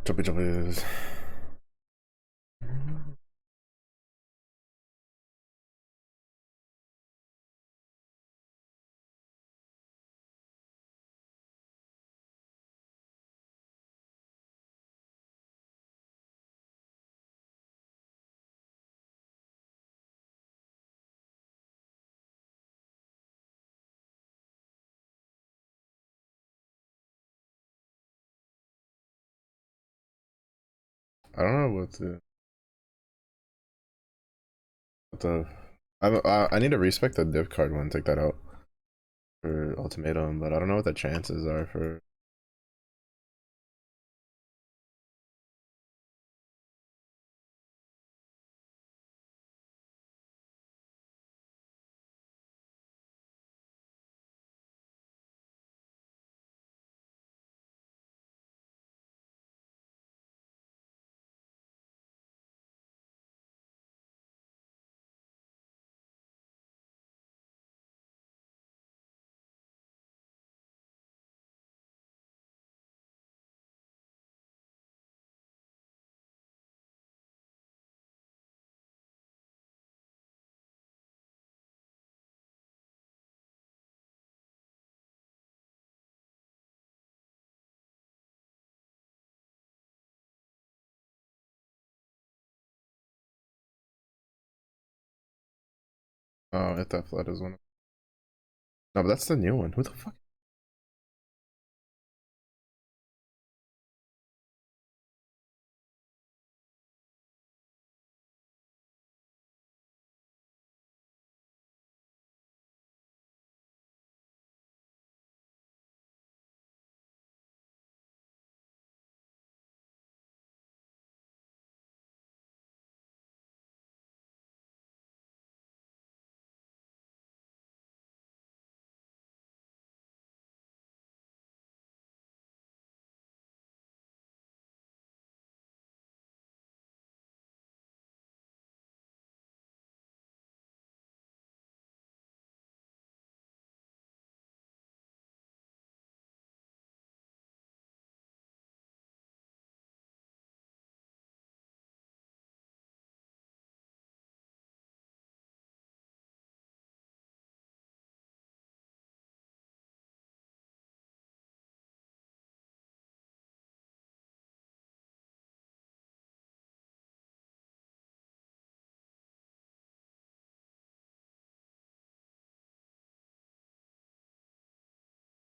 Choppy choppies. I don't know what the. I need to respec the div card one. Take that out for ultimatum, but I don't know what the chances are for. Oh, if that flood is one. No, but that's the new one. Who the fuck?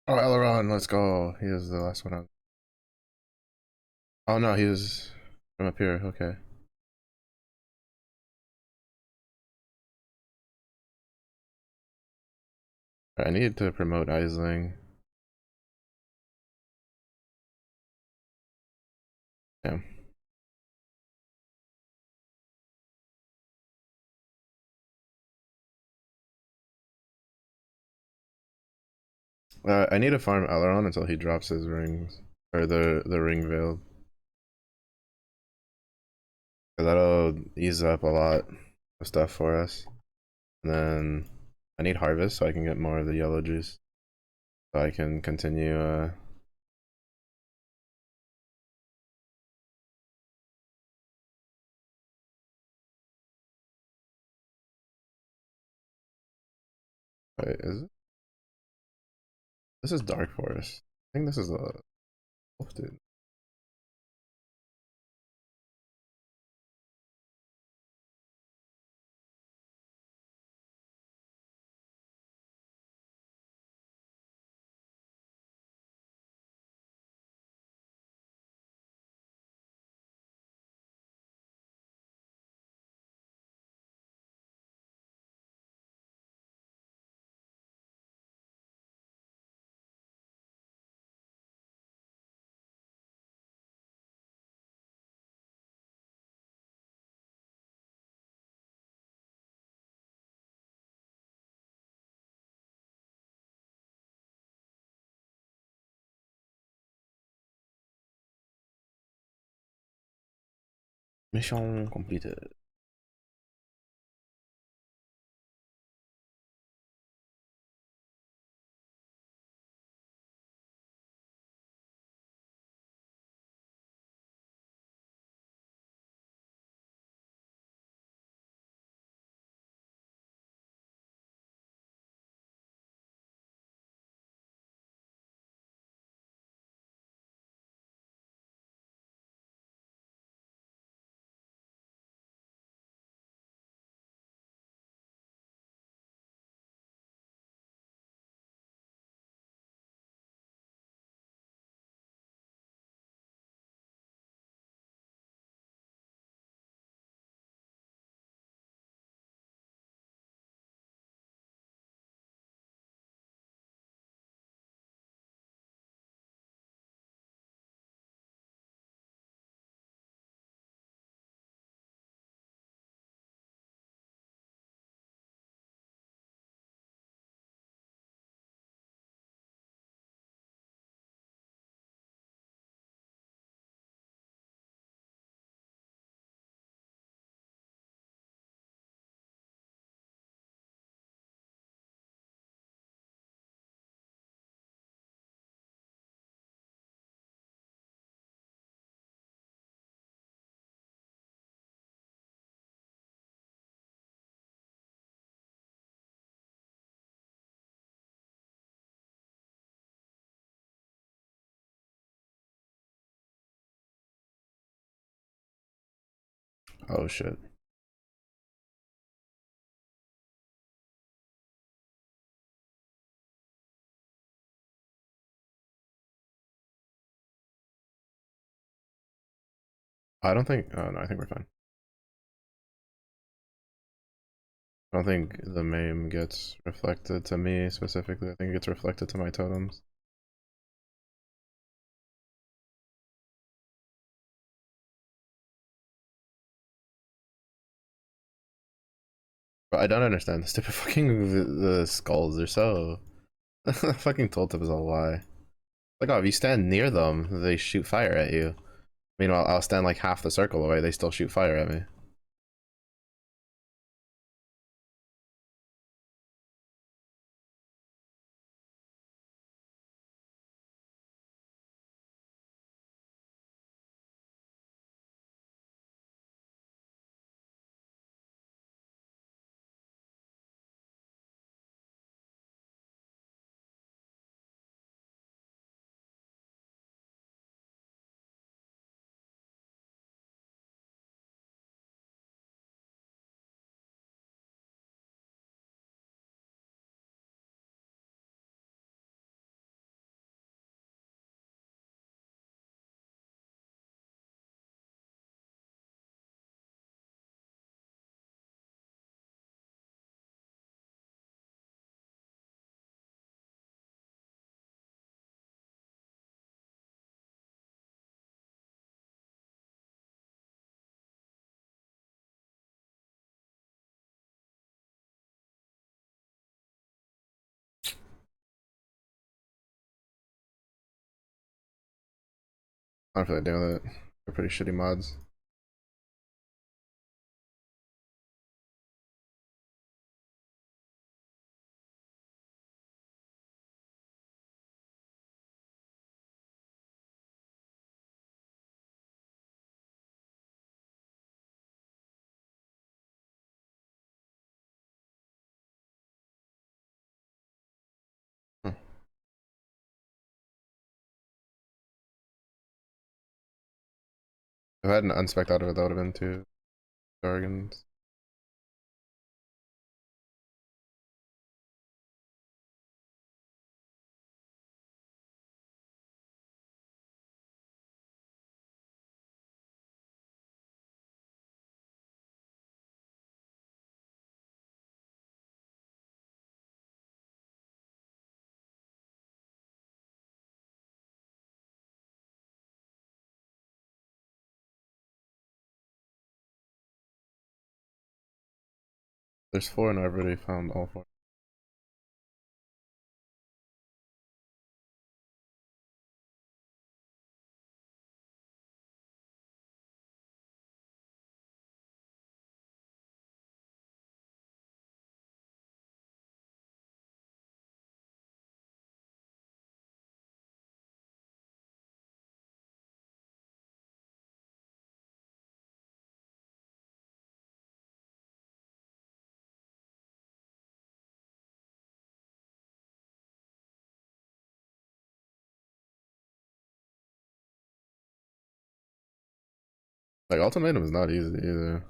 Oh, Elrond, let's go. He is the last one out. Oh no, he is from up here. Okay. I need to promote Aisling. Yeah. I need to farm Elrond until he drops his rings or the ring veil. That'll ease up a lot of stuff for us. And then I need harvest so I can get more of the yellow juice. So I can continue wait, is it? This is Dark Forest. I think this is a wolf dude. Mission completed. Oh shit. I don't think. Oh no, I think we're fine. I don't think the MAME gets reflected to me specifically. I think it gets reflected to my totems. But I don't understand the stupid fucking the skulls. They're so fucking totem is a lie. Like, oh, if you stand near them, they shoot fire at you. Meanwhile, I'll stand like half the circle away, they still shoot fire at me. I don't feel like doing it. They're pretty shitty mods. Hmm. If I had an unspec out of it, that would have been two Jargons. There's four and I've already found all four. Like, Ultimatum is not easy either.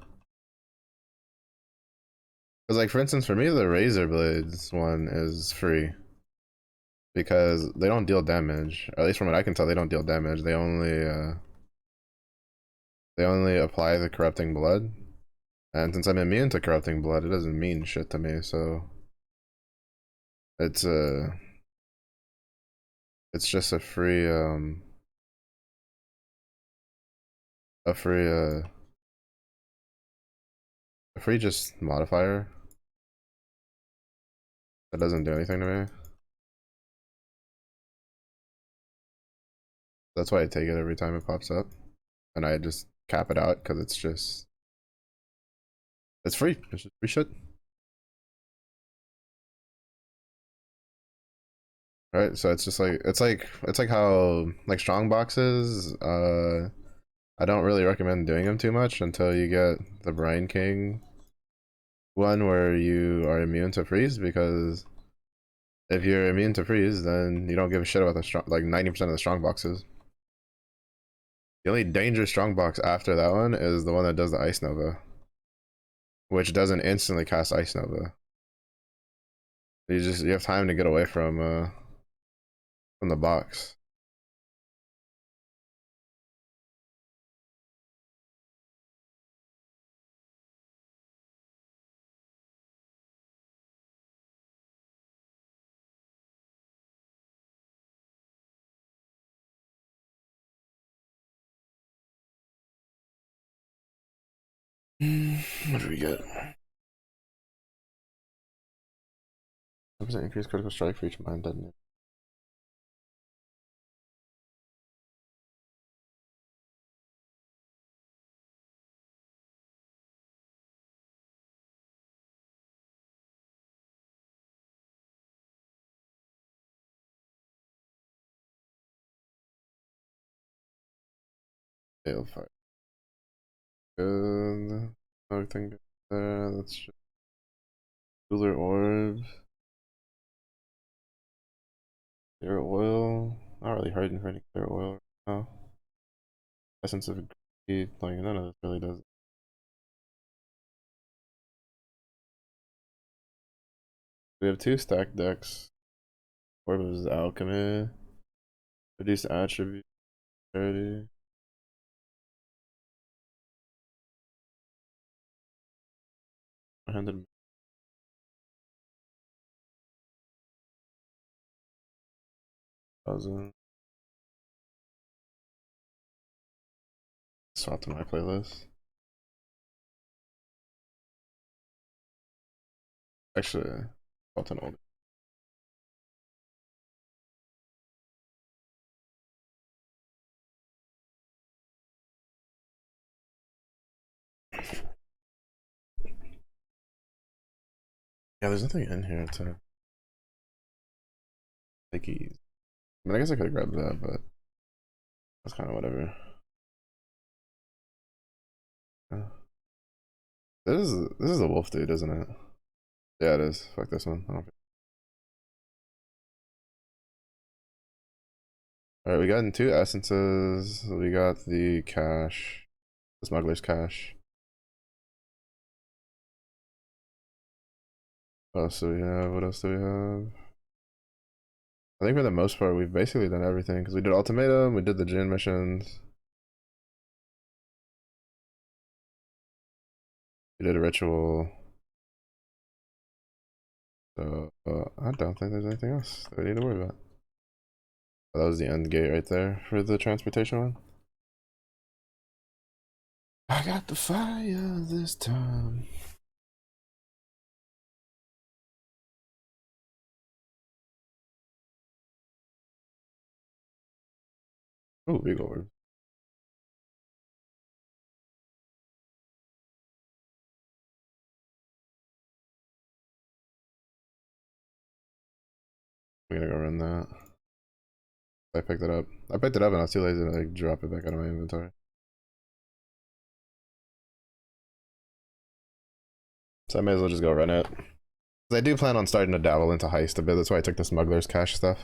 Because, like, for instance, for me, the Razor Blades one is free. Because they don't deal damage. Or at least from what I can tell, they don't deal damage. They only apply the Corrupting Blood. And since I'm immune to Corrupting Blood, it doesn't mean shit to me, so... It's it's just a free, a free, a free just modifier that doesn't do anything to me. That's why I take it every time it pops up. And I just cap it out because it's just... It's free. It's just free shit. Right? So it's just like... It's like how... Like strong boxes, I don't really recommend doing them too much until you get the Brine King one where you are immune to freeze, because if you're immune to freeze, then you don't give a shit about the strong, like 90% of the strong boxes. The only dangerous strongbox after that one is the one that does the Ice Nova, which doesn't instantly cast Ice Nova. You have time to get away from the box. What do we get? 1% increased critical strike for each mine detonator. Hail fire. Good. Everything good there. That's just cooler orb. Clear oil. Not really hurting for any clear oil right now. Essence of greed. Like none of this really does. We have 2 stacked decks. Orb of Alchemy. Reduce attribute. 30. Handed 1,000. Swap to my playlist. Actually, swap to an old. Yeah, there's nothing in here to take ease. I mean, I guess I could have grabbed that, but that's kind of whatever. This is a wolf dude, isn't it? Yeah, it is. Fuck this one. I don't. All right, we got in 2 essences. We got the cash, the smuggler's cash. What else do we have? What else do we have? I think for the most part, we've basically done everything because we did ultimatum, we did the Jin missions, we did a ritual. So I don't think there's anything else that we need to worry about. Oh, that was the end gate right there for the transportation one. I got the fire this time. Oh, big orb. I'm gonna go run that. I picked it up. I picked it up and I was too lazy to like drop it back out of my inventory. So I may as well just go run it. I do plan on starting to dabble into heist a bit. That's why I took the smuggler's cash stuff.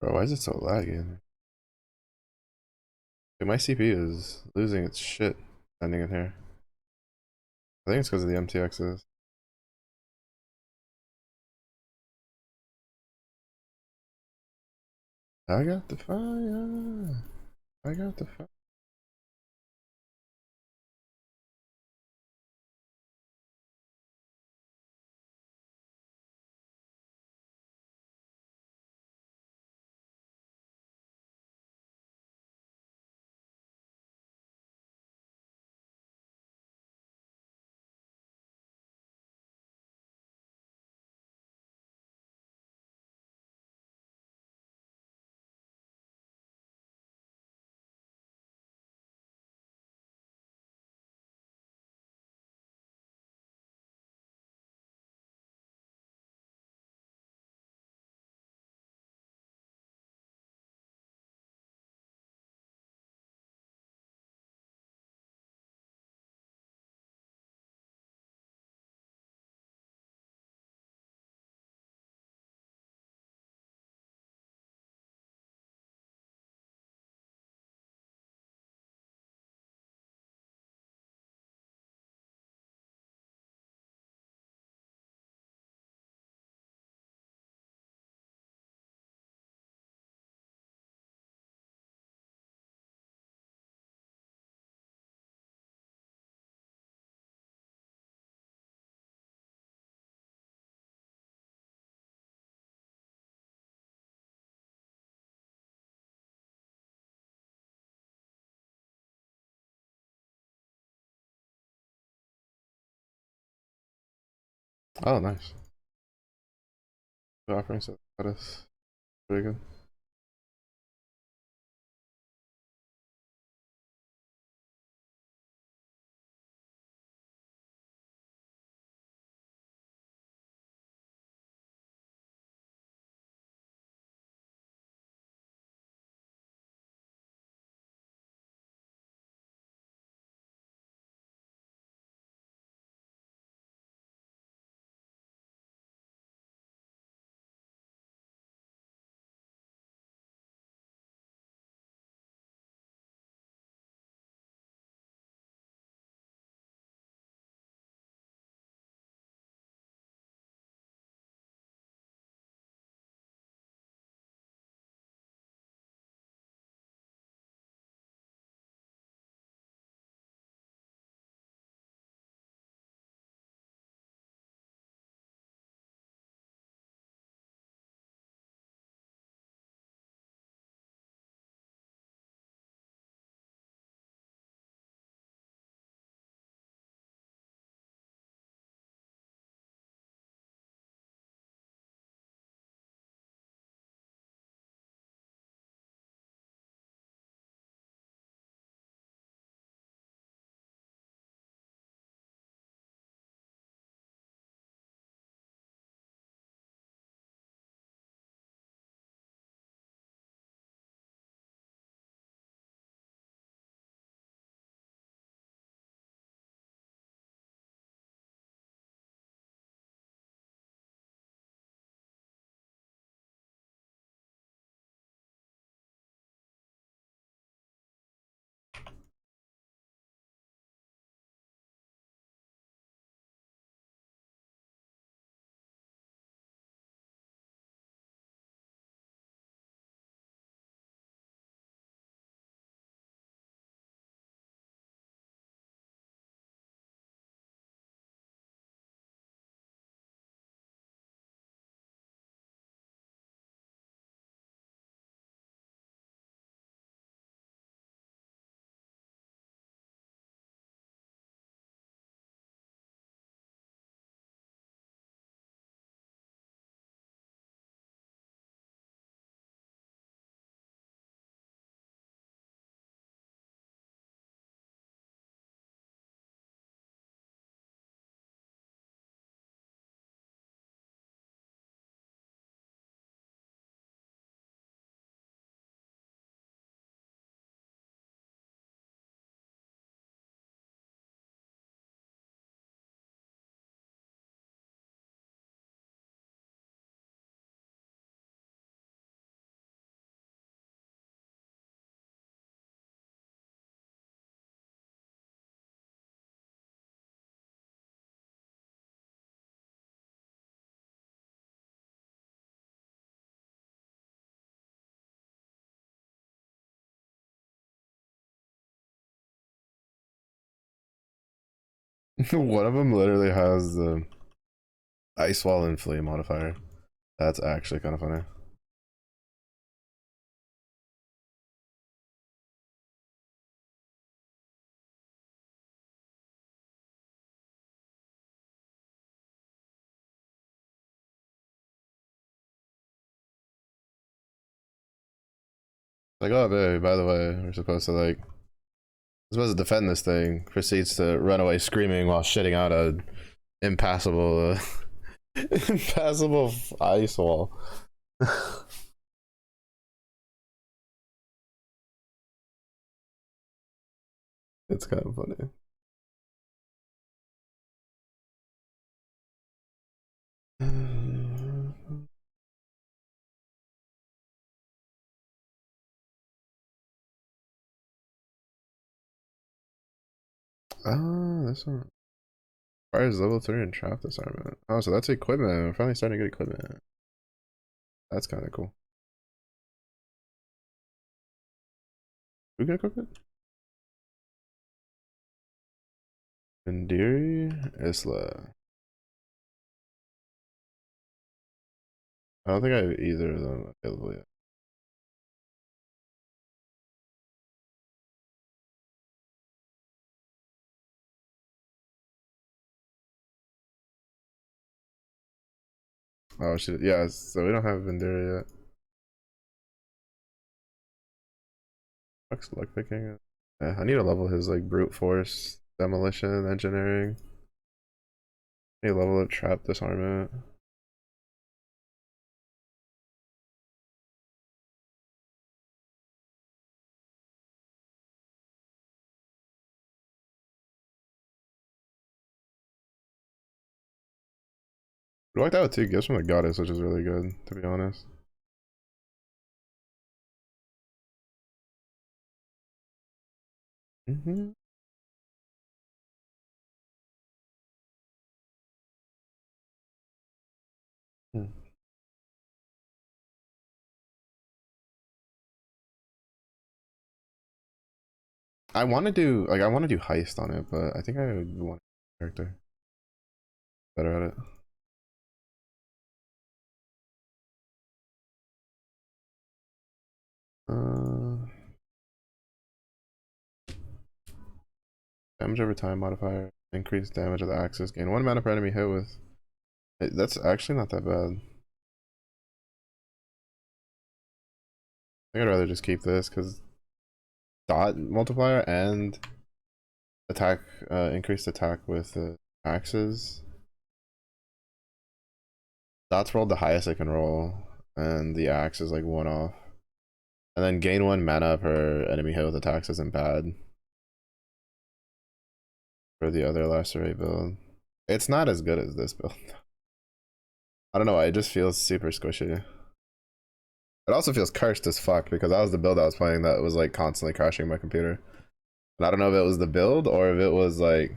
Bro, why is it so laggy? Dude, my CPU is losing its shit ending in here. I think it's because of the MTXs. I got the fire. I got the fire. Oh, nice. Good offering, so that is pretty good. One of them literally has the ice wall and flea modifier. That's actually kind of funny. Like, oh, baby, by the way, we're supposed to like, we're supposed to defend this thing. Proceeds to run away screaming while shitting out a impassable, impassable ice wall. It's kind of funny. This one requires level 3 and trap disarmament. Oh, so that's equipment. We're finally starting to get equipment. That's kind of cool. Who got equipment? Indiri Isla. I don't think I have either of them available yet. Oh shit, yeah, so we don't have Vendera yet. Fuck's luck picking. Yeah, I need to level his like brute force, demolition, engineering. I need to level up trap disarmament. We walked out with 2 gifts from the goddess, which is really good, to be honest. Mm-hmm. Hmm. I want to do heist on it, but I think I would want character better at it. Uh, damage over time modifier, increase damage of the axis, gain 1 mana per enemy hit with. That's actually not that bad. I think I'd rather just keep this because dot multiplier and attack, increased attack with axes. Dot's rolled the highest I can roll, and the axe is like 1 off. And then gain 1 mana per enemy hit with attacks isn't bad for the other Lacerate build. It's not as good as this build. I don't know why, it just feels super squishy. It also feels cursed as fuck because that was the build I was playing that was like constantly crashing my computer. And I don't know if it was the build or if it was like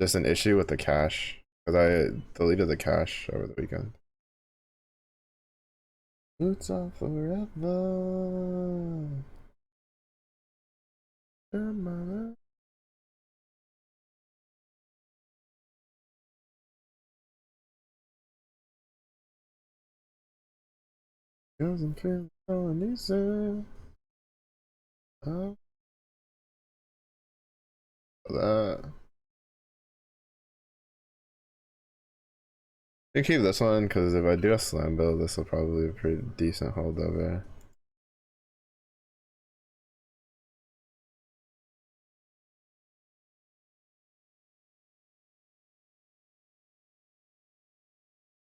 just an issue with the cache. Because I deleted the cache over the weekend. Boots on forever. Doesn't feel so easy. Oh, that. You keep this one because if I do a slam build, this will probably be a pretty decent holdover.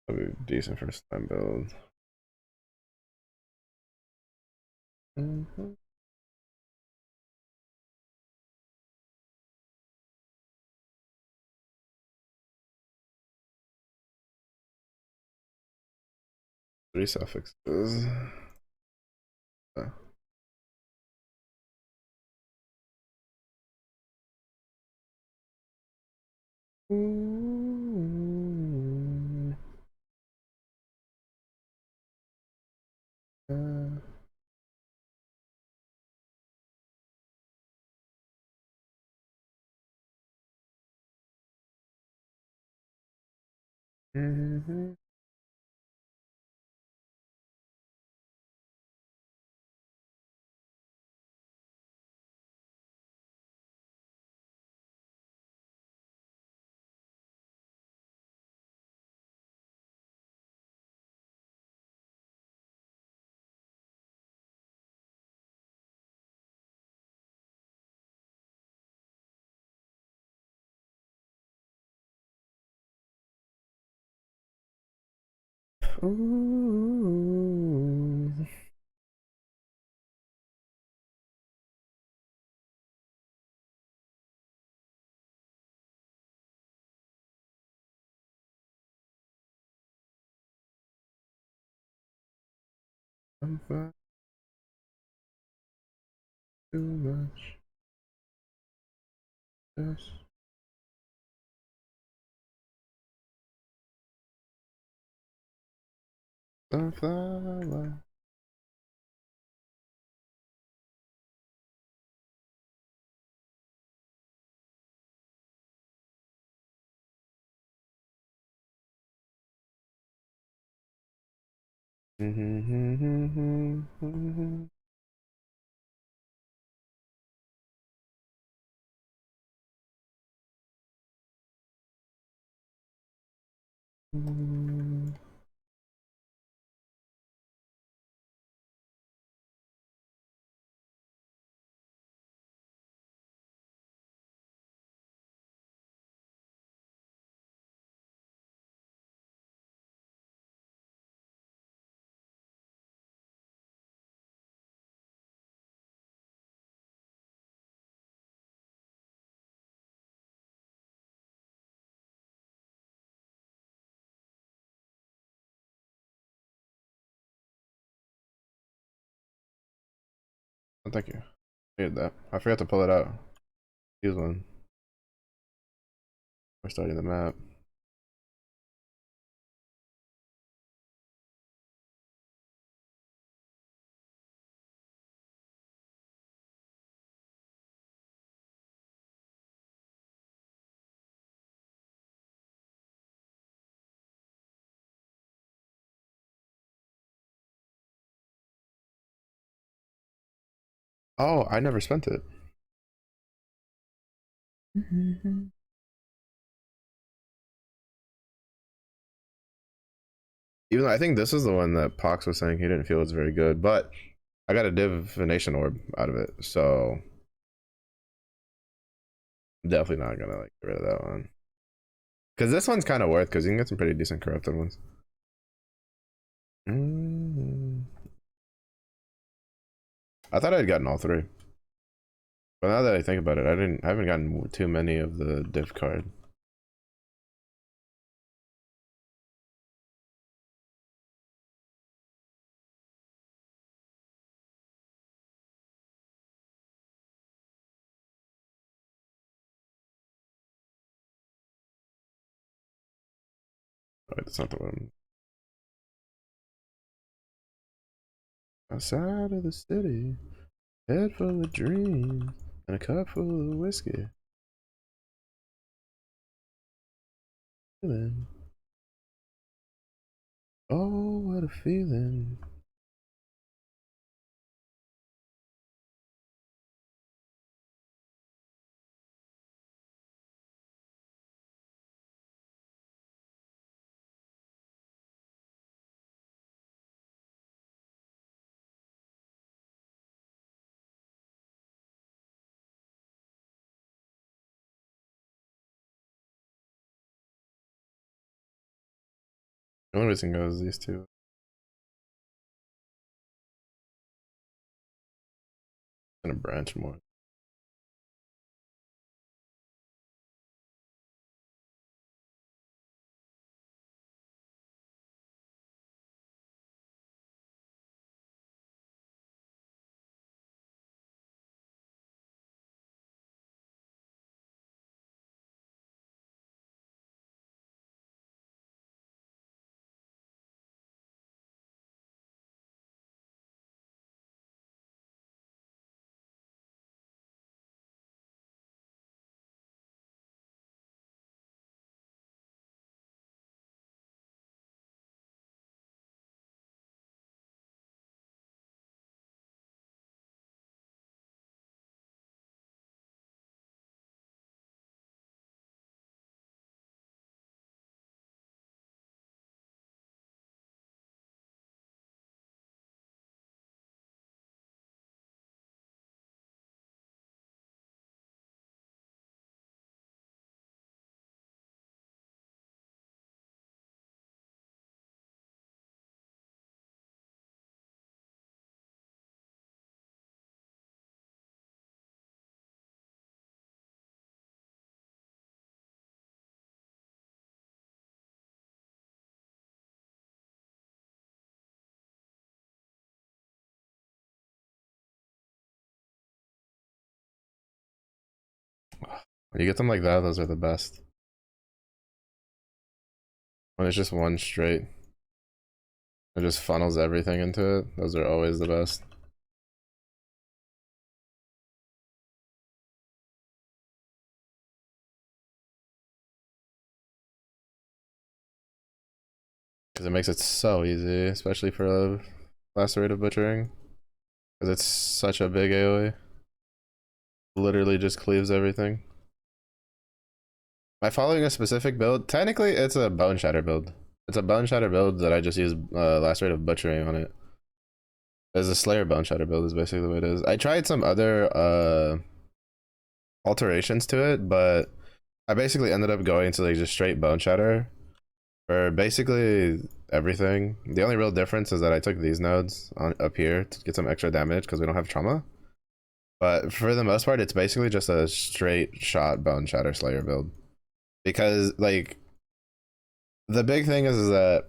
That'll be decent for a slam build. Mm-hmm. Three suffixes. Oh. Mm-hmm. Mm-hmm. Ooh. I'm far too much. Just sunflower. Mm-hmm. Oh, thank you. I needed that. I forgot to pull it out. Use one. We're starting the map. Oh, I never spent it. Even though I think this is the one that Pox was saying he didn't feel was very good, but I got a divination orb out of it, so I'm definitely not gonna like get rid of that one. Because this one's kind of worth, because you can get some pretty decent corrupted ones. I thought I'd gotten all three, but now that I think about it, I haven't gotten too many of the div card. Wait, that's not the one. Outside of the city, head full of dreams, and a cup full of whiskey. Feeling. Oh, what a feeling. The only reason goes these two. Gonna branch more. When you get them like that, those are the best. When it's just one straight, it just funnels everything into it. Those are always the best. Because it makes it so easy, especially for a lacerative butchering. Because it's such a big AoE. Literally just cleaves everything. Am I following a specific build? Technically, it's a Bone Shatter build. It's a Bone Shatter build that I just use lacerative butchering on it. As a Slayer Bone Shatter build is basically what it is. I tried some other alterations to it, but I basically ended up going to like just straight Bone Shatter for basically everything. The only real difference is that I took these nodes on up here to get some extra damage because we don't have trauma. But for the most part, it's basically just a straight shot Bone Shatter Slayer build. Because like the big thing is that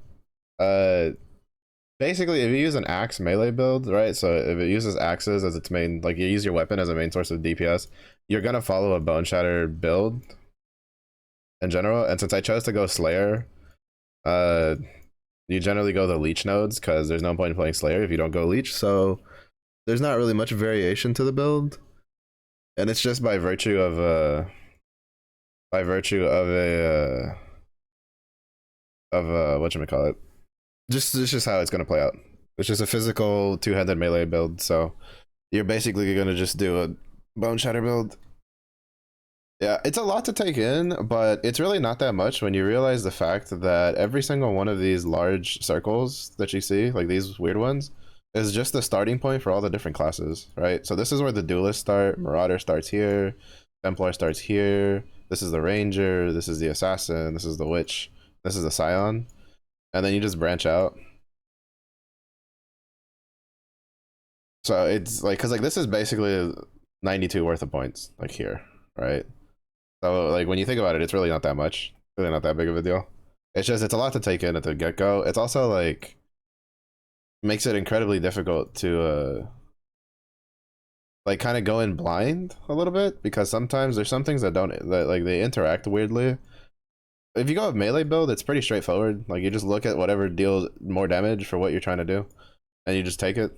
basically if you use an axe melee build, right? So if it uses axes as its main, like you use your weapon as a main source of DPS, you're gonna follow a Bone Shatter build in general. And since I chose to go Slayer, uh, you generally go the Leech nodes because there's no point in playing Slayer if you don't go Leech. So there's not really much variation to the build, and it's just by virtue of a whatchamacallit. Just it's just how it's gonna play out. It's just a physical two-handed melee build, so you're basically gonna just do a Bone Shatter build. Yeah, it's a lot to take in, but it's really not that much when you realize the fact that every single one of these large circles that you see, like these weird ones, is just the starting point for all the different classes, right? So this is where the duelists start, Marauder starts here, Templar starts here, this is the Ranger, this is the Assassin, this is the Witch, this is the Scion, and then you just branch out. So it's like, cause like this is basically 92 worth of points, like here, right? So like when you think about it, it's really not that much, really not that big of a deal. It's just, it's a lot to take in at the get-go. It's also like, makes it incredibly difficult to like kind of go in blind a little bit, because sometimes there's some things that don't, that like they interact weirdly. If you go with melee build, it's pretty straightforward. Like you just look at whatever deals more damage for what you're trying to do, and you just take it.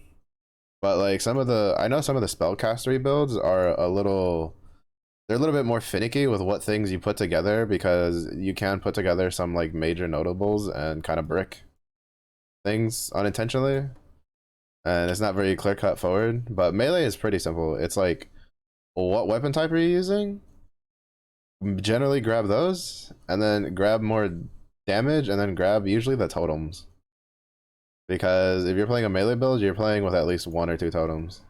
But like some of the, I know some of the spellcastery builds are a little, they're a little bit more finicky with what things you put together, because you can put together some like major notables and kind of brick things unintentionally, and it's not very clear cut forward. But melee is pretty simple. It's like, what weapon type are you using? Generally grab those, and then grab more damage, and then grab usually the totems. Because if you're playing a melee build, you're playing with at least 1 or 2 totems.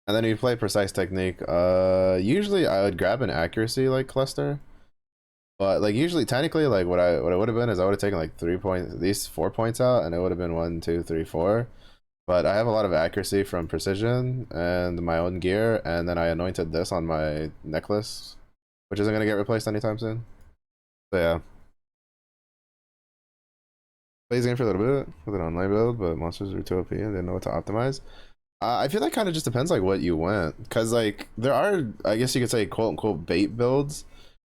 And then you play precise technique. Usually I would grab an accuracy like cluster. But like usually technically like what it would have been is I would have taken like 3 points, these 4 points out, and it would have been 1, 2, 3, 4. But I have a lot of accuracy from precision and my own gear, and then I anointed this on my necklace, which isn't gonna get replaced anytime soon. So yeah. Played this game for a little bit with an online build, but monsters are too OP and didn't know what to optimize. I feel like kind of just depends like what you went, because like there are, I guess you could say, quote unquote bait builds.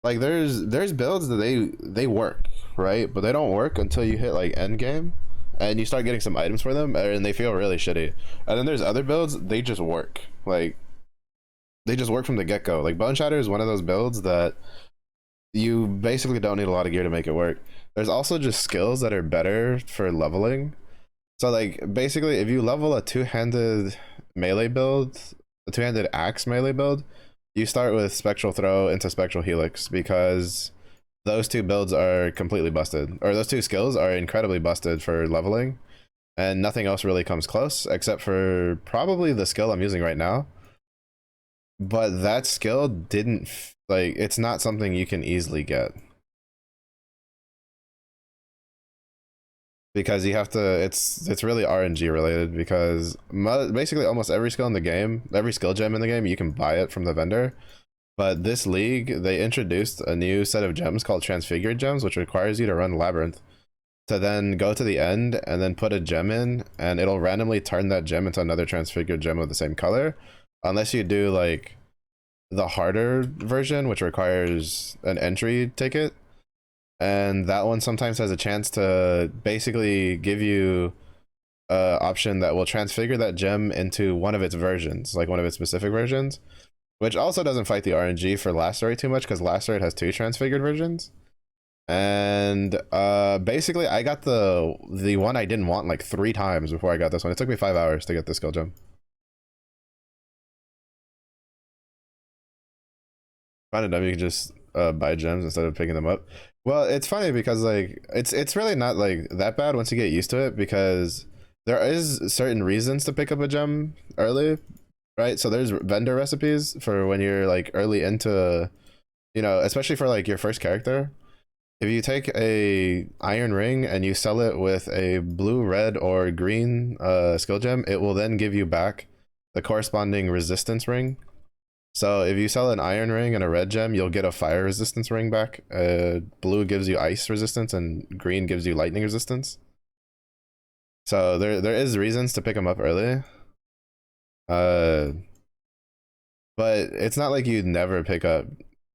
Like there's builds that they work, right? But they don't work until you hit like end game and you start getting some items for them, and they feel really shitty. And then there's other builds, they just work. Like they just work from the get-go. Like Bone Shatter is one of those builds that you basically don't need a lot of gear to make it work. There's also just skills that are better for leveling. So like basically if you level a two-handed melee build, a two-handed axe melee build, you start with Spectral Throw into Spectral Helix, because those two builds are completely busted, or those two skills are incredibly busted for leveling, and nothing else really comes close except for probably the skill I'm using right now. But that skill didn't, like, it's not something you can easily get, because you have to, it's really RNG related, because basically almost every skill in the game, every skill gem in the game, you can buy it from the vendor. But this league, they introduced a new set of gems called Transfigured Gems, which requires you to run Labyrinth to then go to the end and then put a gem in, and it'll randomly turn that gem into another Transfigured Gem of the same color, unless you do like the harder version, which requires an entry ticket. And that one sometimes has a chance to basically give you a option that will transfigure that gem into one of its versions, like one of its specific versions, which also doesn't fight the RNG for Lacerate too much, because Lacerate has 2 transfigured versions. And basically I got the one I didn't want like 3 times before I got this one. It took me 5 hours to get this skill gem. Find it dumb you can just buy gems instead of picking them up. Well, it's funny because like it's really not like that bad once you get used to it, because there is certain reasons to pick up a gem early, right? So there's vendor recipes for when you're like early into, you know, especially for like your first character. If you take a iron ring and you sell it with a blue, red, or green skill gem, it will then give you back the corresponding resistance ring. So if you sell an iron ring and a red gem, you'll get a fire resistance ring back. Blue gives you ice resistance, and green gives you lightning resistance. So there is reasons to pick them up early. But it's not like you'd never pick up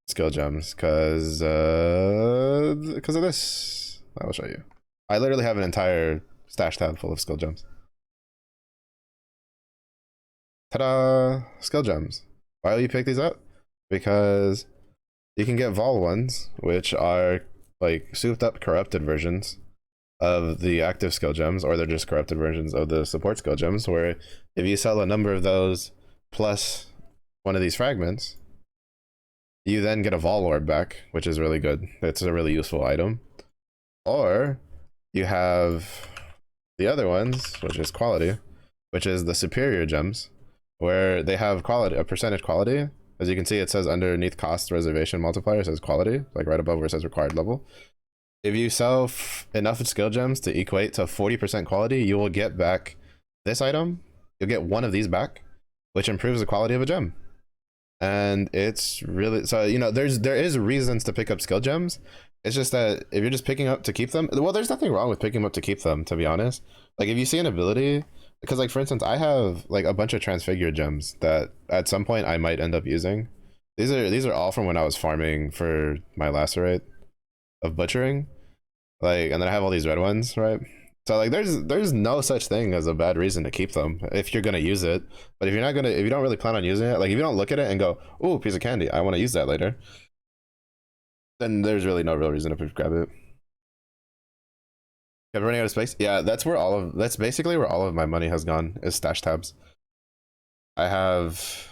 skill gems because of this. I will show you. I literally have an entire stash tab full of skill gems. Ta-da! Skill gems. Why will you pick these up? Because you can get Vol ones, which are like souped up corrupted versions of the active skill gems, or they're just corrupted versions of the support skill gems, where if you sell a number of those plus one of these fragments, you then get a Vol orb back, which is really good. It's a really useful item. Or you have the other ones, which is quality, which is the superior gems, where they have quality, a percentage quality. As you can see, it says underneath cost reservation multiplier, it says quality, like right above where it says required level. If you sell enough skill gems to equate to 40% quality, you will get back this item. You'll get one of these back, which improves the quality of a gem. And it's really, so you know, there is reasons to pick up skill gems. It's just that if you're just picking up to keep them, well, there's nothing wrong with picking them up to keep them, to be honest. Like if you see an ability, because like for instance, I have like a bunch of transfigured gems that at some point I might end up using. These are all from when I was farming for my lacerate of butchering, like, and then I have all these red ones, right? So like there's no such thing as a bad reason to keep them if you're gonna use it. But if you're not gonna, if you don't really plan on using it, like if you don't look at it and go, "Oh, piece of candy, I want to use that later," then there's really no real reason to grab it. If running out of space, yeah, that's basically where all of my money has gone, is stash tabs. I have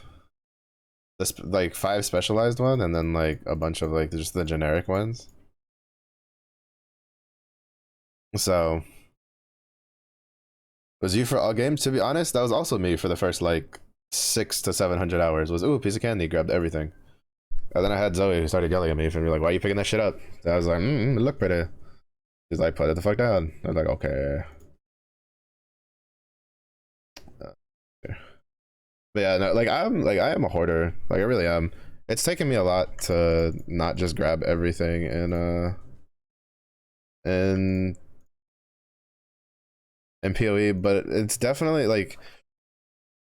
this like 5 specialized one, and then like a bunch of like just the generic ones. So was you for all games? To be honest, that was also me for the first like 600 to 700 hours. Was, ooh, piece of candy, grabbed everything. And then I had Zoe who started yelling at me and be like, "Why are you picking that shit up?" And I was like, it look pretty." She's like, "Put it the fuck down." I was like, "Okay." But yeah, no, like I am a hoarder. Like I really am. It's taken me a lot to not just grab everything in PoE, but it's definitely like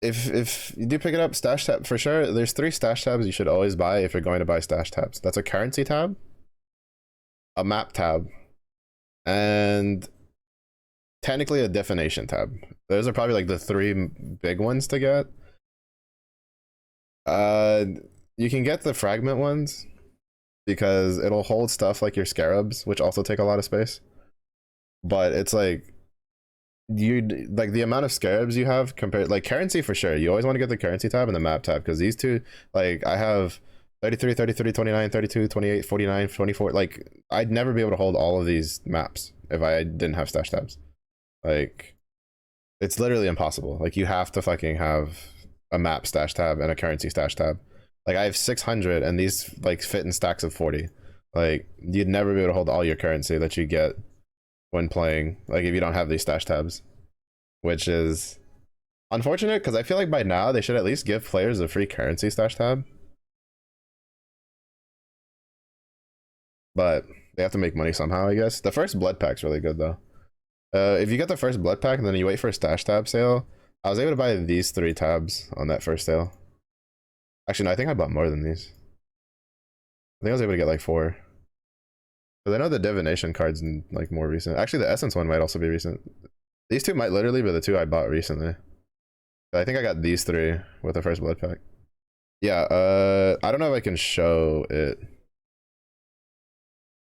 if you do pick it up, stash tab for sure. There's 3 stash tabs you should always buy if you're going to buy stash tabs. That's a currency tab, a map tab, and technically a divination tab. Those are probably like the 3 big ones to get. You can get the fragment ones because it'll hold stuff like your scarabs, which also take a lot of space. But it's like you like the amount of scarabs you have compared, like currency for sure. You always want to get the currency tab and the map tab, because these two, like I have 33, 33, 29, 32, 28, 49, 24. Like I'd never be able to hold all of these maps if I didn't have stash tabs. Like it's literally impossible. Like you have to fucking have a map stash tab and a currency stash tab. Like I have 600 and these like fit in stacks of 40. Like you'd never be able to hold all your currency that you get when playing, like if you don't have these stash tabs, which is unfortunate because I feel like by now they should at least give players a free currency stash tab. But they have to make money somehow, I guess. The first blood pack's really good though. If you get the first blood pack and then you wait for a stash tab sale, I was able to buy these 3 tabs on that first sale. Actually, no, I think I bought more than these. I think I was able to get like 4. Because I know the divination card's like more recent. Actually, the essence one might also be recent. These 2 might literally be the 2 I bought recently. But I think I got these 3 with the first blood pack. Yeah, I don't know if I can show it.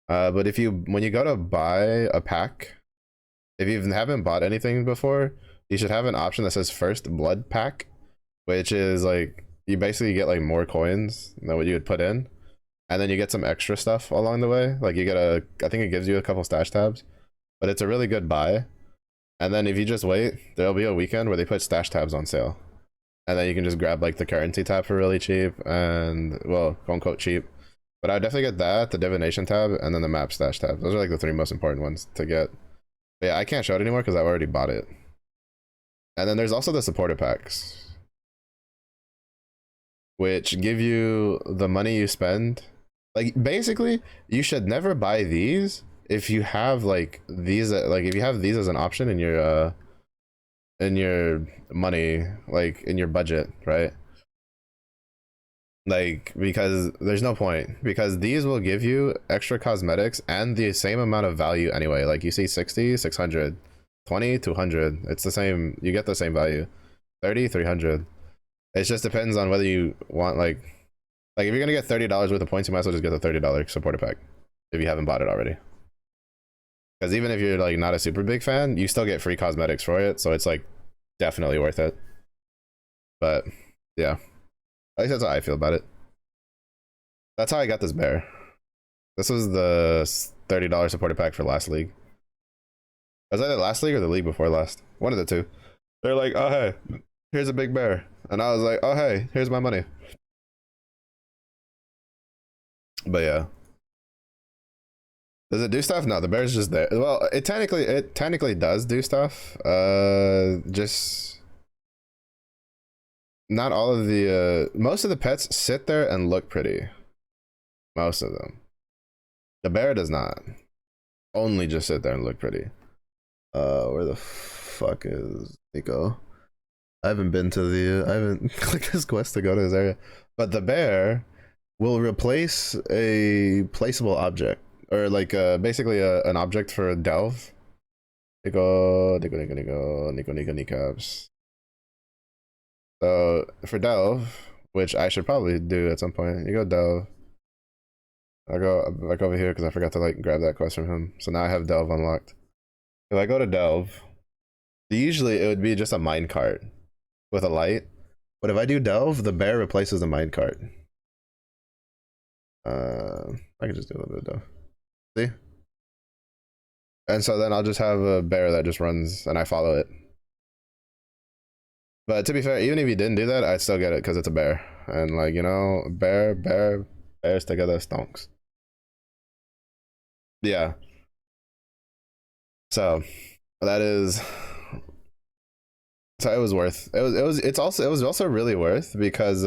But if you, when you go to buy a pack, if you haven't bought anything before, you should have an option that says first blood pack, which is like, you basically get like more coins than what you would put in. And then you get some extra stuff along the way. Like you get I think it gives you a couple stash tabs, but it's a really good buy. And then if you just wait, there'll be a weekend where they put stash tabs on sale. And then you can just grab like the currency tab for really cheap and, well, quote unquote cheap. But I would definitely get that, the divination tab, and then the map stash tab. Those are like the 3 most important ones to get. But yeah, I can't show it anymore because I've already bought it. And then there's also the supporter packs, which give you the money you spend. Like basically, you should never buy these if you have like these like if you have these as an option in your money, like in your budget, right? Like because there's no point, because these will give you extra cosmetics and the same amount of value anyway. Like you see 60, 600, 20, 200, it's the same, you get the same value. 30, 300. It just depends on whether you want like if you're gonna get $30 worth of points, you might as well just get the $30 supporter pack if you haven't bought it already. Because even if you're like not a super big fan, you still get free cosmetics for it, so it's like definitely worth it. But yeah, at least that's how I feel about it. That's how I got this bear. This was the $30 supporter pack for last league. Was that the last league or the league before last? One of the two. They're like, oh hey, here's a big bear, and I was like, oh hey, here's my money. But yeah, does it do stuff? No, the bear's just there. Well, it technically does do stuff. Just not all of the most of the pets sit there and look pretty. Most of them. The bear does not. Only just sit there and look pretty. Where the fuck is Nico? I haven't clicked his quest to go to his area. But the bear will replace a placeable object, or like basically an object for a delve. Nico. So for delve, which I should probably do at some point, you go delve. I go back over here because I forgot to like grab that quest from him. So now I have delve unlocked. If I go to delve, usually it would be just a minecart with a light. But if I do delve, the bear replaces the minecart. I can just do a little bit of delve. See? And so then I'll just have a bear that just runs and I follow it. But to be fair, even if you didn't do that, I'd still get it because it's a bear. And like, you know, bears together stonks. Yeah. So that is, so it was worth it was also really worth because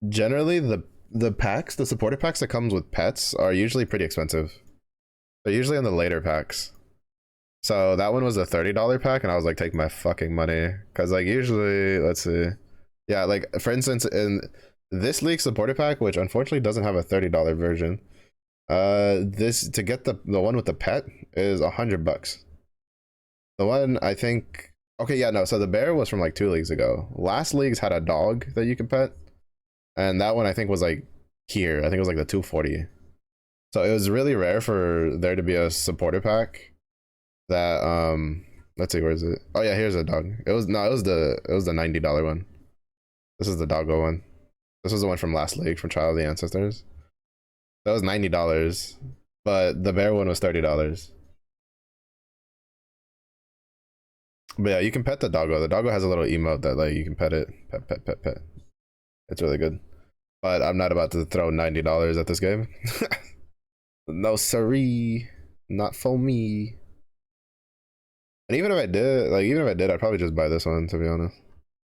generally the supporter packs that comes with pets are usually pretty expensive. They're usually in the later packs. So that one was a $30 pack and I was like, take my fucking money, because like usually, let's see, yeah, like for instance in this league supporter pack, which unfortunately doesn't have a $30 version, this to get the one with the pet is $100. The one I think, okay, yeah, no, so the bear was from like 2 leagues ago. Last league's had a dog that you can pet, and that one I think was like here, I think it was like the 240. So it was really rare for there to be a supporter pack that let's see, where is it? Oh yeah, here's a dog. It was the $90 one. This is the doggo one. This was the one from last league from Trial of the Ancestors. That was $90, but the bear one was $30. But yeah, you can pet the doggo. The doggo has a little emote that like you can pet it. Pet. It's really good. But I'm not about to throw $90 at this game. No siree. Not for me. And even if I did, I'd probably just buy this one, to be honest.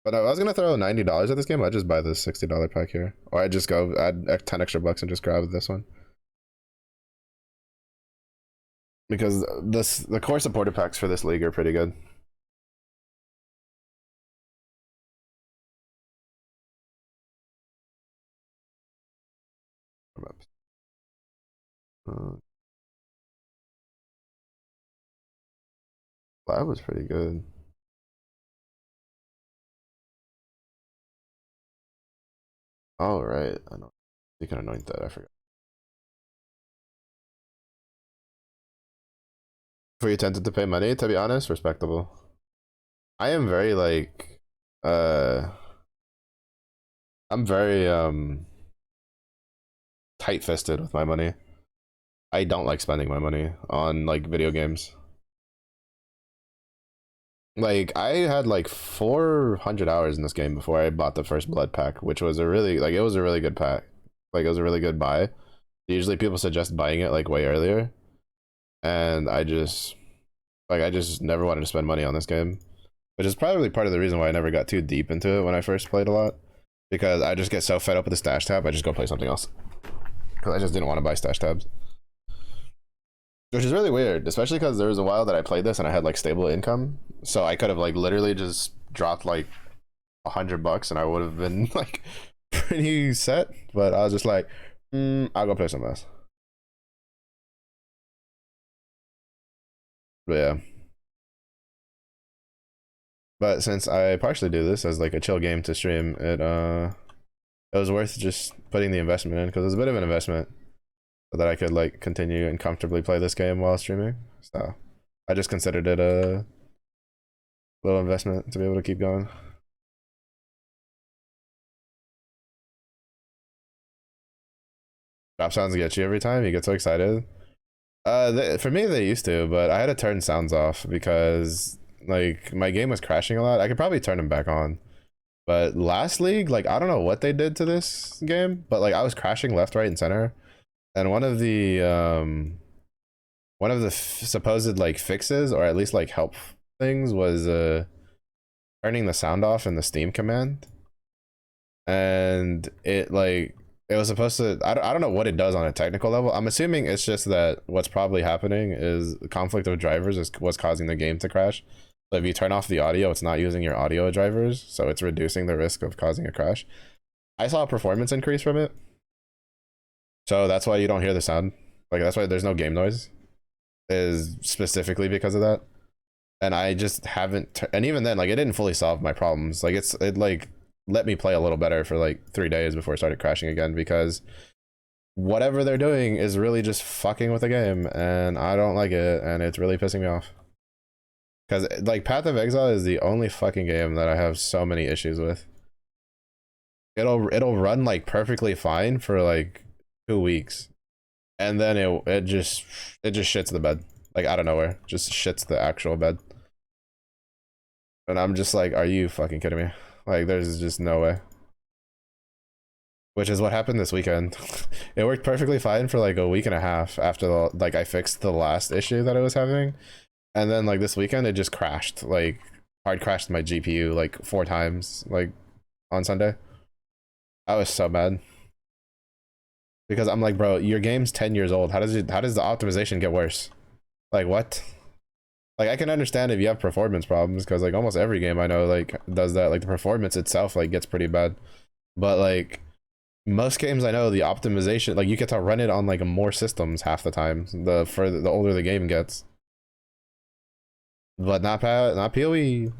But if I was gonna throw $90 at this game, I'd just buy this $60 pack here. Or I'd just go add 10 extra bucks and just grab this one. Because the core supporter packs for this league are pretty good. That was pretty good. All right, I know you can anoint that. I forgot. For you tempted to pay money, to be honest, respectable. I am very like, I'm very tight-fisted with my money. I don't like spending my money on like video games. Like I had like 400 hours in this game before I bought the first blood pack, which was a really like it was a really good pack. Like it was a really good buy. Usually people suggest buying it like way earlier, and I just never wanted to spend money on this game, which is probably part of the reason why I never got too deep into it when I first played a lot. because I just get so fed up with the stash tab, I just go play something else. Because I just didn't want to buy stash tabs. Which is really weird, especially because there was a while that I played this and I had like stable income. So I could have like literally just dropped like $100 and I would have been like pretty set. But I was just like, I'll go play something else. But yeah. But since I partially do this as like a chill game to stream, it was worth just putting the investment in because it was a bit of an investment so that I could like continue and comfortably play this game while streaming. So I just considered it a little investment to be able to keep going. Drop sounds get you every time. You get so excited. For me, they used to, but I had to turn sounds off because like my game was crashing a lot. I could probably turn them back on. But last league, like I don't know what they did to this game, but like I was crashing left, right, and center. And one of the supposed like fixes or at least like help things was turning the sound off in the Steam command. And it was supposed to I don't know what it does on a technical level. I'm assuming it's just that what's probably happening is the conflict of drivers is what's causing the game to crash. So if you turn off the audio, it's not using your audio drivers, so it's reducing the risk of causing a crash. I saw a performance increase from it. So that's why you don't hear the sound. Like that's why there's no game noise. Is specifically because of that. And I just haven't and even then like it didn't fully solve my problems. Like it like let me play a little better for like 3 days before it started crashing again because whatever they're doing is really just fucking with the game and I don't like it and it's really pissing me off. Cuz like Path of Exile is the only fucking game that I have so many issues with. It'll run like perfectly fine for like 2 weeks and then it just shits the bed like out of nowhere, just shits the actual bed. And I'm just like, are you fucking kidding me? Like there's just no way. Which is what happened this weekend. It worked perfectly fine for like a week and a half after like I fixed the last issue that I was having. And then like this weekend it just crashed, like hard crashed my GPU like 4 times like on Sunday. I was so mad. Because I'm like, bro, your game's 10 years old. How does the optimization get worse? Like what? Like I can understand if you have performance problems because like almost every game I know like does that. Like the performance itself like gets pretty bad. But like most games I know the optimization like you get to run it on like more systems half the time the older the game gets. But not PoE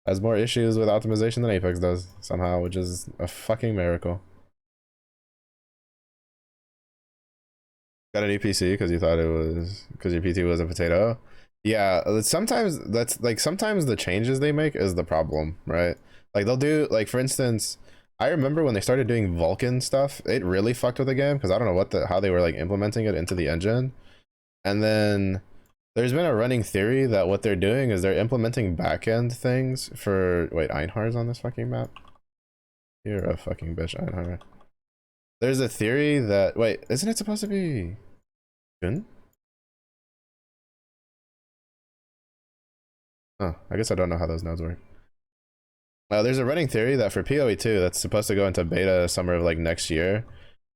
has more issues with optimization than Apex does somehow, which is a fucking miracle. Got a new PC because you thought it was because your PT was a potato. Yeah, sometimes that's like sometimes the changes they make is the problem, right? Like they'll do like for instance, I remember when they started doing Vulkan stuff, it really fucked with the game because I don't know how they were like implementing it into the engine. And then there's been a running theory that what they're doing is they're implementing backend things for wait, Einhar's on this fucking map. You're a fucking bitch, Einhar. There's a theory that wait, isn't it supposed to be Jun? Oh, I guess I don't know how those nodes work. There's a running theory that for PoE 2 that's supposed to go into beta summer of like next year,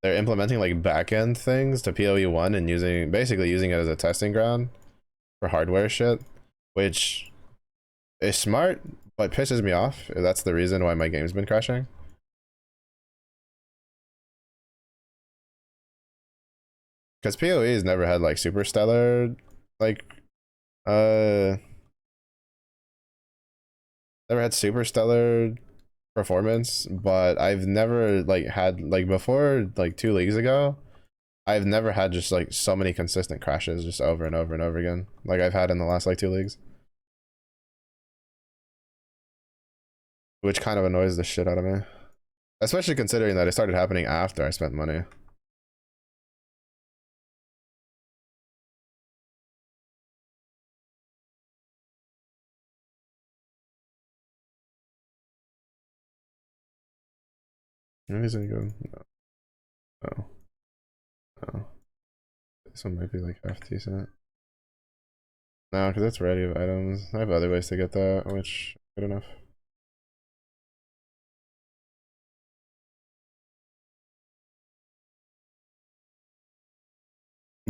they're implementing like backend things to PoE 1 and basically using it as a testing ground for hardware shit, which is smart, but pisses me off. That's the reason why my game's been crashing. Because PoE has never had like super stellar, like, uh, never had super stellar performance, but I've never like had like before like 2 leagues ago, I've never had just like so many consistent crashes just over and over and over again like I've had in the last like 2 leagues. Which kind of annoys the shit out of me. Especially considering that it started happening after I spent money. Maybe it's any good. No. No. No. This one might be like half decent. No, because it's ready of items. I have other ways to get that, which good enough.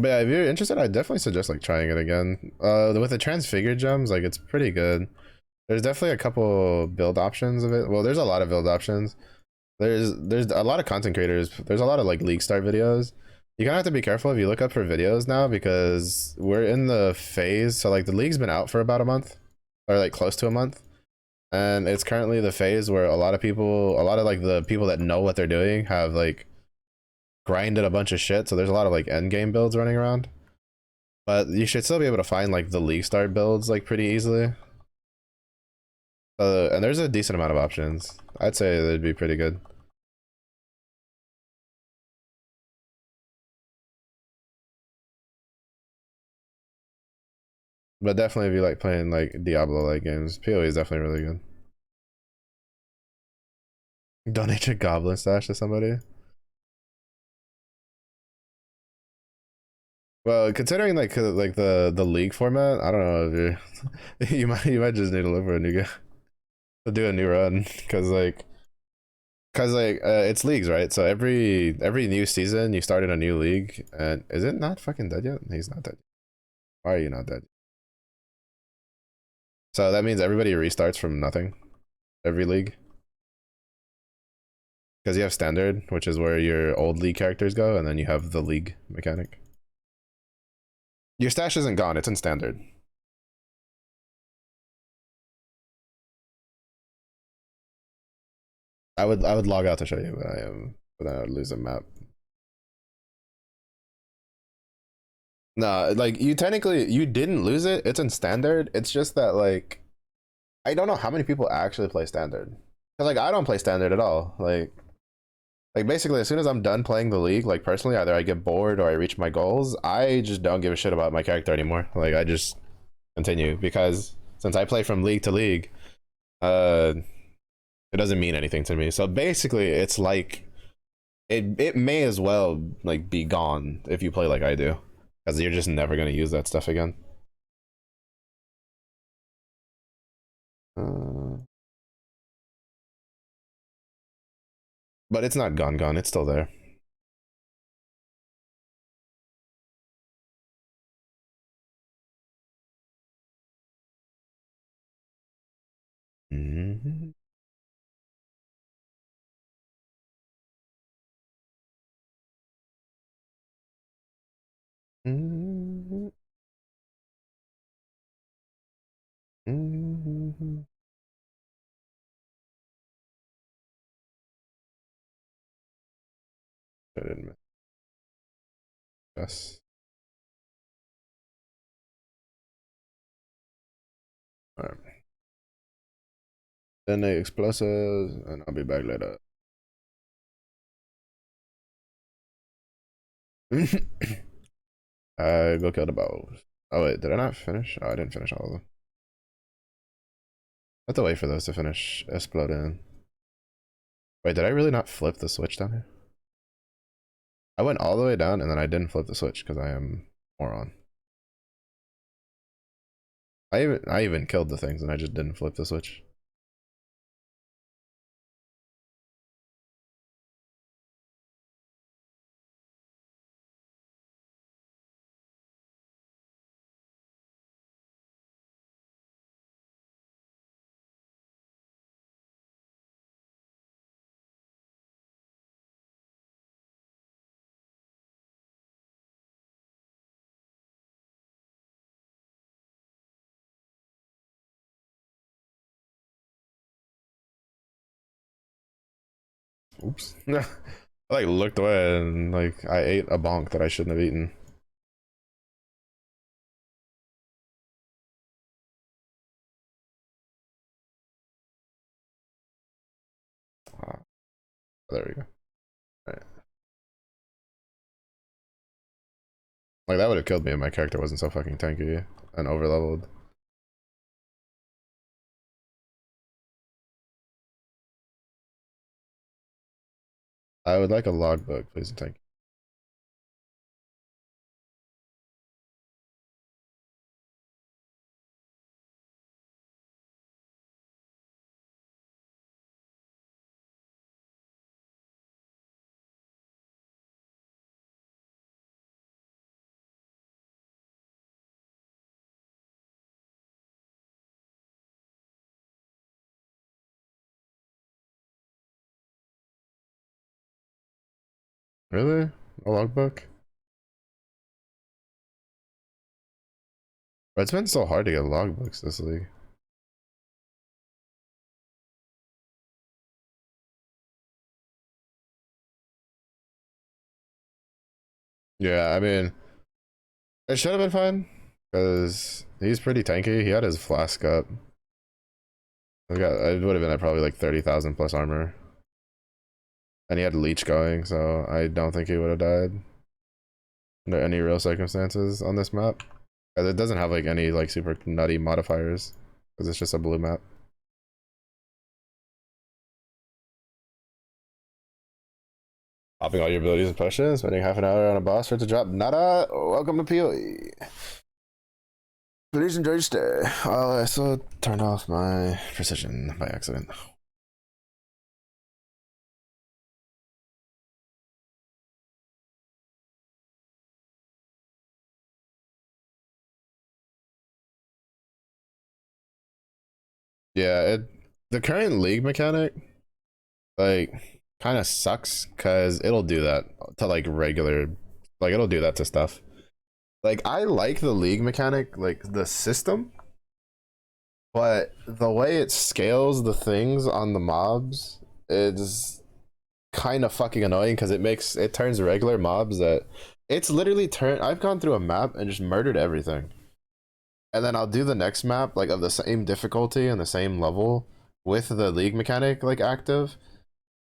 But yeah, if you're interested, I definitely suggest like trying it again. With the transfigured gems, like it's pretty good. There's definitely a couple build options of it. Well, there's a lot of build options. There's a lot of content creators. There's a lot of like league start videos. You kind of have to be careful if you look up for videos now because we're in the phase. So like the league's been out for about a month or like close to a month. And it's currently the phase where a lot of people, a lot of like the people that know what they're doing have like grinded a bunch of shit. So there's a lot of like end game builds running around. But you should still be able to find like the league start builds like pretty easily. And there's a decent amount of options. I'd say they'd be pretty good. But definitely if you like playing like Diablo like games, PoE is definitely really good. Donate your goblin stash to somebody. Well, considering like the league format, I don't know if you you might just need to look for a new guy to do a new run because it's leagues, right? So every new season you start in a new league, and is it not fucking dead yet? He's not dead. Why are you not dead? So that means everybody restarts from nothing every league because you have standard, which is where your old league characters go, and then you have the league mechanic. Your stash isn't gone; it's in standard. I would log out to show you, but I would lose a map. No, like you technically you didn't lose it. It's in standard. It's just that like I don't know how many people actually play standard. Cause like I don't play standard at all. Like basically as soon as I'm done playing the league, like personally, either I get bored or I reach my goals, I just don't give a shit about my character anymore. Like I just continue because since I play from league to league, uh it doesn't mean anything to me. So basically it's like it may as well like be gone if you play like I do. Because you're just never gonna use that stuff again. Uh, but it's not gone. It's still there. Mm-hmm. Mm-hmm. Mm-hmm. I didn't miss. All right. Then the explosives, and I'll be back later. I go kill the bows. Oh wait, did I not finish? Oh, I didn't finish all of them. I have to wait for those to finish exploding. Wait, did I really not flip the switch down here? I went all the way down and then I didn't flip the switch because I am moron. I even killed the things and I just didn't flip the switch. Oops. I like looked away and like I ate a bonk that I shouldn't have eaten. Ah, there we go. Right. Like that would have killed me if my character wasn't so fucking tanky and overleveled. I would like a logbook, please and thank you. Really? A logbook? But it's been so hard to get logbooks this league. Yeah, I mean, it should have been fine because he's pretty tanky. He had his flask up. It would have been at probably like 30,000 plus armor, and he had leech going, so I don't think he would have died under any real circumstances on this map. Because it doesn't have like any like super nutty modifiers, because it's just a blue map. Popping all your abilities and potions, spending half an hour on a boss for it to drop nada. Welcome to PoE. Please enjoy your stay. I also turned off my precision by accident. Yeah, the current league mechanic like kind of sucks because it'll do that to like regular, like it'll do that to stuff. Like I like the league mechanic, like the system, but the way it scales the things on the mobs is kind of fucking annoying because it turns regular mobs that it's literally turn. I've gone through a map and just murdered everything, and then I'll do the next map like of the same difficulty and the same level with the league mechanic like active,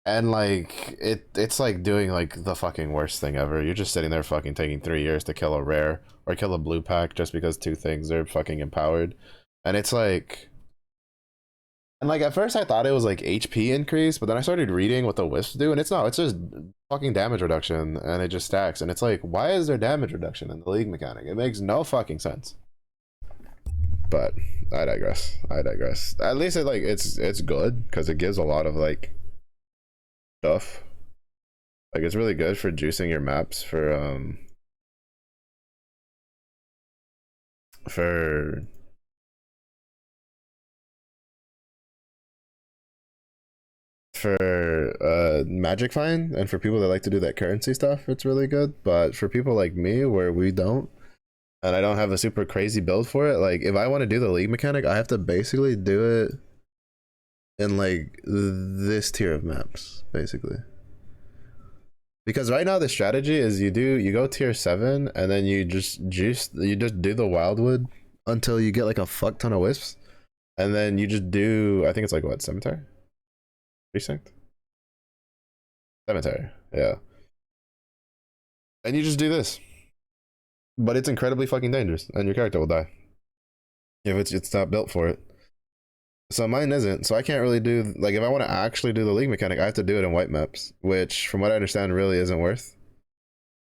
and like it's like doing like the fucking worst thing ever. You're just sitting there fucking taking 3 years to kill a rare or kill a blue pack just because two things are fucking empowered, and it's like. And like at first I thought it was like HP increase, but then I started reading what the wisps do, and it's not. It's just fucking damage reduction, and it just stacks. And it's like, why is there damage reduction in the league mechanic? It makes no fucking sense. But I digress. I digress. At least it's good because it gives a lot of like stuff. Like it's really good for juicing your maps for Magic Find, and for people that like to do that currency stuff, it's really good. But for people like me where we don't, and I don't have a super crazy build for it, like if I want to do the league mechanic, I have to basically do it in like this tier of maps, basically. Because right now the strategy is you go tier 7 and then you just do the wildwood until you get like a fuck ton of wisps, and then you just do, I think it's like what, cemetery? Precinct? Cemetery. Yeah. And you just do this. But it's incredibly fucking dangerous and your character will die if it's not built for it. So mine isn't. So I can't really do like if I want to actually do the league mechanic, I have to do it in white maps, which from what I understand really isn't worth.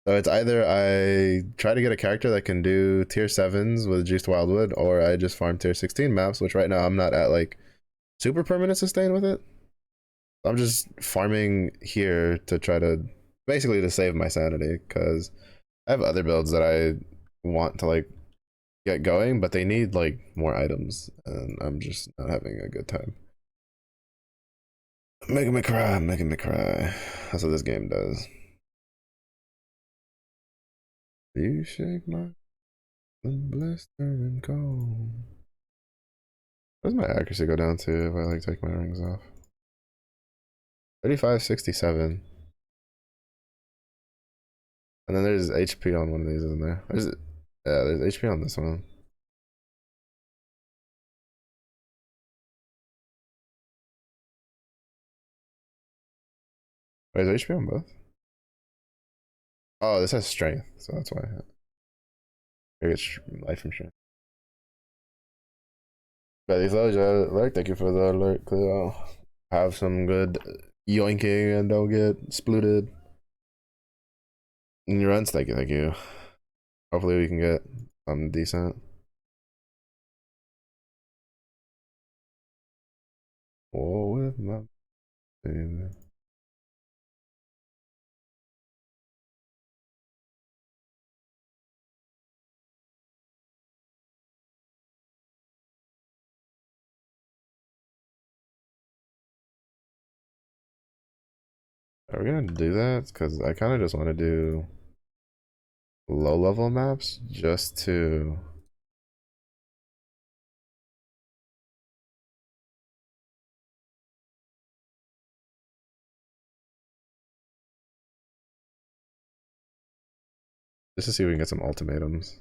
So it's either I try to get a character that can do tier 7s with juiced wildwood, or I just farm tier 16 maps, which right now I'm not at like super permanent sustain with it. I'm just farming here to try to basically to save my sanity because I have other builds that I want to like get going, but they need like more items, and I'm just not having a good time. Making me cry, making me cry. That's what this game does. You shake my blister and cold. What does my accuracy go down to if I like take my rings off? 3567. And then there's HP on one of these, isn't there? There's HP on this one. Wait, is HP on both? Oh, this has strength, so that's why I get life from strength. But these alert, thank you for the alert, Cleo. Have some good yoinking and don't get splooted. In your runs, thank you, thank you. Hopefully we can get something decent. Oh, with my baby. Are we gonna do that? Because I kind of just want to do low level maps just to see if we can get some ultimatums.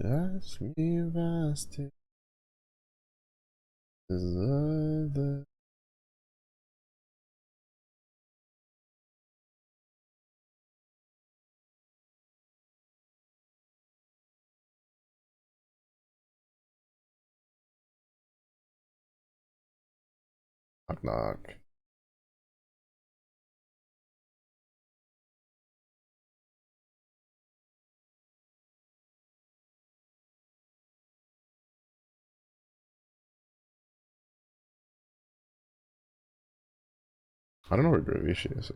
Ask me if I still love the knock knock. I don't know where Gravishi is.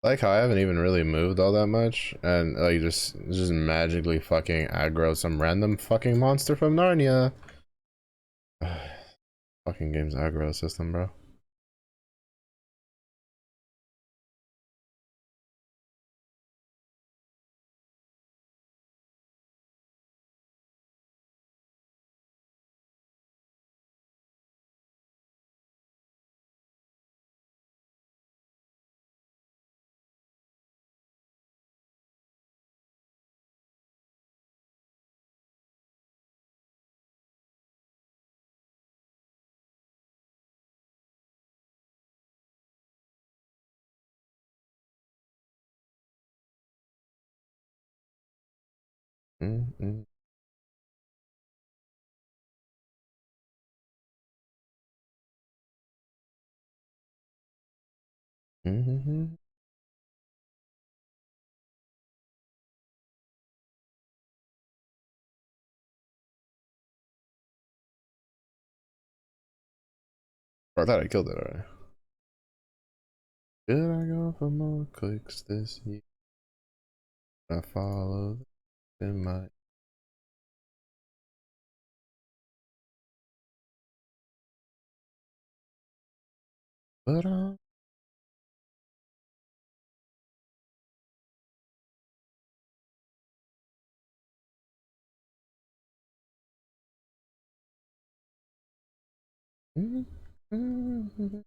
Like how I haven't even really moved all that much, and like just magically fucking aggro some random fucking monster from Narnia. Fucking game's aggro system, bro. Mm -mm. Mm -hmm. I thought I killed it already. Should I go for more clicks this year? I follow in my. But mm -hmm.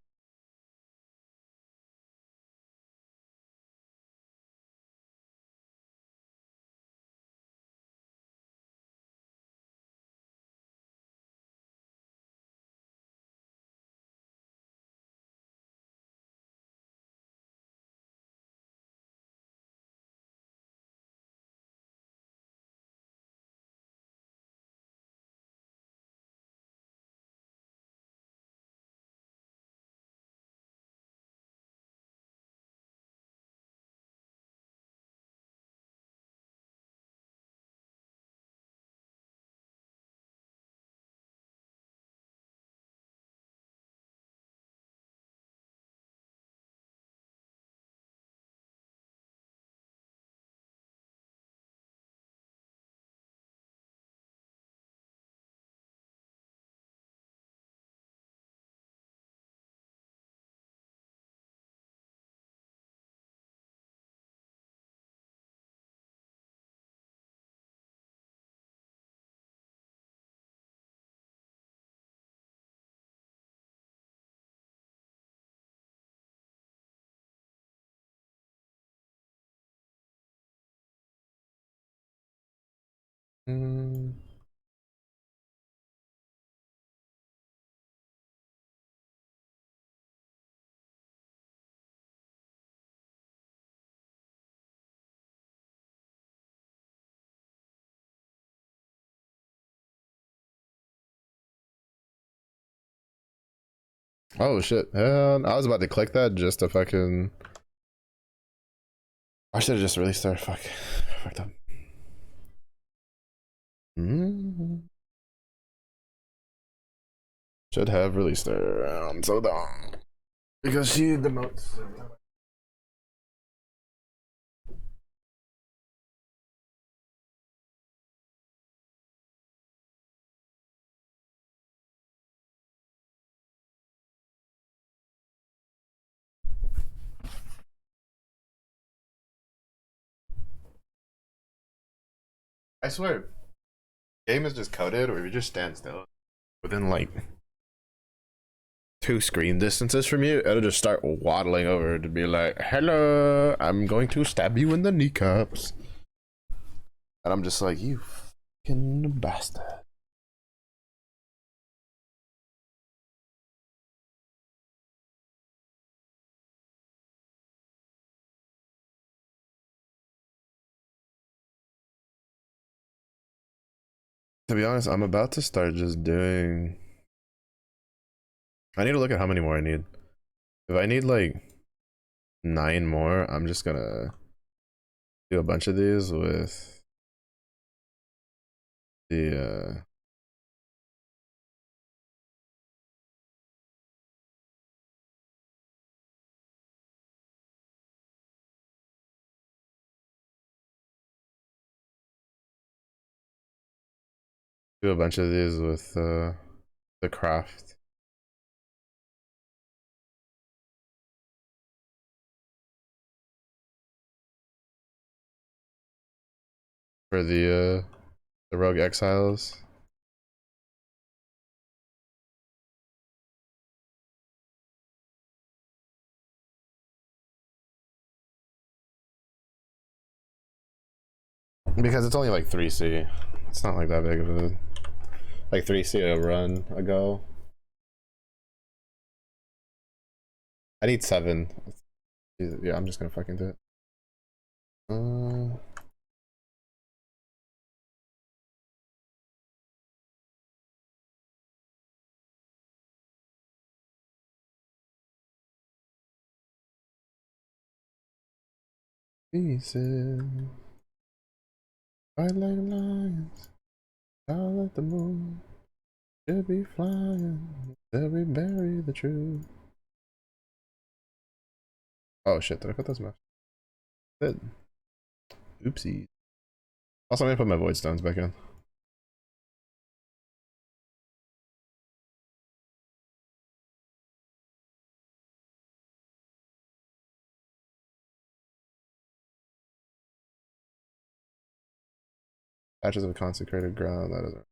Mm. Oh shit. I was about to click that just to fucking. I should have just released there. Fuck. Fucked up. Should have released her. I'm so dumb. Because she demotes. I swear, game is just coded where you just stand still within like 2 screen distances from you, it'll just start waddling over to be like, "Hello, I'm going to stab you in the kneecaps," and I'm just like, "You fucking bastard." To be honest, I'm about to start just doing. I need to look at how many more I need. If I need like 9 more, I'm just gonna do a bunch of these with the do a bunch of these with the craft. For the Rogue Exiles. Because it's only like 3C. It's not like that big of a like 3C a run ago. I need 7. Yeah, I'm just gonna fucking do it. Pieces, fight like lions, out like the moon. Should be flying, till we bury the truth. Oh shit, did I put those maps? Did. Oopsie. Also, I'm gonna put my void stones back in. Patches of consecrated ground, that isn't.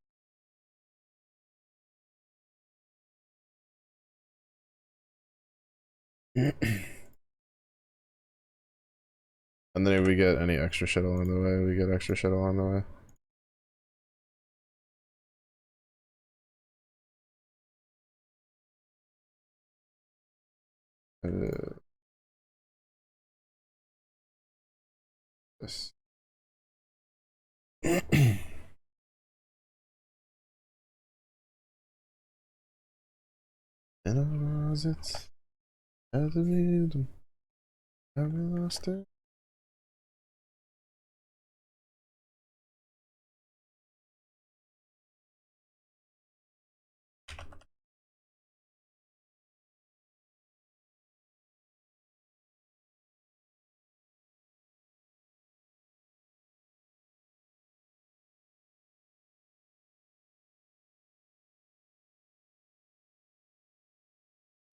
And then if we get any extra shit along the way, we get extra shit along the way. This. And I was it. As a rhythm, have we lost it?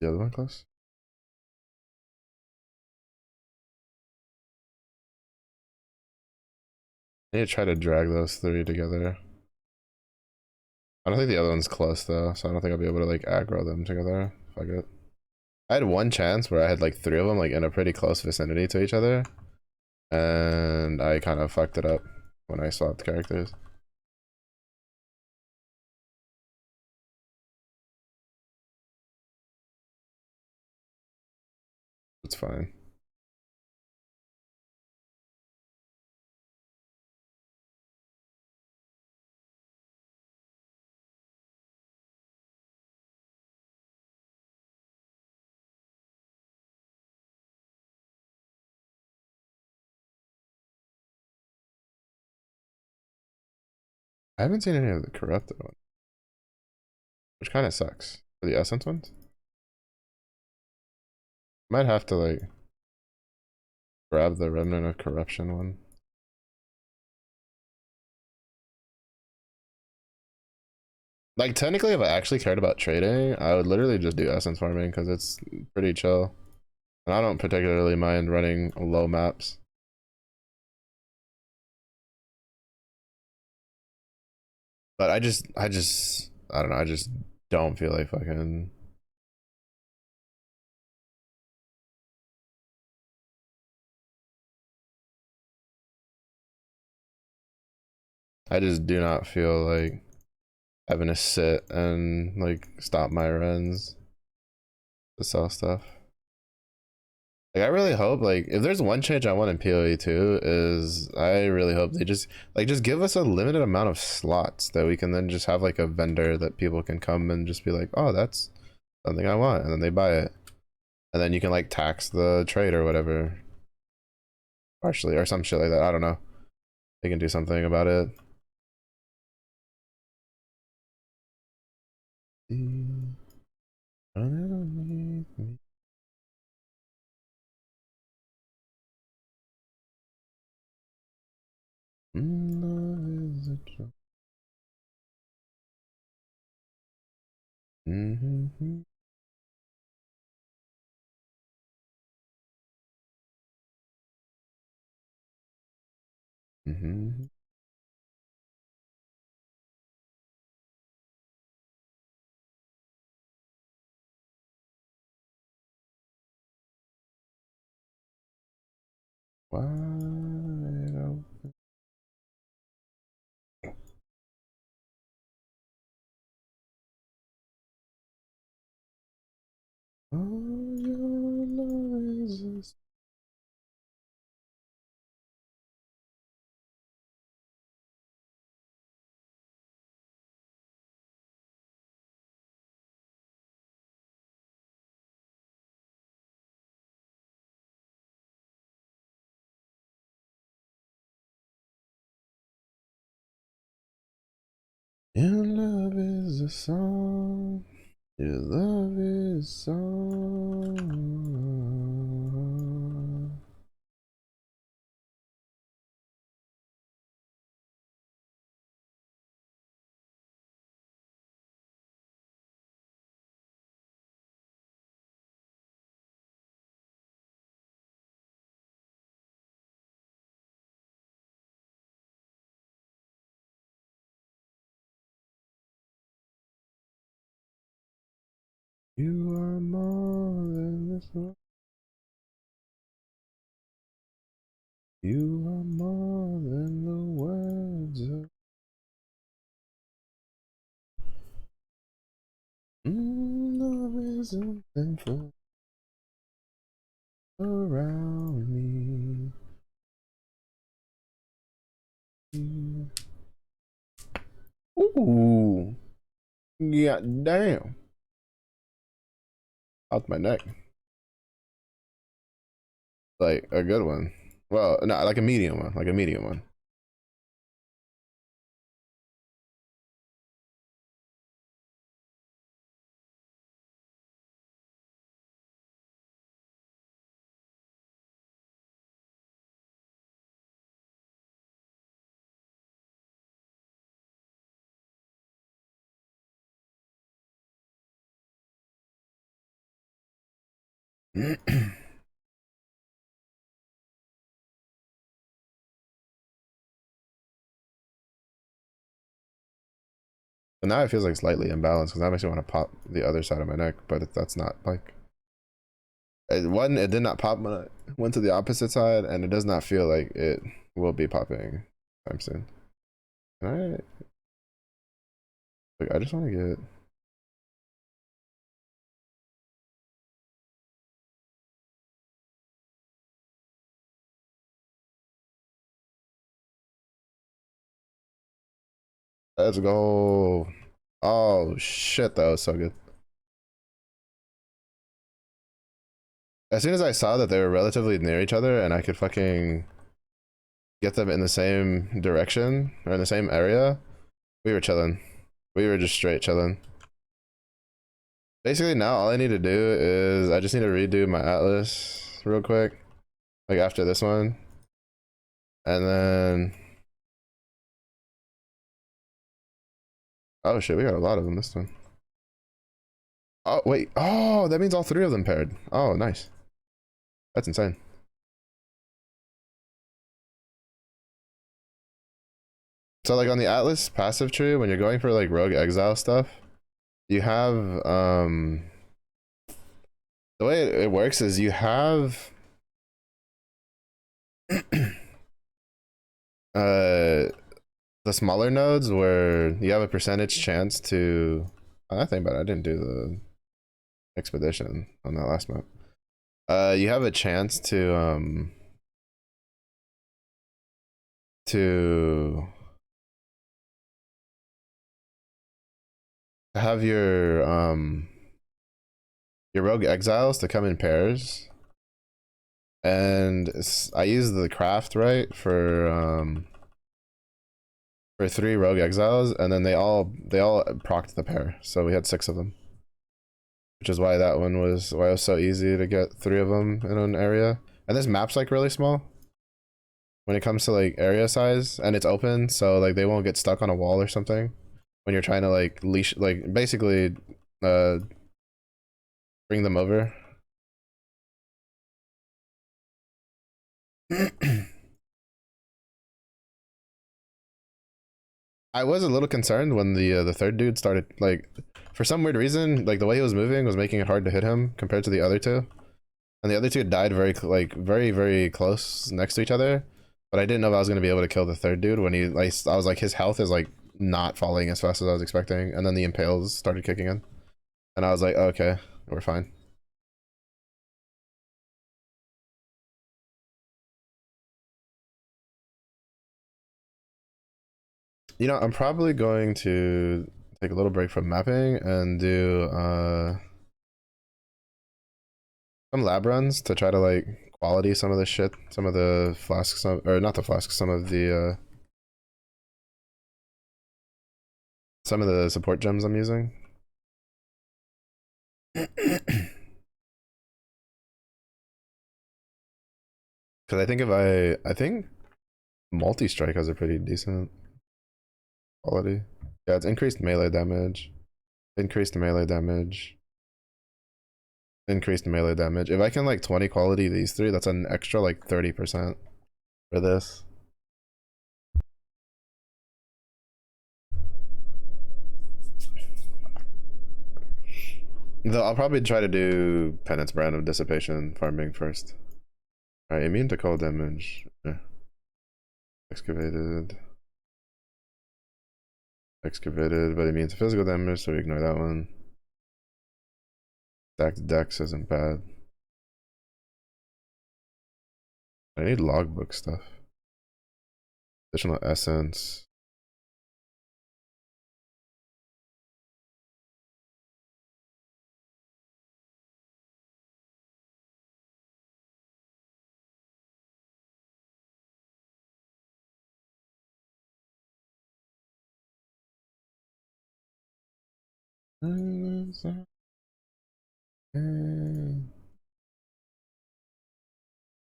The other one close? I need to try to drag those 3 together. I don't think the other one's close though, so I don't think I'll be able to like aggro them together. Fuck it. I had one chance where I had like 3 of them like in a pretty close vicinity to each other, and I kind of fucked it up when I swapped characters. it's fine. I haven't seen any of the corrupted ones, which kind of sucks. For the essence ones, might have to like grab the remnant of corruption one. Like technically, if I actually cared about trading, I would literally just do essence farming because it's pretty chill, and I don't particularly mind running low maps. But I don't know. I just don't feel like fucking. I just do not feel like having to sit and like stop my runs to sell stuff. Like I really hope like if there's one change I want in PoE 2 is I really hope they just give us a limited amount of slots that we can then just have like a vendor that people can come and just be like, oh, that's something I want, and then they buy it. And then you can like tax the trade or whatever. Partially or some shit like that. I don't know. They can do something about it. Underneath me. Love is a joke. Mm-hmm. Mm-hmm. Wide open. All your love is a your love is a song. Your love is song. You are more than this world. You are more than the words of love is something for around me. Ooh, yeah, damn. Out my neck. Like a good one. Well, no, like a medium one. Like a medium one. But now it feels like slightly imbalanced because that makes me want to pop the other side of my neck, but that's not like it did not pop when I went to the opposite side, and it does not feel like it will be popping time soon. All right, like I just want to get Let's go. Oh shit, that was so good. As soon as I saw that they were relatively near each other and I could fucking get them in the same direction or in the same area, we were chilling. We were just straight chilling. Basically now all I need to do is I just need to redo my atlas real quick. Like after this one. And then oh shit, we got a lot of them this time. Oh wait, oh that means all three of them paired. Oh nice. That's insane. So like on the Atlas passive tree, when you're going for like Rogue Exile stuff, you have the way it works is you have uh the smaller nodes where you have a percentage chance to I think about it, I didn't do the expedition on that last map. You have a chance to have your rogue exiles to come in pairs, and I use the craft right for 3 rogue exiles, and then they all procced the pair, so we had 6 of them, which is why that one was why it was so easy to get 3 of them in an area. And this map's like really small when it comes to like area size, and it's open, so like they won't get stuck on a wall or something when you're trying to like leash, like basically uh bring them over. I was a little concerned when the third dude started, like, for some weird reason, like the way he was moving was making it hard to hit him compared to the other two, and the other two died very close next to each other. But I didn't know if I was gonna be able to kill the third dude when he like I was like his health is like not falling as fast as I was expecting, and then the impales started kicking in, and I was like, oh, okay, we're fine. You know, I'm probably going to take a little break from mapping and do some lab runs to try to like quality some of the shit, some of the flasks, or not the flasks, some of the support gems I'm using. Because I think I think multi-strike has a pretty decent quality. Yeah, it's increased melee damage, increased melee damage, increased melee damage. If I can like 20 quality these 3, that's an extra like 30% for this. Though I'll probably try to do Penance Brand of Dissipation farming first. Alright, immune to cold damage. Yeah. Excavated. Excavated, but immune to physical damage, so we ignore that one. Stacked dex isn't bad. I need logbook stuff. Additional essence.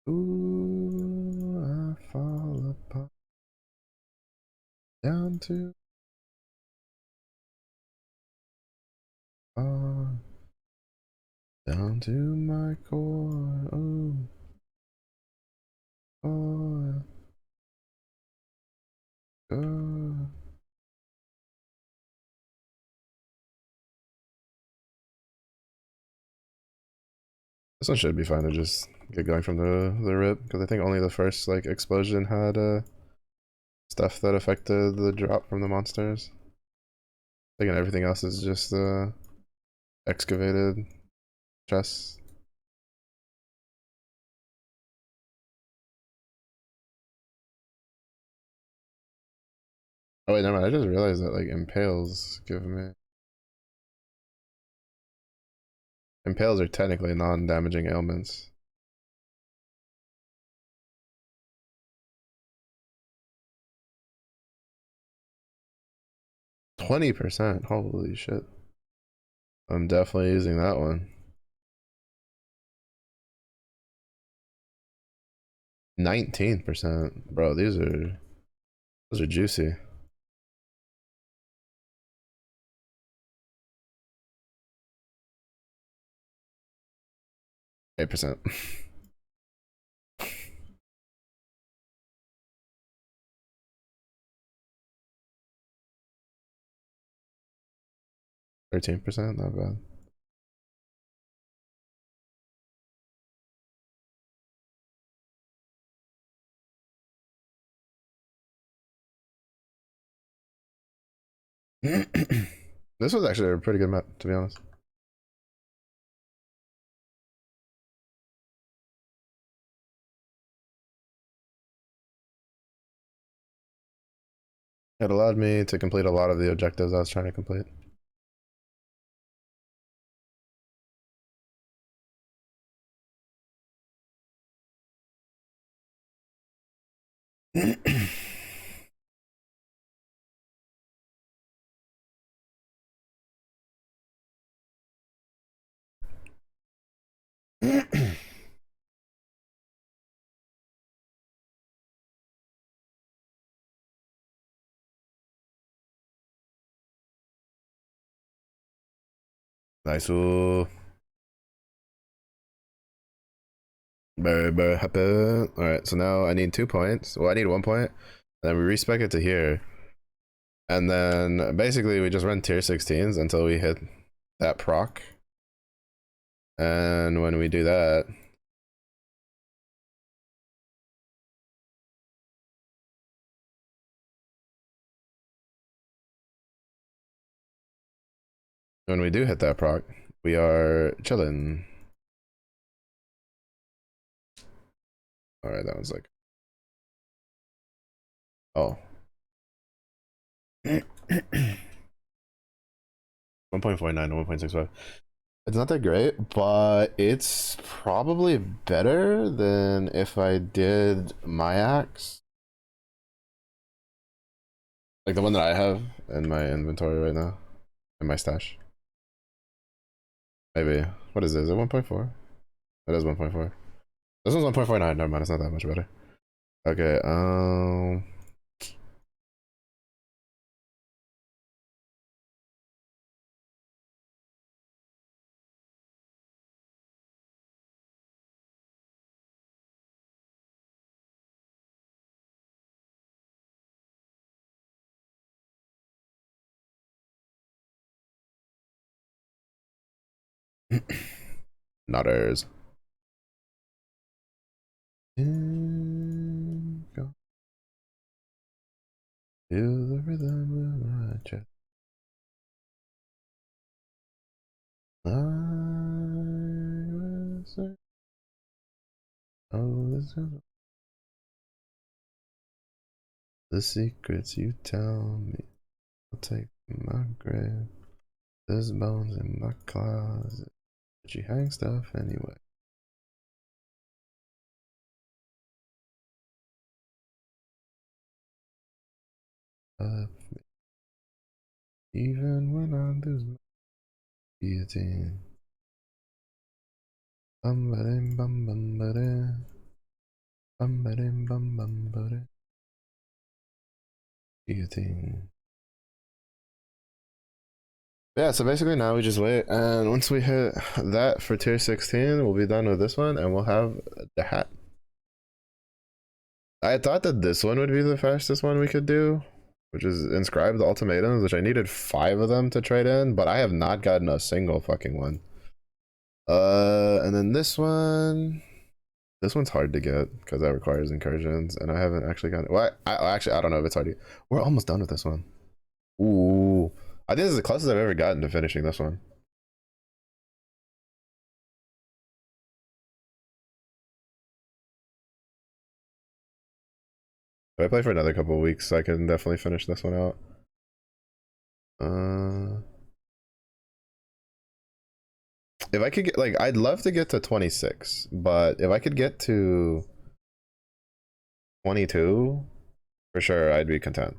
Ooh, I fall apart down to down to my core. Ooh, oh, oh. This one should be fine to just get going from the rip, because I think only the first like explosion had stuff that affected the drop from the monsters. I think everything else is just excavated chests. Oh wait, never mind. I just realized that like impales give me impales are technically non-damaging ailments. 20%. Holy shit. I'm definitely using that one. 19%. Bro, those are juicy. 8%. 13%, not bad. This was actually a pretty good map, to be honest. It allowed me to complete a lot of the objectives I was trying to complete. Nice. Very, very happy. Alright, so now I need 2 points. Well, I need 1 point. And then we respec it to here. And then basically we just run tier 16s until we hit that proc. And when we do that, when we do hit that proc, we are chilling. Alright, that was like, oh. 1.49 to 1.65. It's not that great, but it's probably better than if I did my axe. Like the one that I have in my inventory right now, in my stash. Maybe. What is this? Is it 1.4? It is 1.4. This one's 1.49. Never mind, it's not that much better. Okay, Nodders. Go. Feel the rhythm of my chest. I will say, oh, this is the secrets you tell me. I'll take my grave. There's bones in my closet, but you hang stuff anyway. Even when I lose my guillotine. Bum ba dim bum bum ba dim. Bum ba dim bum bum ba dim. Guillotine. Yeah, so basically now we just wait, and once we hit that for tier 16, we'll be done with this one, and we'll have the hat. I thought that this one would be the fastest one we could do, which is inscribed ultimatums, which I needed 5 of them to trade in, but I have not gotten a single fucking one. And then this one's hard to get because that requires incursions, and I haven't actually gotten. Well, actually I don't know if it's hard to get. We're almost done with this one. Ooh, I think this is the closest I've ever gotten to finishing this one. If I play for another couple of weeks, I can definitely finish this one out. Uh, if I could get like, I'd love to get to 26, but if I could get to 22, for sure, I'd be content.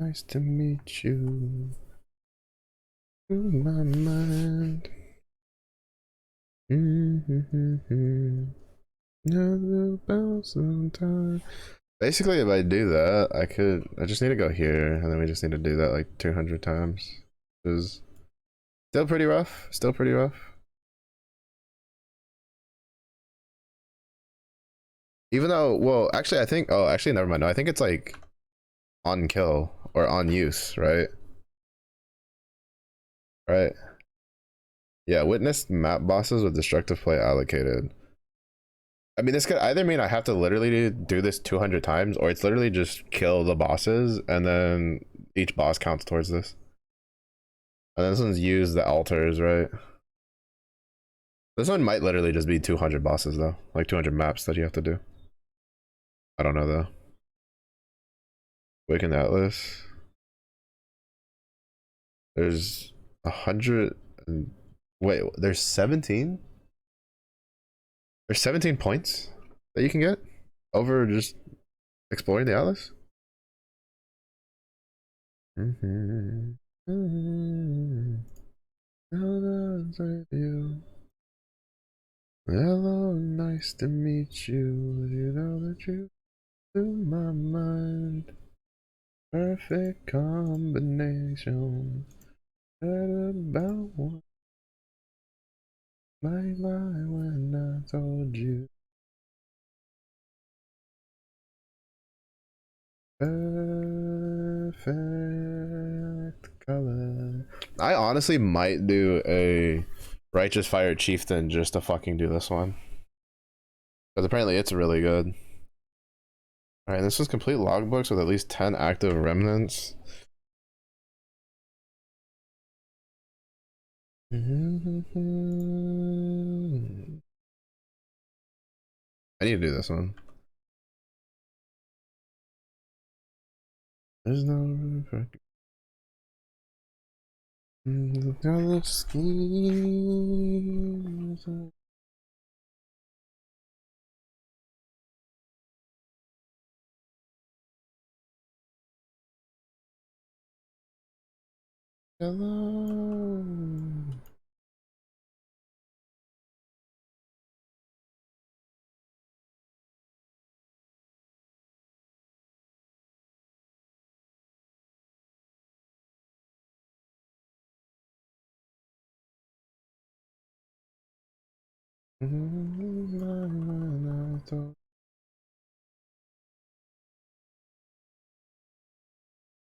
Nice to meet you. In my mind. Never about some time. Basically, if I do that, I just need to go here, and then we just need to do that like 200 times. Is still pretty rough. Still pretty rough. Even though, well, actually, I think. Oh, actually, never mind. No, I think it's like on kill or on use, right? Right. Yeah, witnessed map bosses with destructive play allocated. I mean, this could either mean I have to literally do this 200 times, or it's literally just kill the bosses, and then each boss counts towards this. And then this one's use the altars, right? This one might literally just be 200 bosses, though. Like 200 maps that you have to do. I don't know, though. Waken Atlas. There's 100. Wait, there's 17? There's 17 points that you can get over just exploring the Atlas? Mm-hmm. Mm-hmm. Hello, nice to meet you. You know the truth to my mind. Perfect combination. Heard about what might lie when I told you. Perfect color. I honestly might do a Righteous Fire Chieftain just to fucking do this one. Because apparently it's really good. Alright, this is complete logbooks with at least 10 active remnants. I need to do this one. There's no room for other schemes. Hello.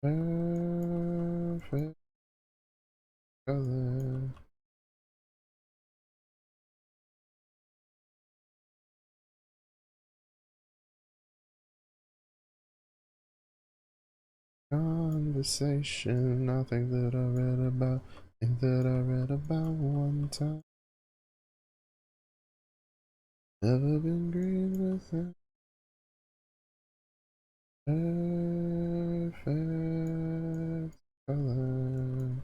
Perfect color. Conversation, nothing that I read about, think that I read about one time. Never been green with it. Perfect color.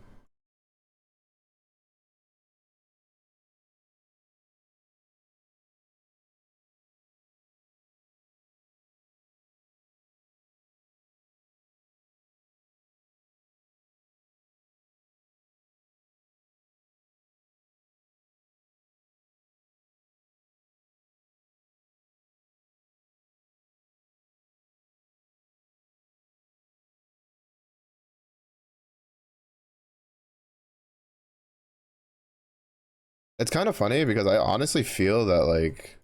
It's kind of funny because I honestly feel that like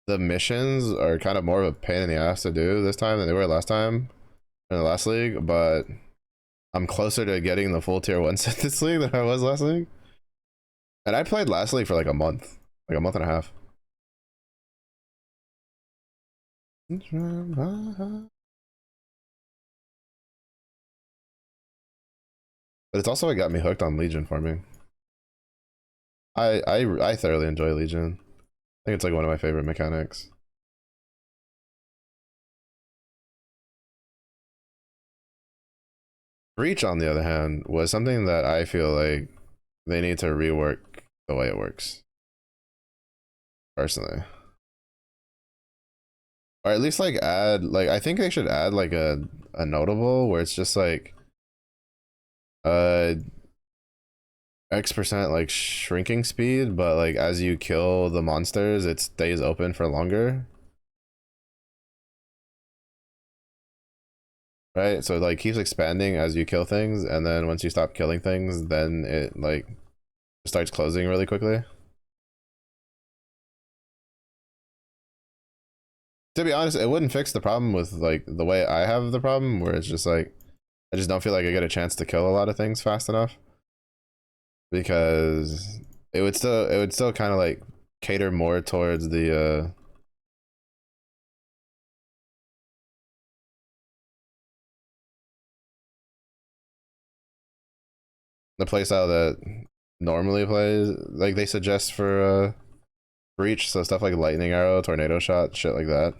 the missions are kind of more of a pain in the ass to do this time than they were last time in the last league, but I'm closer to getting the full tier 1 set this league than I was last league. And I played last league for like a month and a half. But it's also what got me hooked on Legion farming. I thoroughly enjoy Legion. I think it's like one of my favorite mechanics. Breach, on the other hand, was something that I feel like they need to rework the way it works. Personally. Or at least like add, like, I think they should add like a notable where it's just like uh X% like shrinking speed, but like as you kill the monsters, it stays open for longer. Right? So it like keeps expanding as you kill things, and then once you stop killing things, then it like starts closing really quickly. To be honest, it wouldn't fix the problem with like the way I have the problem, where it's just like I just don't feel like I get a chance to kill a lot of things fast enough, because it would still kind of like cater more towards the playstyle that normally plays, like they suggest for breach, so stuff like lightning arrow, tornado shot, shit like that.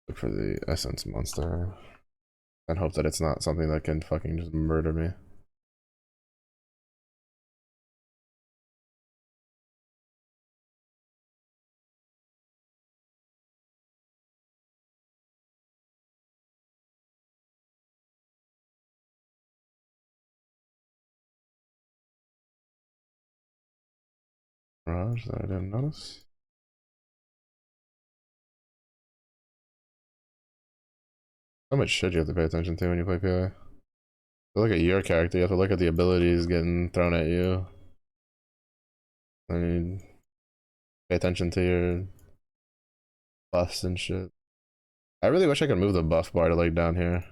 Look for the essence monster and hope that it's not something that can fucking just murder me. Mirage that I didn't notice. How much shit you have to pay attention to when you play PoE? To look at your character, you have to look at the abilities getting thrown at you. I mean, pay attention to your buffs and shit. I really wish I could move the buff bar to like down here.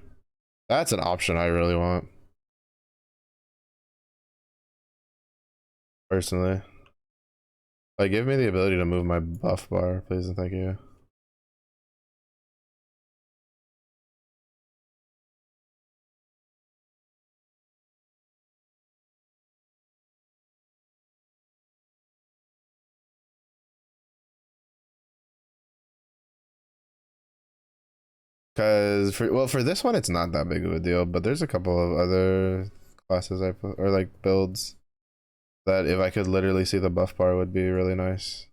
That's an option I really want. Personally. Like, give me the ability to move my buff bar, please and thank you. Because for this one, it's not that big of a deal, but there's a couple of other classes I put, or like builds, that if I could literally see the buff bar would be really nice.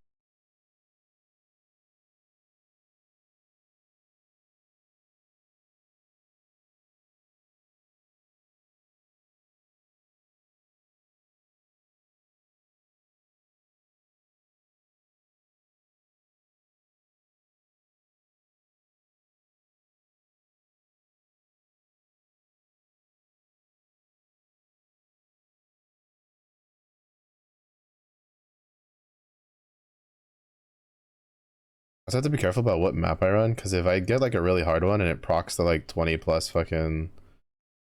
I just have to be careful about what map I run, because if I get like a really hard one and it procs the like 20 plus fucking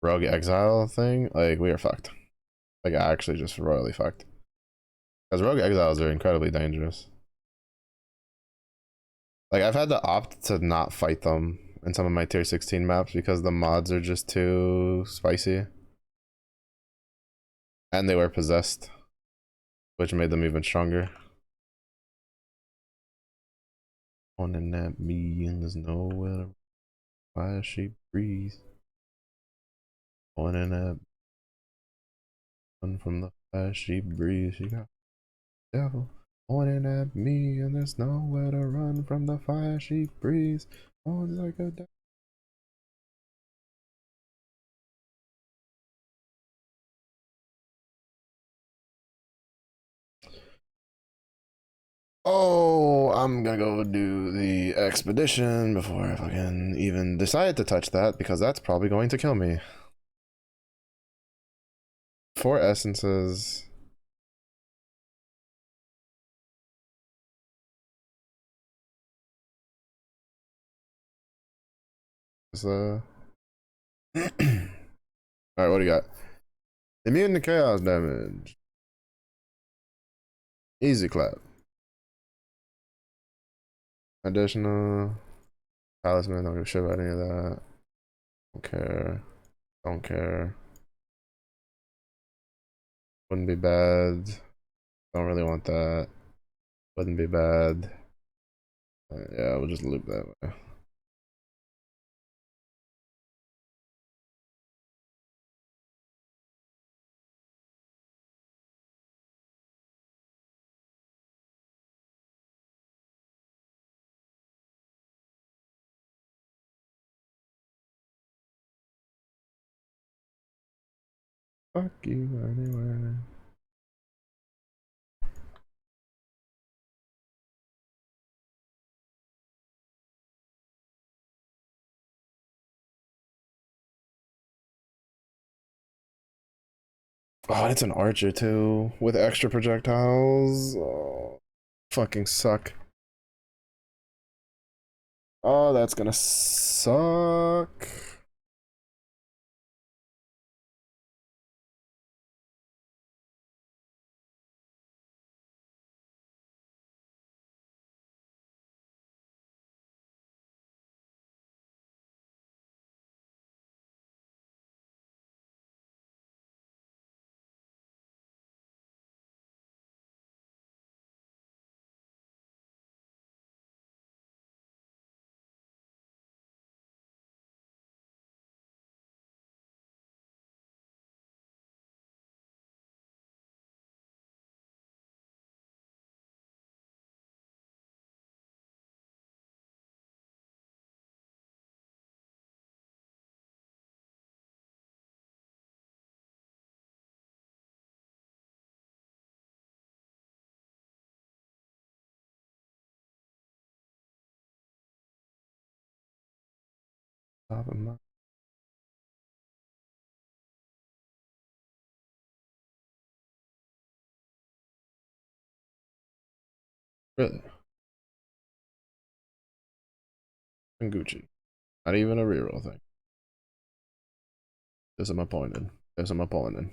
Rogue Exile thing, like we are fucked. Like actually just royally fucked. Because Rogue Exiles are incredibly dangerous. Like I've had to opt to not fight them in some of my tier 16 maps because the mods are just too spicy. And they were possessed, which made them even stronger. On in that me and there's nowhere to why she breathe. On in that one from the She breathes, she got devil pointing at me, and there's nowhere to run from the fire she breathes. On like a devil. Oh, I'm gonna go do the expedition before I fucking even decide to touch that, because that's probably going to kill me. 4 essences. Alright, what do you got? Immune to chaos damage. Easy clap. Additional talisman, don't give a shit about any of that. Don't care. Don't care. Wouldn't be bad. Don't really want that. Wouldn't be bad. Yeah, we'll just loop that way. Fuck you anyway. Oh, it's an archer too, with extra projectiles. Oh, fucking suck. Oh, that's gonna suck. Top of my really. And Gucci. Not even a reroll thing. Disappointed. Disappointed.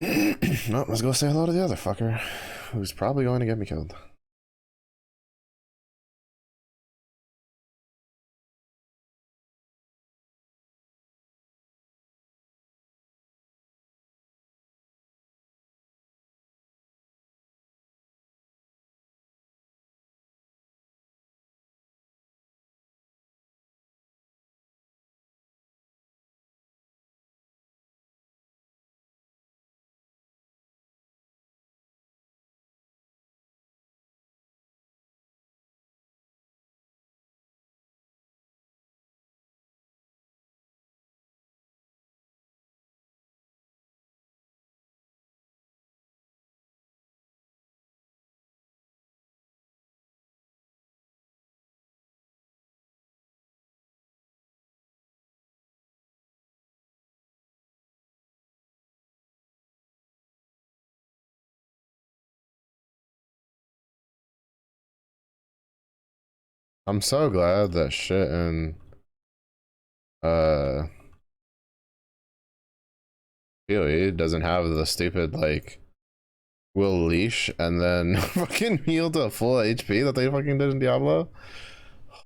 Well, let's go say hello to the other fucker, who's probably going to get me killed. I'm so glad that shit in uh PoE doesn't have the stupid like will leash and then fucking heal to full HP that they fucking did in Diablo.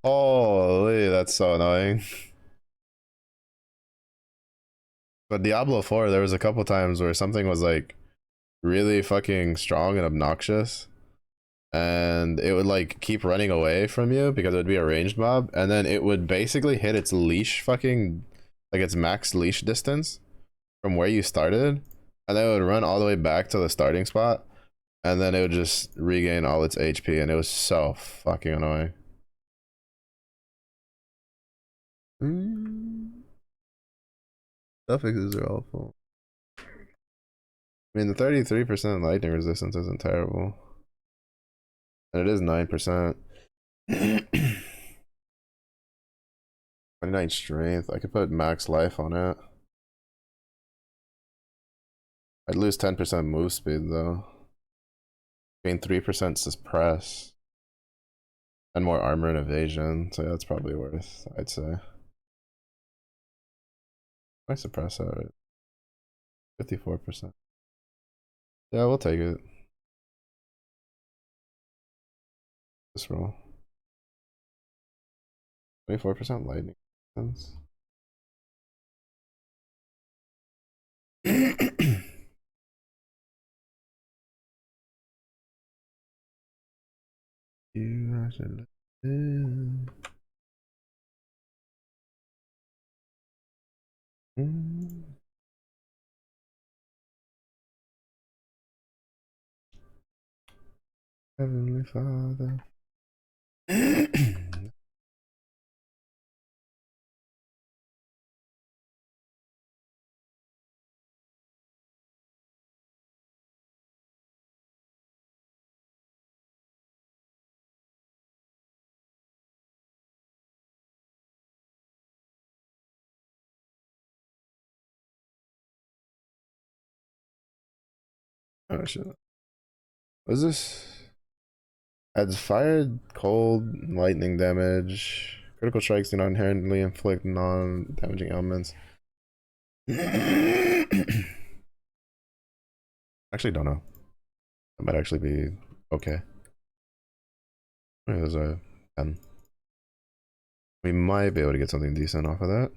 Holy, that's so annoying. But Diablo 4, there was a couple times where something was like really fucking strong and obnoxious, and it would like keep running away from you because it would be a ranged mob, and then it would basically hit its leash fucking like its max leash distance from where you started, and then it would run all the way back to the starting spot, and then it would just regain all its HP, and it was so fucking annoying. Suffixes are awful. I mean, the 33% lightning resistance isn't terrible. And it is 9%. 29 strength. I could put max life on it. I'd lose 10% move speed though. Gain 3% suppress. And more armor and evasion. So yeah, that's probably worth, I'd say. I suppress that, 54%. Yeah, we'll take it. This roll. 24% lightning. You actually Heavenly Father. Oh shit. What is this? Adds fire, cold, lightning damage. Critical strikes do not inherently inflict non-damaging elements. Actually, don't know. That might actually be okay. There's a 10. We might be able to get something decent off of that.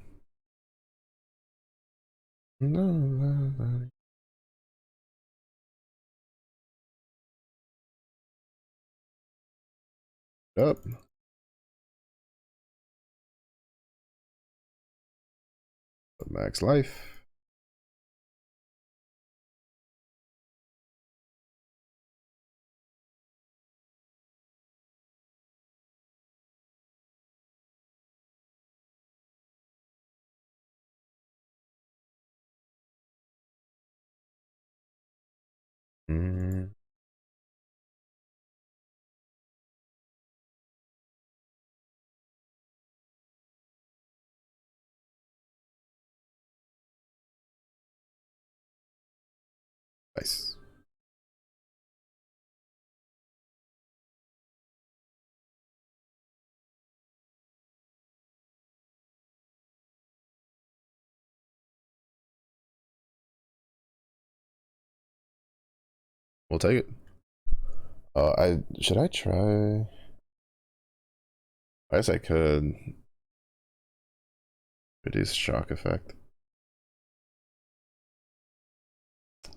No. Up. Max life. Mm. Nice. We'll take it. I should I try? I guess I could reduce shock effect.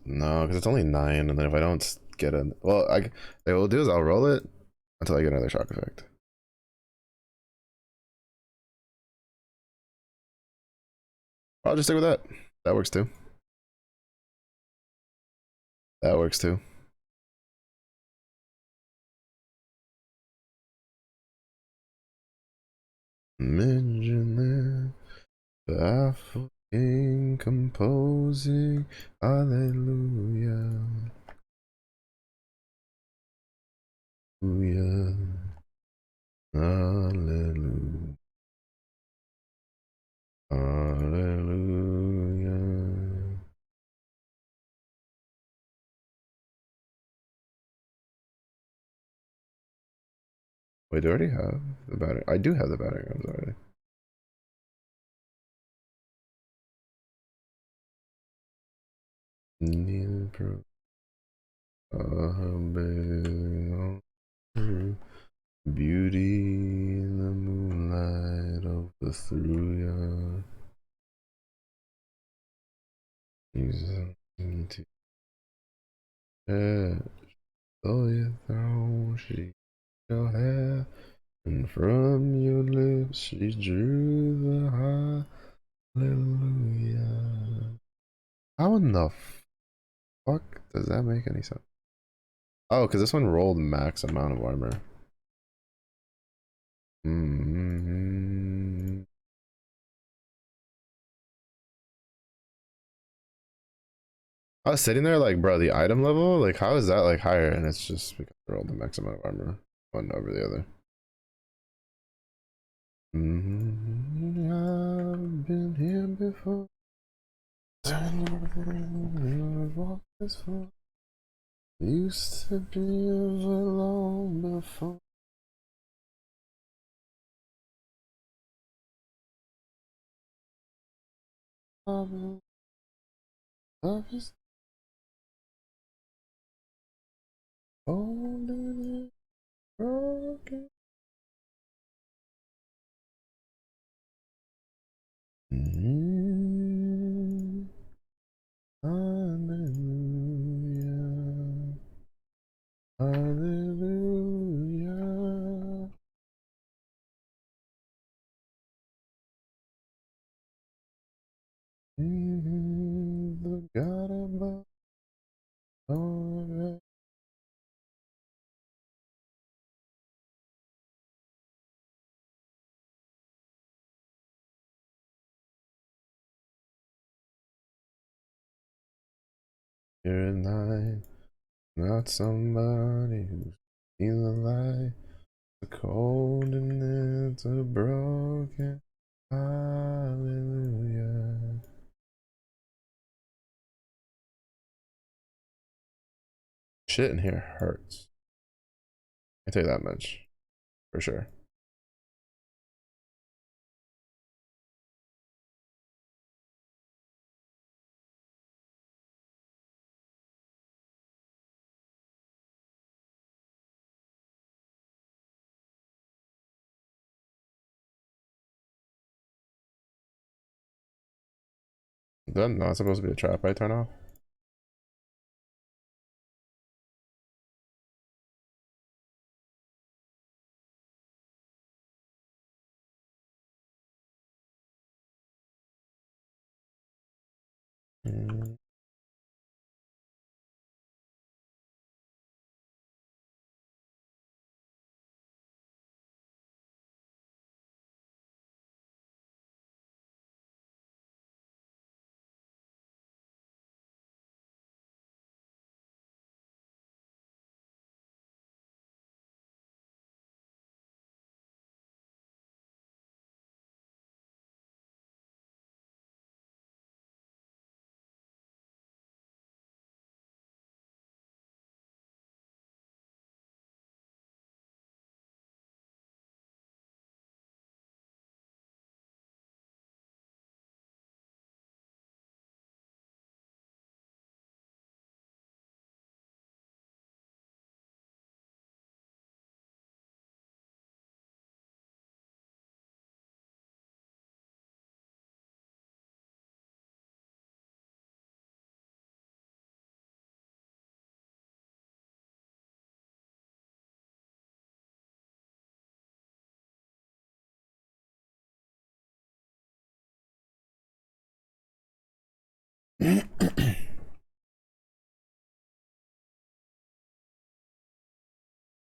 No, because it's only 9, and then if I don't get a well, what will do is I'll roll it until I get another shock effect. I'll just stick with that. That works too. That works too. Mention baffled king composing. Hallelujah. Hallelujah. Hallelujah. Hallelujah. Wait, do I already have the battering? I do have the battering rams already. Beauty in the moonlight overthrew ya. Jesus, to though your throne she shall have, and from your lips she drew the hallelujah. How enough? Fuck, does that make any sense? Oh, because this one rolled max amount of armor. Mm-hmm. I was sitting there like, bro, the item level, like, how is that like higher? And it's just because I rolled the max amount of armor, one over the other. Mm-hmm. I've been here before. Used to be alone before. Love is holding it broken. Mm-hmm. Hallelujah. Hallelujah. The God above all. You're not somebody who's seen the light. The cold and it's a broken. Hallelujah. Shit in here hurts. I tell you that much for sure. That's not supposed to be a trap I turn off. Mm.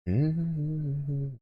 Mm.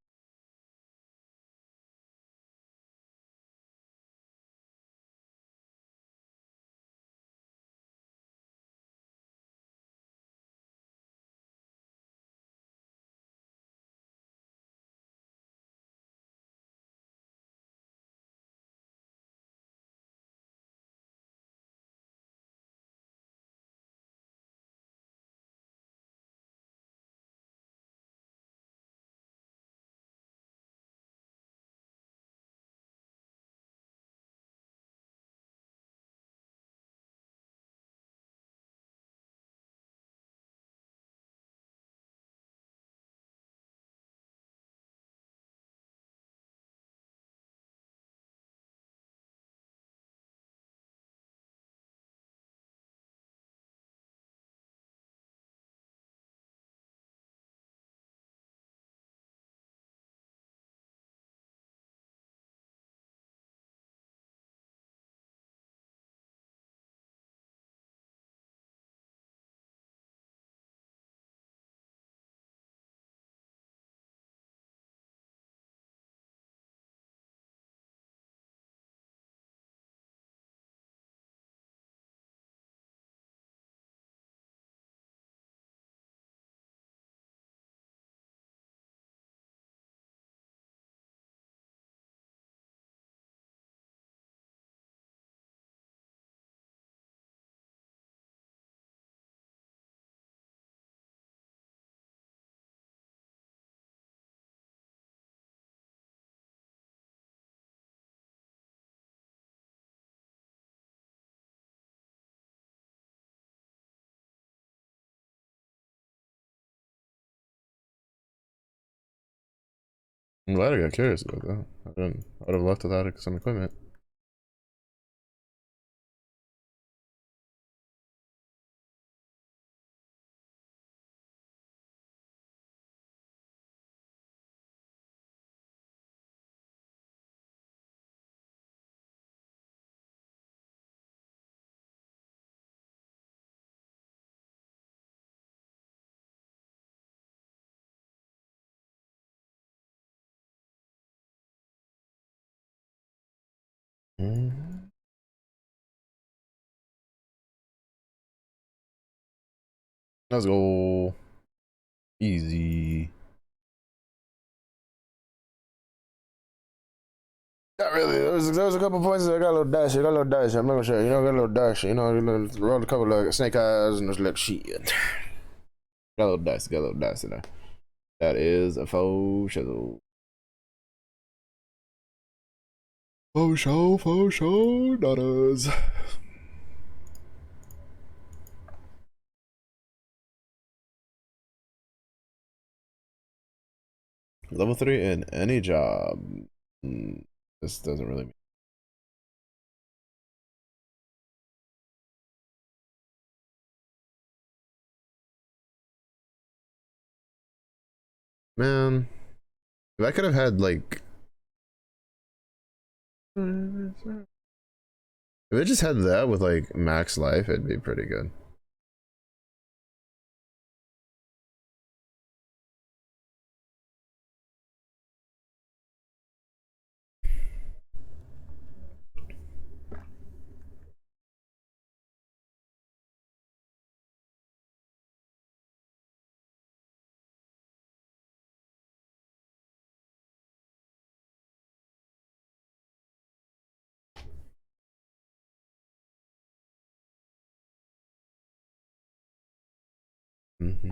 I'm glad I got curious about that. I would have left without some equipment. Mhm. Let's go. Easy. Not really. There was a couple points that I got a little dash. I got a little dash. I'm not gonna show you. You know, I got a little dash. You know, rolled a couple of snake eyes and just like shit. Got a little dice. Got a little dice in there. That is a faux shizzle. Faux show, daughters. Level 3 in any job. This doesn't really mean. Man, if I could have had like. If I just had that with like max life, it'd be pretty good. Mm-hmm.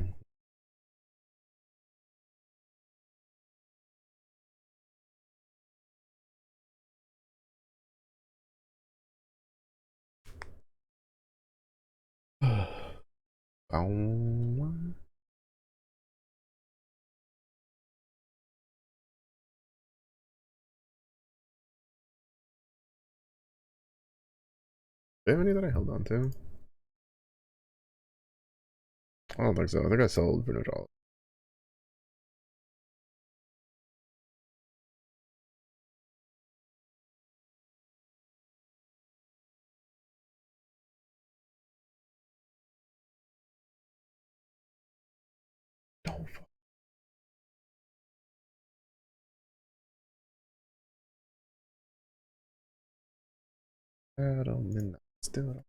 Do you have any that I held on to? I don't think so. I think I sold pretty much all. Don't fuck. Battle midnight. Still.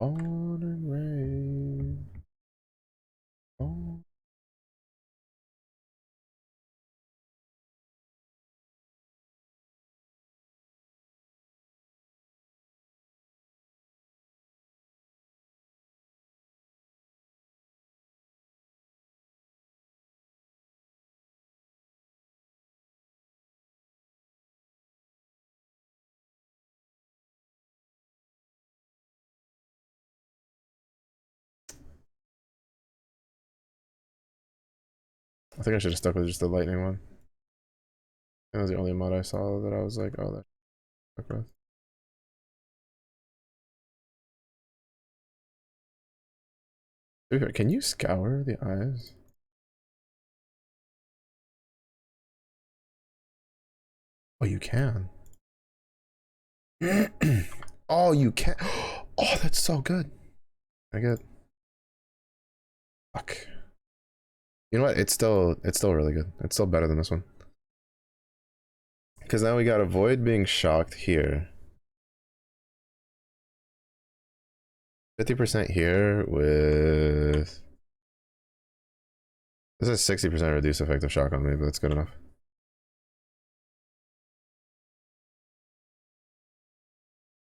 On and rain. On. I think I should have stuck with just the lightning one. That was the only mod I saw that I was like, oh, that's stuck with. Can you scour the eyes? Oh, you can. Oh, you can. Oh, that's so good. I get. Fuck. You know what? It's still really good. It's still better than this one. Because now we got avoid being shocked here. 50% here with. This is 60% reduced effective shock on me, but that's good enough.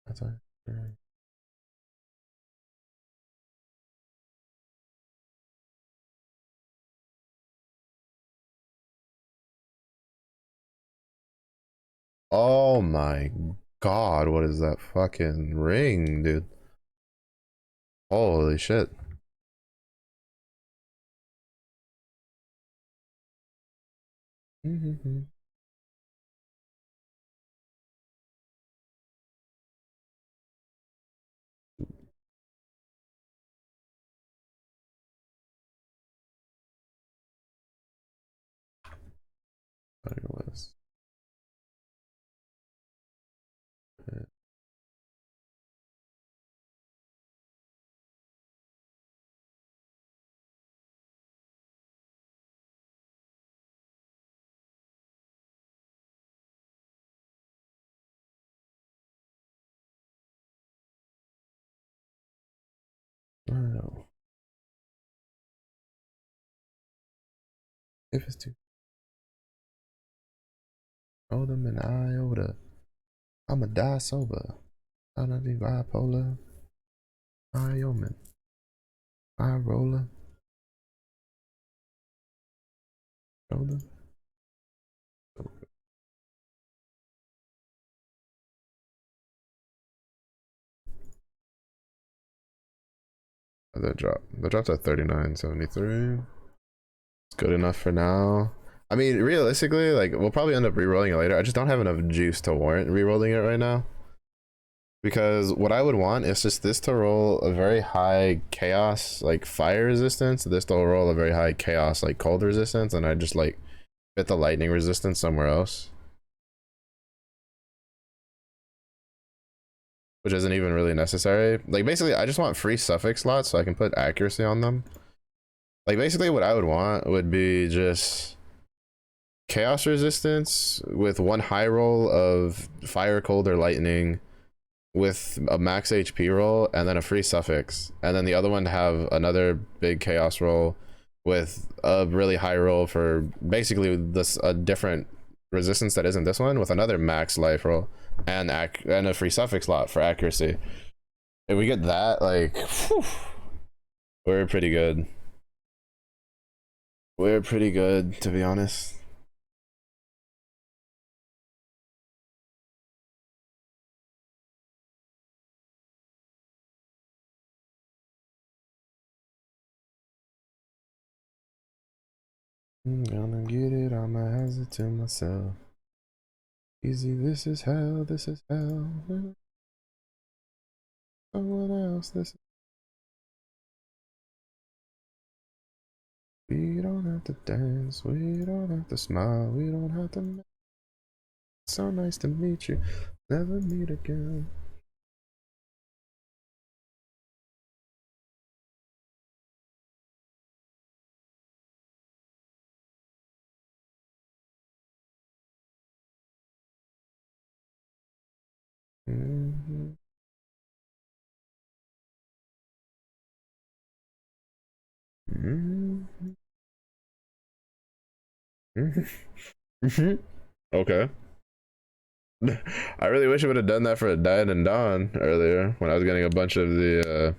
That's all right. Oh my god, what is that fucking ring, dude? Holy shit. Wow. If it's too hold them an iota, I'ma die sober. I'm not be bipolar. I omen. I roller. Roller. That drop. The drop's at 39.73. It's good enough for now. I mean, realistically, like we'll probably end up re-rolling it later. I just don't have enough juice to warrant re-rolling it right now. Because what I would want is just this to roll a very high chaos like fire resistance, this to roll a very high chaos like cold resistance, and I just like fit the lightning resistance somewhere else, which isn't even really necessary. Like basically I just want free suffix slots so I can put accuracy on them. Like basically what I would want would be just chaos resistance with one high roll of fire, cold, or lightning with a max HP roll and then a free suffix, and then the other one to have another big chaos roll with a really high roll for basically this a different resistance that isn't this one with another max life roll and a free suffix slot for accuracy. If we get that, like, whew, we're pretty good. We're pretty good, to be honest. I'm gonna get it, I'ma have it to myself. Easy, this is hell, this is hell. Someone else, this is... We don't have to dance, we don't have to smile, we don't have to... It's so nice to meet you, never meet again. Mm-hmm. Mm-hmm. Mm-hmm. Okay. I really wish I would have done that for a Diet and Dawn earlier when I was getting a bunch of the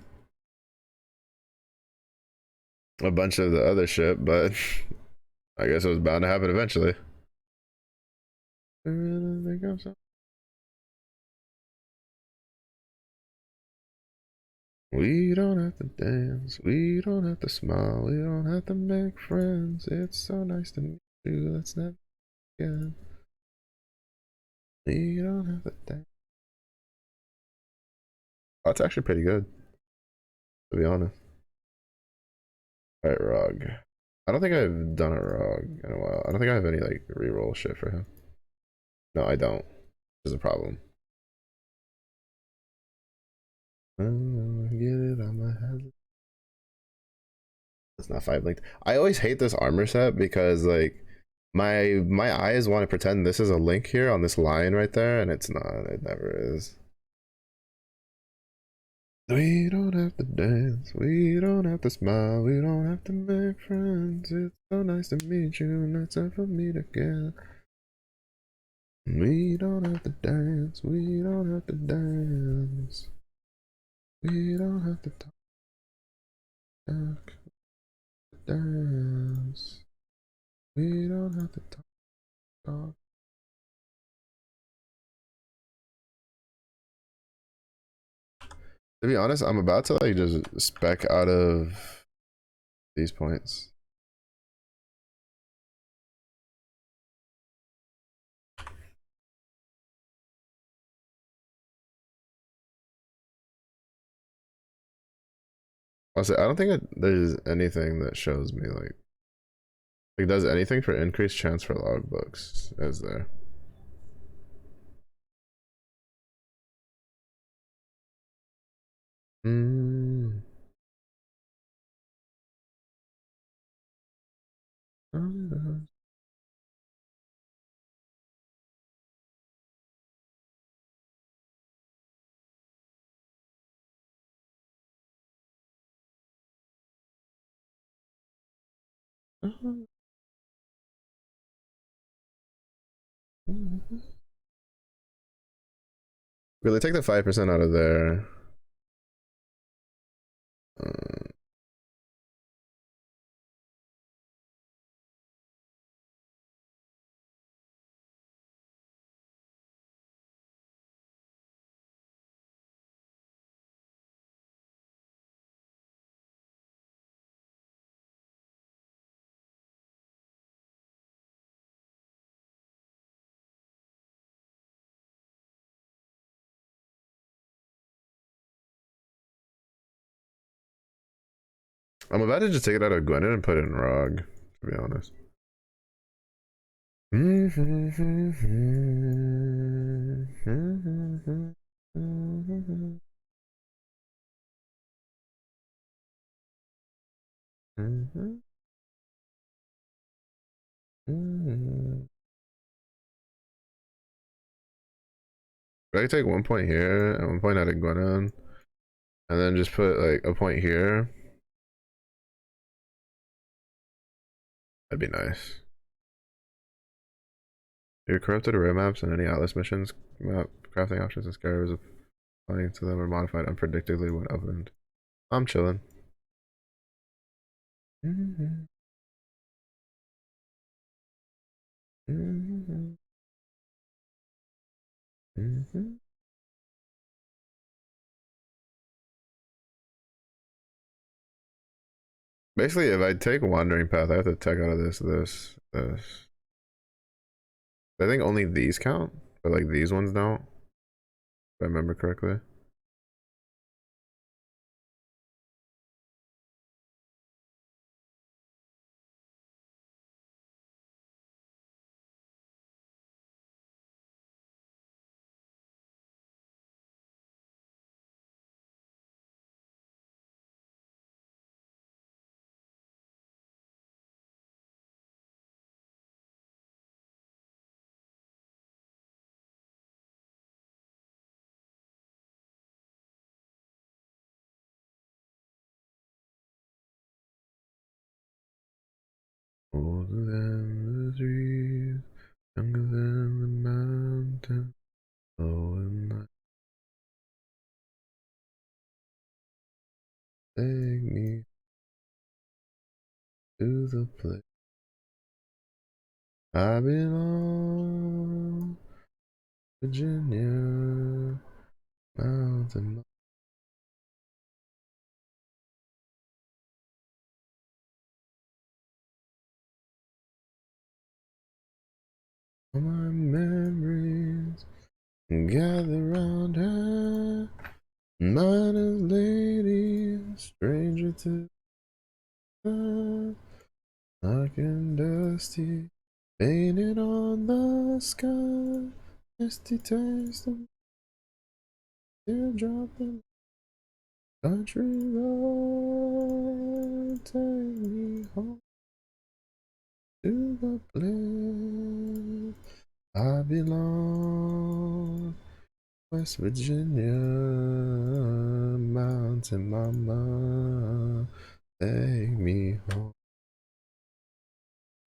other shit, but I guess it was bound to happen eventually. We don't have to dance, we don't have to smile, we don't have to make friends. It's so nice to meet you, let's never again. We don't have to dance. Oh, it's actually pretty good, to be honest. Alright, Rog. I don't think I've done a Rog in a while. I don't think I have any like reroll shit for him. No, I don't. There's a problem. Get it on my head. It's not 5 linked. I always hate this armor set because like my eyes want to pretend this is a link here on this line right there, and it's not. It never is. We don't have to dance, we don't have to smile, we don't have to make friends. It's so nice to meet you, let's ever meet again. We don't have to dance. We don't have to dance. We don't have to talk. Dance. We don't have to talk. To be honest, I'm about to like just spec out of these points. Also, I don't think there's anything that shows me like does anything for increased chance for logbooks, is there? Hmm. Really take the 5% out of there. Uh, I'm about to just take it out of Gwenin and put it in Rog, to be honest. I take 1 point here and 1 point out of Gwenin, and then just put like a point here. That'd be nice. Your corrupted array maps and any Atlas missions map crafting options and scarabs applying to them are modified unpredictably when opened. I'm chilling. Basically, if I take Wandering Path, I have to tech out of this. I think only these count, but like these ones don't, if I remember correctly. Older than the trees, younger than the mountain, low and light, take me to the place I belong, Virginia, mountain. All my memories gather round her, modest lady, stranger to her, dark and dusty, painted on the sky, misty taste of teardrop and country road, take me home to the place I belong. West Virginia, mountain mama, take me home.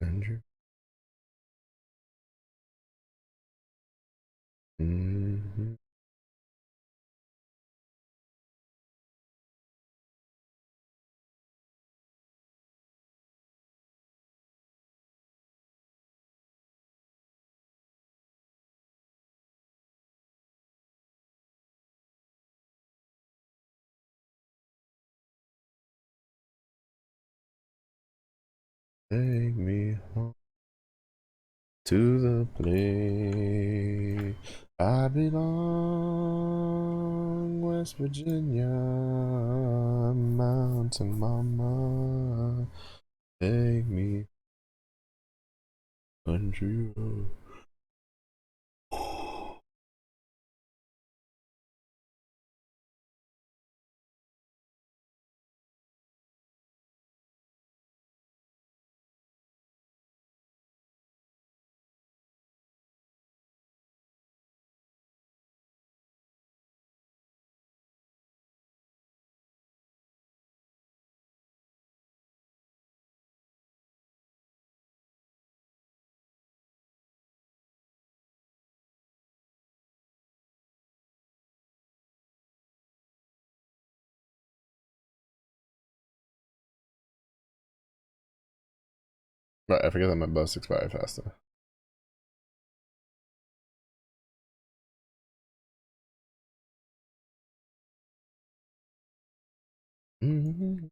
Andrew. Mhm. Take me home to the place I belong, West Virginia, Mountain Mama. Take me country road. Right, I forget that my bus expired faster. Mm-hmm.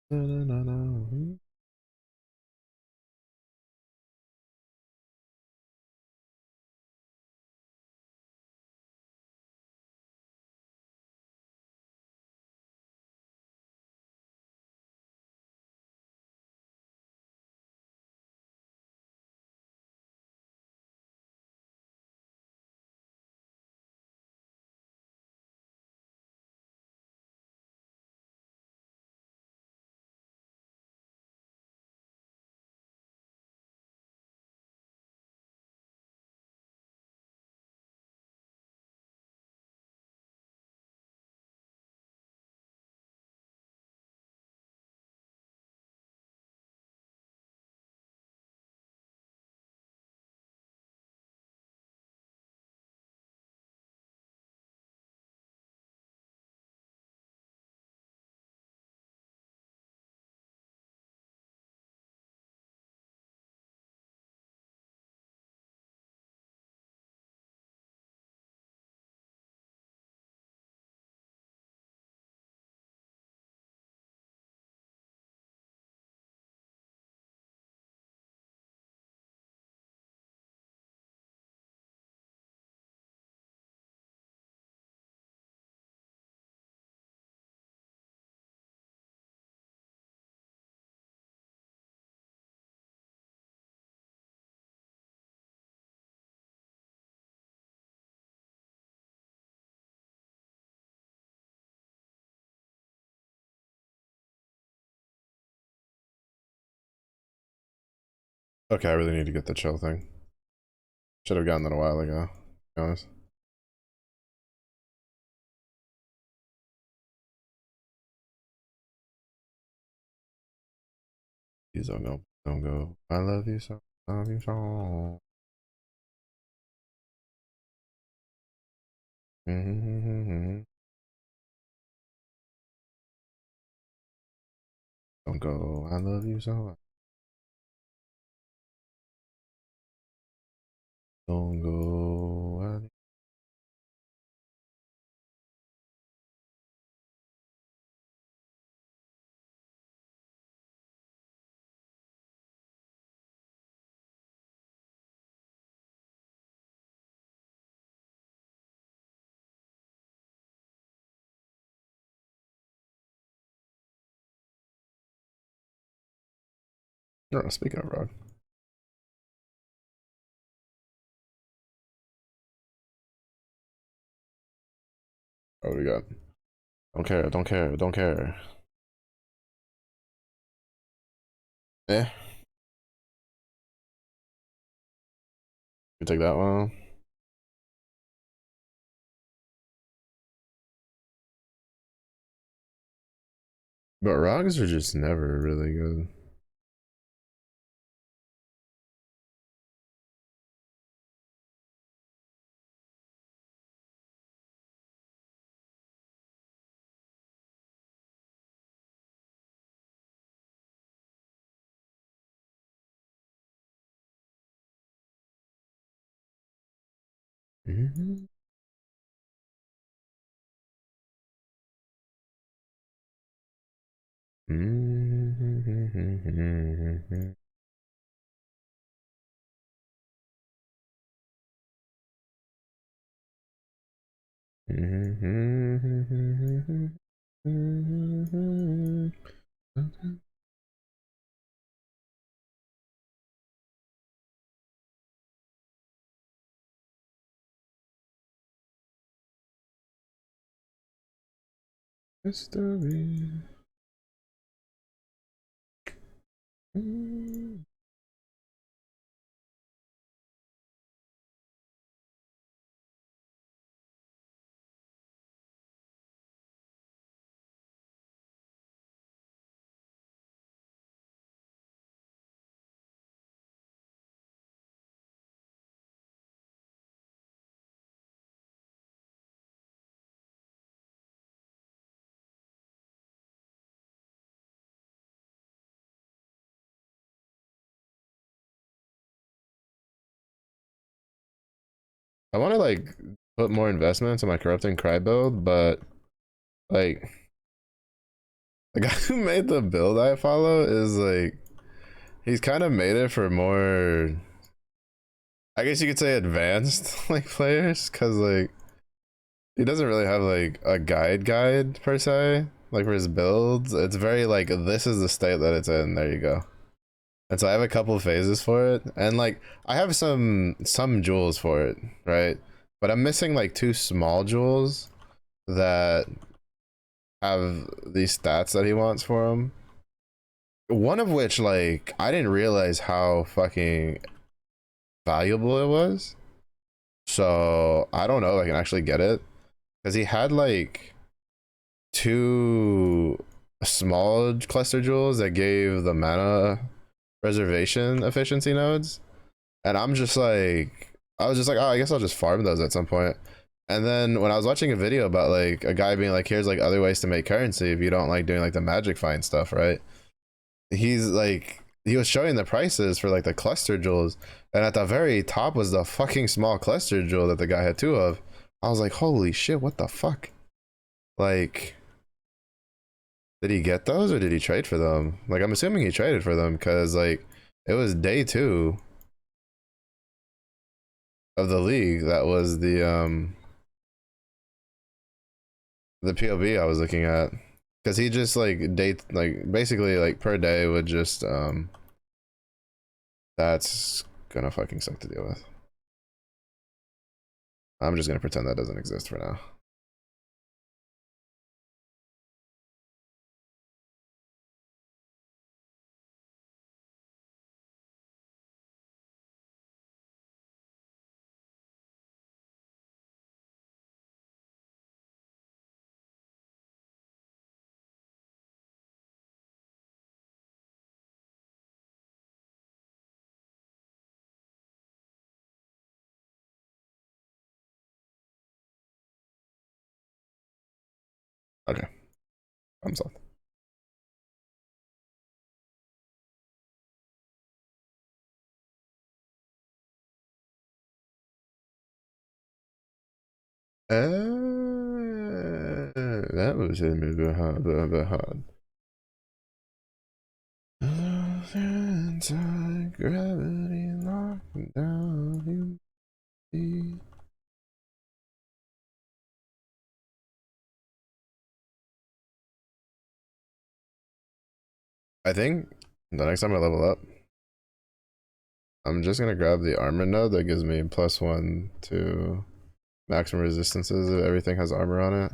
Na, na, na, na. Okay, I really need to get the chill thing. Should have gotten that a while ago, to be honest. Please don't go. Don't go. I love you so. Love you so. Mm-hmm. Don't go. I love you so. Don't go. No, speaking of rock, what do we got? Don't care. Don't care. Don't care. Eh, you take that one. But Rogs are just never really good. Mm-hmm. Mm-hmm. History. I want to like put more investments in my corrupting cry build, but like the guy who made the build I follow is like he's kind of made it for more, I guess you could say, advanced like players, because like he doesn't really have like a guide per se, like for his builds. It's very like, this is the state that it's in, there you go. And so I have a couple phases for it, and like I have some jewels for it, right? But I'm missing like two small jewels that have these stats that he wants for him. One of which, like, I didn't realize how fucking valuable it was. So I don't know if I can actually get it, because he had like two small cluster jewels that gave the mana reservation efficiency nodes, and I'm just like, I was just like, oh, I guess I'll just farm those at some point. And then when I was watching a video about like a guy being like, here's like other ways to make currency if you don't like doing like the magic find stuff, right? He's like, he was showing the prices for like the cluster jewels, and at the very top was the fucking small cluster jewel that the guy had two of. I was like, holy shit, what the fuck? Like, did he get those or did he trade for them? Like, I'm assuming he traded for them, because like it was day 2 of the league that was the POV I was looking at, because he just like date, like basically like per day would just that's gonna fucking suck to deal with. I'm just gonna pretend that doesn't exist for now. Okay, I'm soft. That was him a bit hard. Anti-gravity knocking down humanity. I think the next time I level up, I'm just gonna grab the armor node that gives me +1 to maximum resistances if everything has armor on it.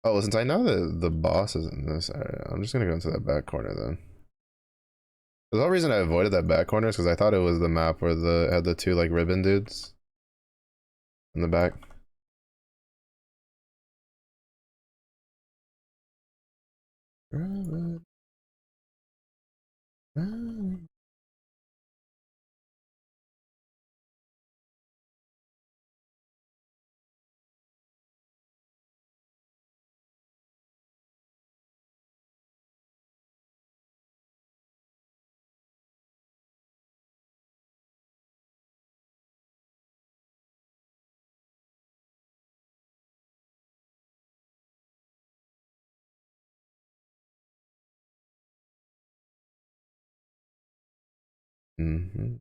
Oh, well, since I know that the boss is in this area, I'm just gonna go into that back corner then. The whole reason I avoided that back corner is because I thought it was the map where the had the two like ribbon dudes in the back. Mm-hmm.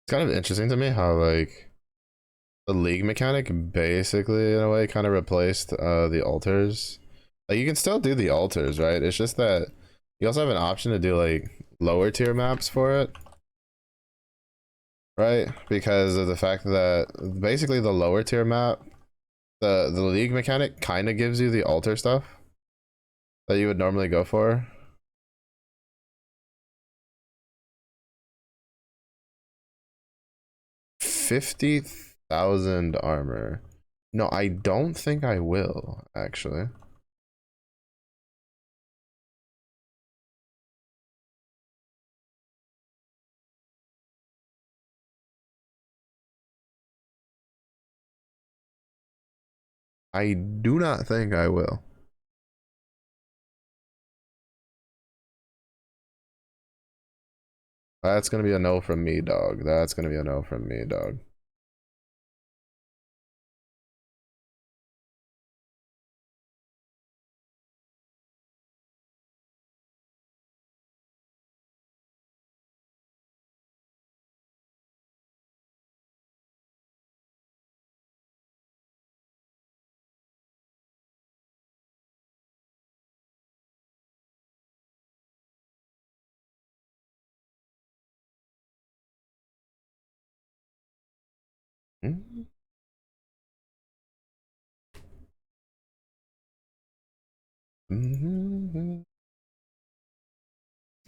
It's kind of interesting to me how like the league mechanic basically in a way kind of replaced the altars. Like you can still do the altars, right? It's just that you also have an option to do like lower tier maps for it, right? Because of the fact that basically the lower tier map, the league mechanic kind of gives you the altar stuff that you would normally go for. 50,000 armor. No, I don't think I will actually. I do not think I will. That's gonna be a no from me, dog. That's gonna be a no from me, dog. Mm-hmm.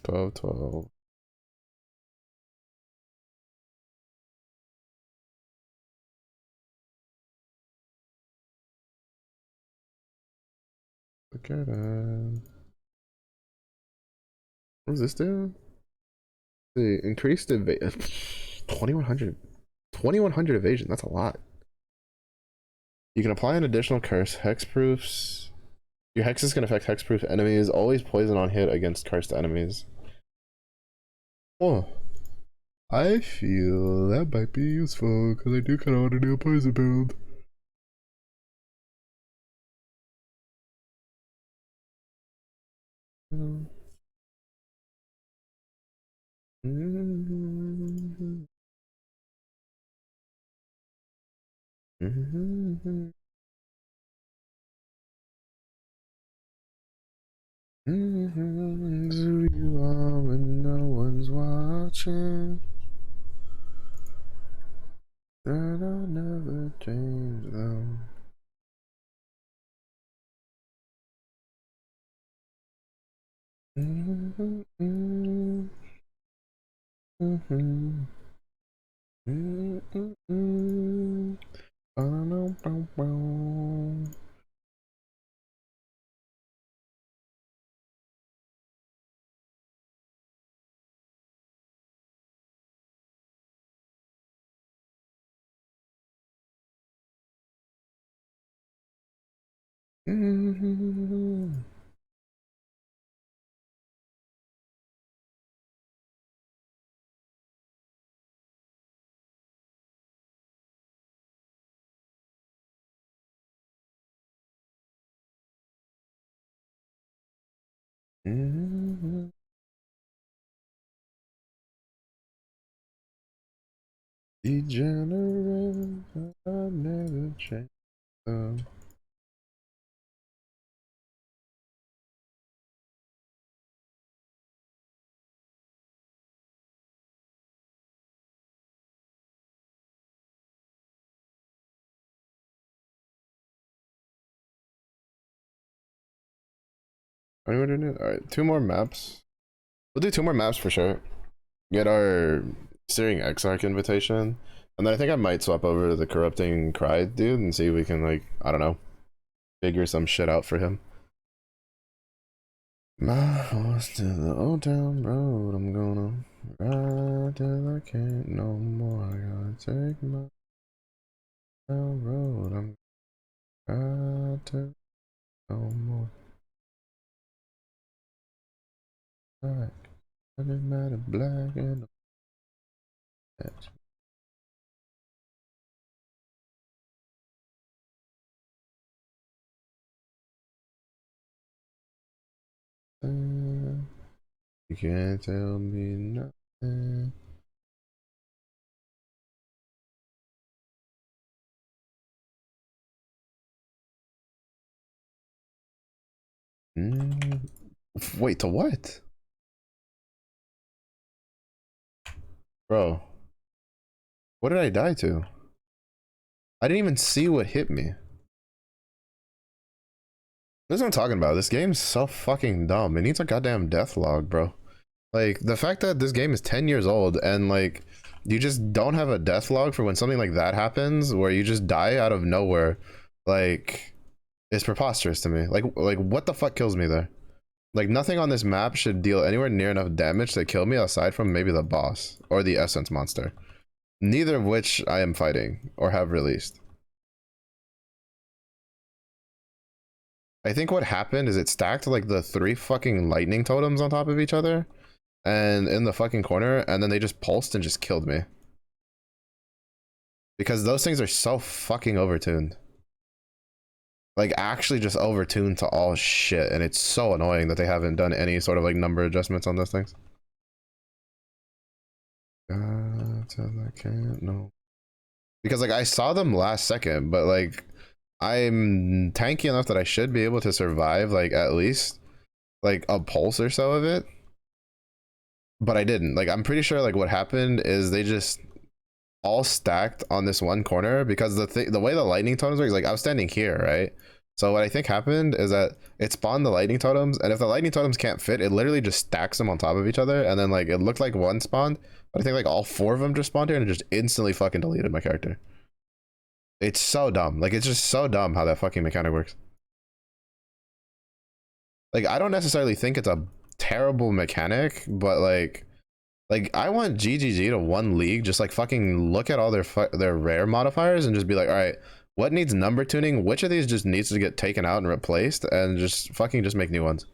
12, 12. Look at that. What does this do? The increased evasion. 2100. 2100 evasion. That's a lot. You can apply an additional curse. Hexproofs. Your hexes can affect hexproof enemies. Always poison on hit against cursed enemies. Oh, I feel that might be useful because I do kind of want to do a poison build. Who you are when no one's watching. That I'll never change them. Degenerate, I never change them. Alright, 2 more maps. We'll do 2 more maps for sure. Get our Searing Exarch invitation. And then I think I might swap over to the Corrupting Cry dude and see if we can, like, I don't know, figure some shit out for him. My horse to the old town road, I'm gonna ride till I can't no more. I gotta take my town road, I'm gonna ride till no more. Black, doesn't matter, black and white. You can't tell me nothing. Wait, to what? Bro, what did I die to? I didn't even see what hit me. This is what I'm talking about. This game's so fucking dumb. It needs a goddamn death log, bro. Like, the fact that this game is 10 years old and, like, you just don't have a death log for when something like that happens, where you just die out of nowhere, like, it's preposterous to me. Like, what the fuck kills me there? Like, nothing on this map should deal anywhere near enough damage to kill me aside from maybe the boss or the essence monster. Neither of which I am fighting or have released. I think what happened is it stacked like the 3 fucking lightning totems on top of each other and in the fucking corner, and then they just pulsed and just killed me. Because those things are so fucking overtuned. Like, actually just overtuned to all shit, and it's so annoying that they haven't done any sort of like number adjustments on those things. I can't, no. Because like I saw them last second, but like I'm tanky enough that I should be able to survive like at least like a pulse or so of it. But I didn't. Like I'm pretty sure like what happened is they just all stacked on this one corner, because the way the lightning totems work is like I was standing here, right? So what I think happened is that it spawned the lightning totems, and if the lightning totems can't fit, it literally just stacks them on top of each other, and then like it looked like one spawned, but I think like all 4 of them just spawned here, and it just instantly fucking deleted my character. It's so dumb. Like it's just so dumb how that fucking mechanic works. Like I don't necessarily think it's a terrible mechanic, but like I want GGG to 1 league, just like fucking look at all their rare modifiers and just be like, all right, what needs number tuning? Which of these just needs to get taken out and replaced, and just fucking just make new ones.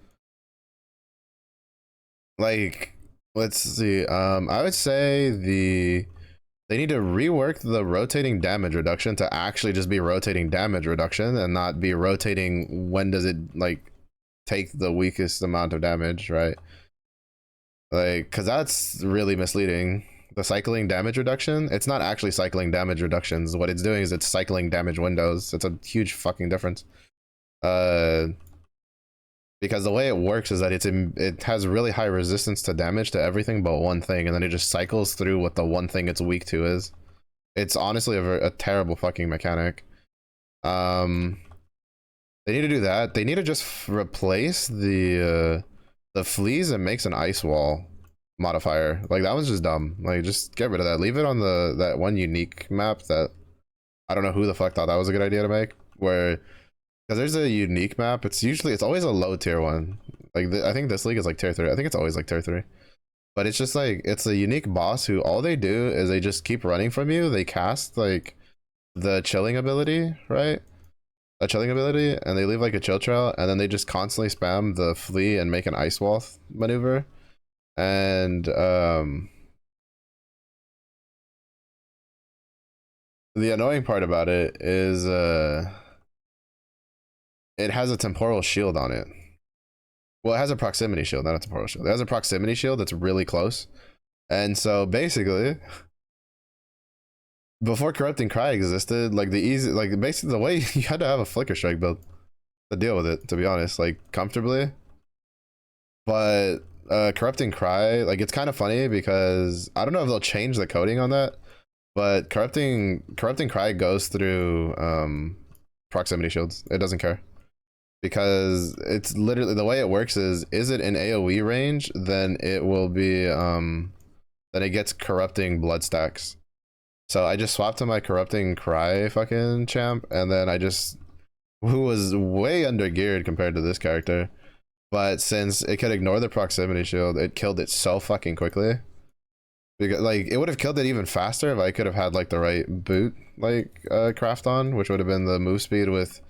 Like, let's see. I would say they need to rework the rotating damage reduction to actually just be rotating damage reduction and not be rotating when does it like take the weakest amount of damage, right? Like, because that's really misleading. The cycling damage reduction, it's not actually cycling damage reductions. What it's doing is it's cycling damage windows. It's a huge fucking difference. Because the way it works is that it has really high resistance to damage to everything but one thing, and then it just cycles through what the one thing it's weak to is. It's honestly a terrible fucking mechanic. They need to do that. They need to just replace the fleas and makes an ice wall modifier. Like that was just dumb. Like just get rid of that. Leave it on that one unique map that I don't know who the fuck thought that was a good idea to make. Where because there's a unique map. It's always a low tier one. Like I think this league is like tier 3. I think it's always like tier 3. But it's just like it's a unique boss who all they do is they just keep running from you. They cast like the chilling ability, right? A chilling ability, and they leave like a chill trail, and then they just constantly spam the flee and make an ice wall maneuver. And the annoying part about it is it has a temporal shield on it. Well, it has a proximity shield, not a temporal shield. It has a proximity shield that's really close. And so basically before Corrupting Cry existed, like the easy, like basically the way you had to have a Flicker Strike build to deal with it, to be honest, like comfortably. But Corrupting Cry, like it's kind of funny because I don't know if they'll change the coding on that, but Corrupting Cry goes through proximity shields. It doesn't care because it's literally the way it works is it in AoE range, then it will be then it gets corrupting blood stacks. So I just swapped to my Corrupting Cry fucking champ, and then I just, who was way under geared compared to this character, but since it could ignore the proximity shield, it killed it so fucking quickly. Because like it would have killed it even faster if I could have had like the right boot like craft on, which would have been the move speed with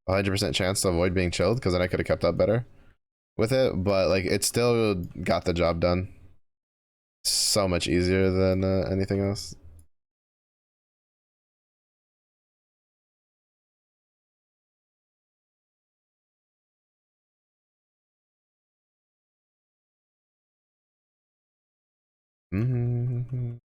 100% chance to avoid being chilled, because then I could have kept up better with it. But like it still got the job done so much easier than anything else. Mm-hmm.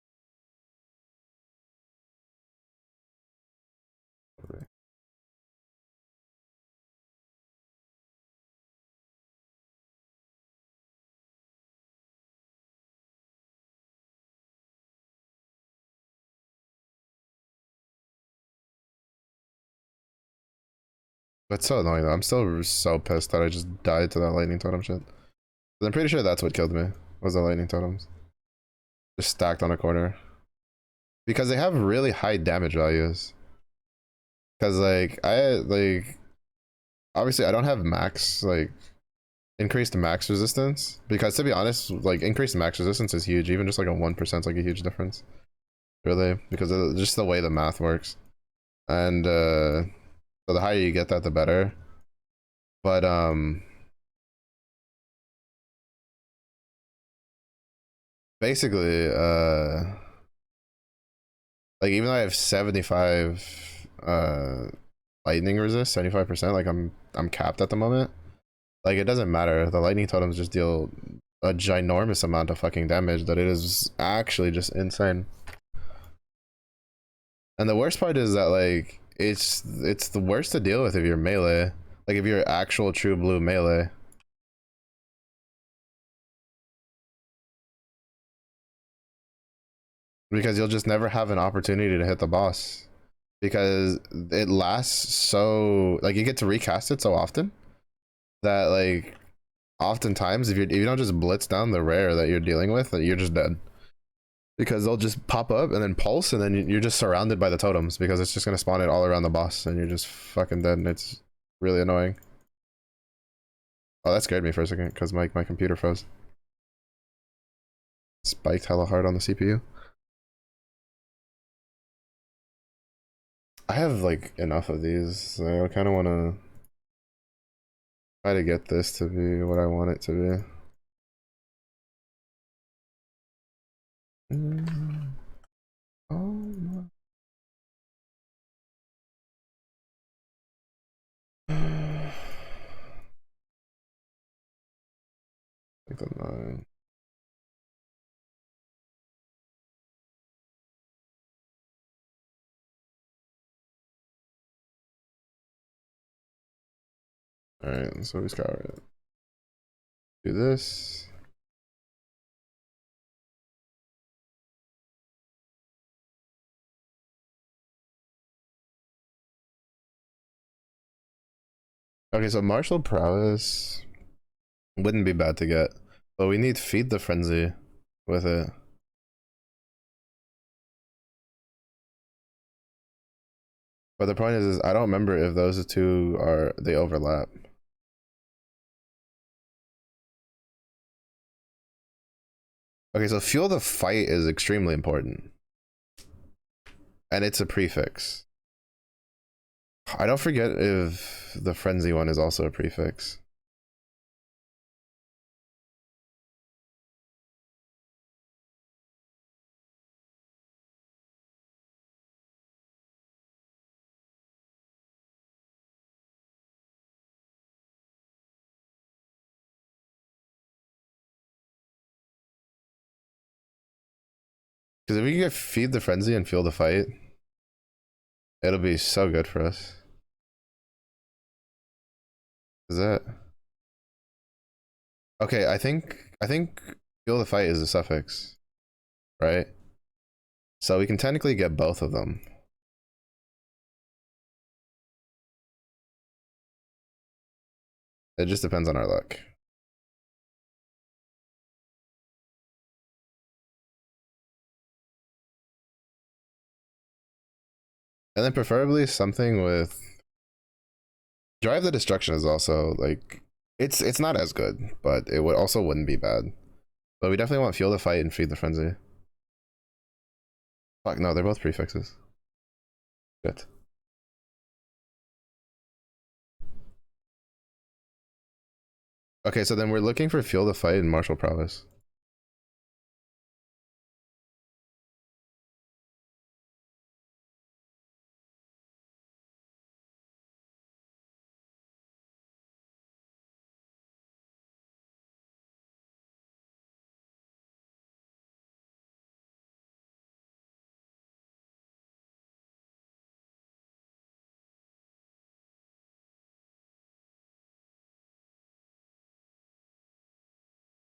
That's so annoying though. I'm still so pissed that I just died to that lightning totem shit. I'm pretty sure that's what killed me, was the lightning totems. Just stacked on a corner. Because they have really high damage values. Because like obviously I don't have max like increased max resistance, because to be honest, like increased max resistance is huge. Even just like a 1% is like a huge difference, really, because of just the way the math works. And so the higher you get that, the better. But basically like even though I have 75 lightning resist, 75%, like I'm capped at the moment. Like it doesn't matter. The lightning totems just deal a ginormous amount of fucking damage that it is actually just insane. And the worst part is that like it's the worst to deal with if you're melee. Like if you're actual true blue melee. Because you'll just never have an opportunity to hit the boss. Because it lasts so like you get to recast it so often that like oftentimes if you don't just blitz down the rare that you're dealing with, you're just dead. Because they'll just pop up and then pulse, and then you're just surrounded by the totems because it's just gonna spawn it all around the boss, and you're just fucking dead, and it's really annoying. Oh, that scared me for a second because my computer froze. Spiked hella hard on the CPU. I have like enough of these, so I kind of want to try to get this to be what I want it to be. Oh, like the 9. Alright, so we just gotta do this. Okay, so martial prowess wouldn't be bad to get, but we need feed the frenzy with it. But the point is I don't remember if those two are they overlap. Okay, so fuel the fight is extremely important, and it's a prefix. I don't forget if the frenzy one is also a prefix. Because if we get feed the frenzy and fuel the fight, It'll be so good for us. Is that okay? I think feel the fight is a suffix, right? So we can technically get both of them. It just depends on our luck. And then preferably something with Drive the Destruction is also like it's not as good, but it would also wouldn't be bad. But we definitely want Fuel the Fight and Feed the Frenzy. Fuck no, they're both prefixes. Good. Okay, so then we're looking for Fuel the Fight and Martial Prowess.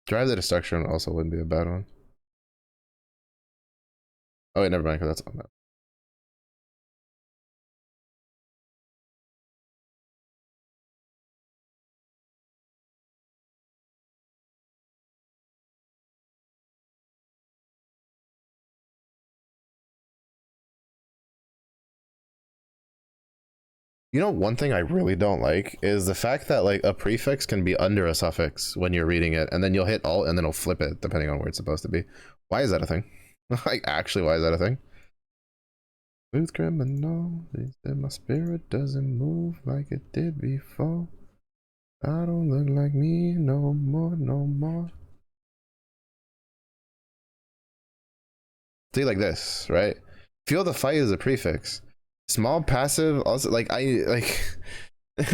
Drive the Destruction also wouldn't be a bad one. Oh wait, never mind, because that's on that. You know, one thing I really don't like is the fact that like a prefix can be under a suffix when you're reading it, and then you'll hit alt and then it'll flip it depending on where it's supposed to be. Why is that a thing? Like, actually, why is that a thing? Smooth criminal, they said my spirit doesn't move like it did before. I don't look like me no more, no more. See, like this, right? Feel the Fight is a prefix. Small passive also like I like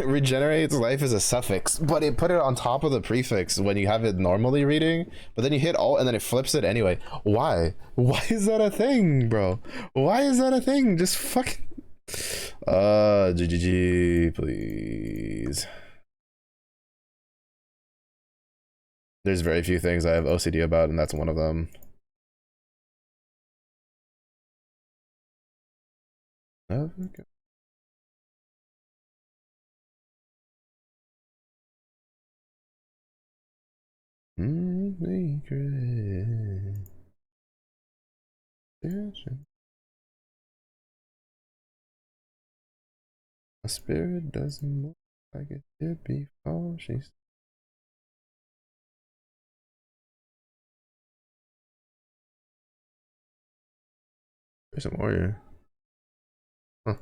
regenerates life is a suffix, but it put it on top of the prefix when you have it normally reading, but then you hit alt and then it flips it anyway. Why? Why is that a thing, bro? Why is that a thing? Just fucking GGG, please. There's very few things I have OCD about, and that's one of them. Okay. My spirit doesn't look like it did before. She's there's some more here. Huh.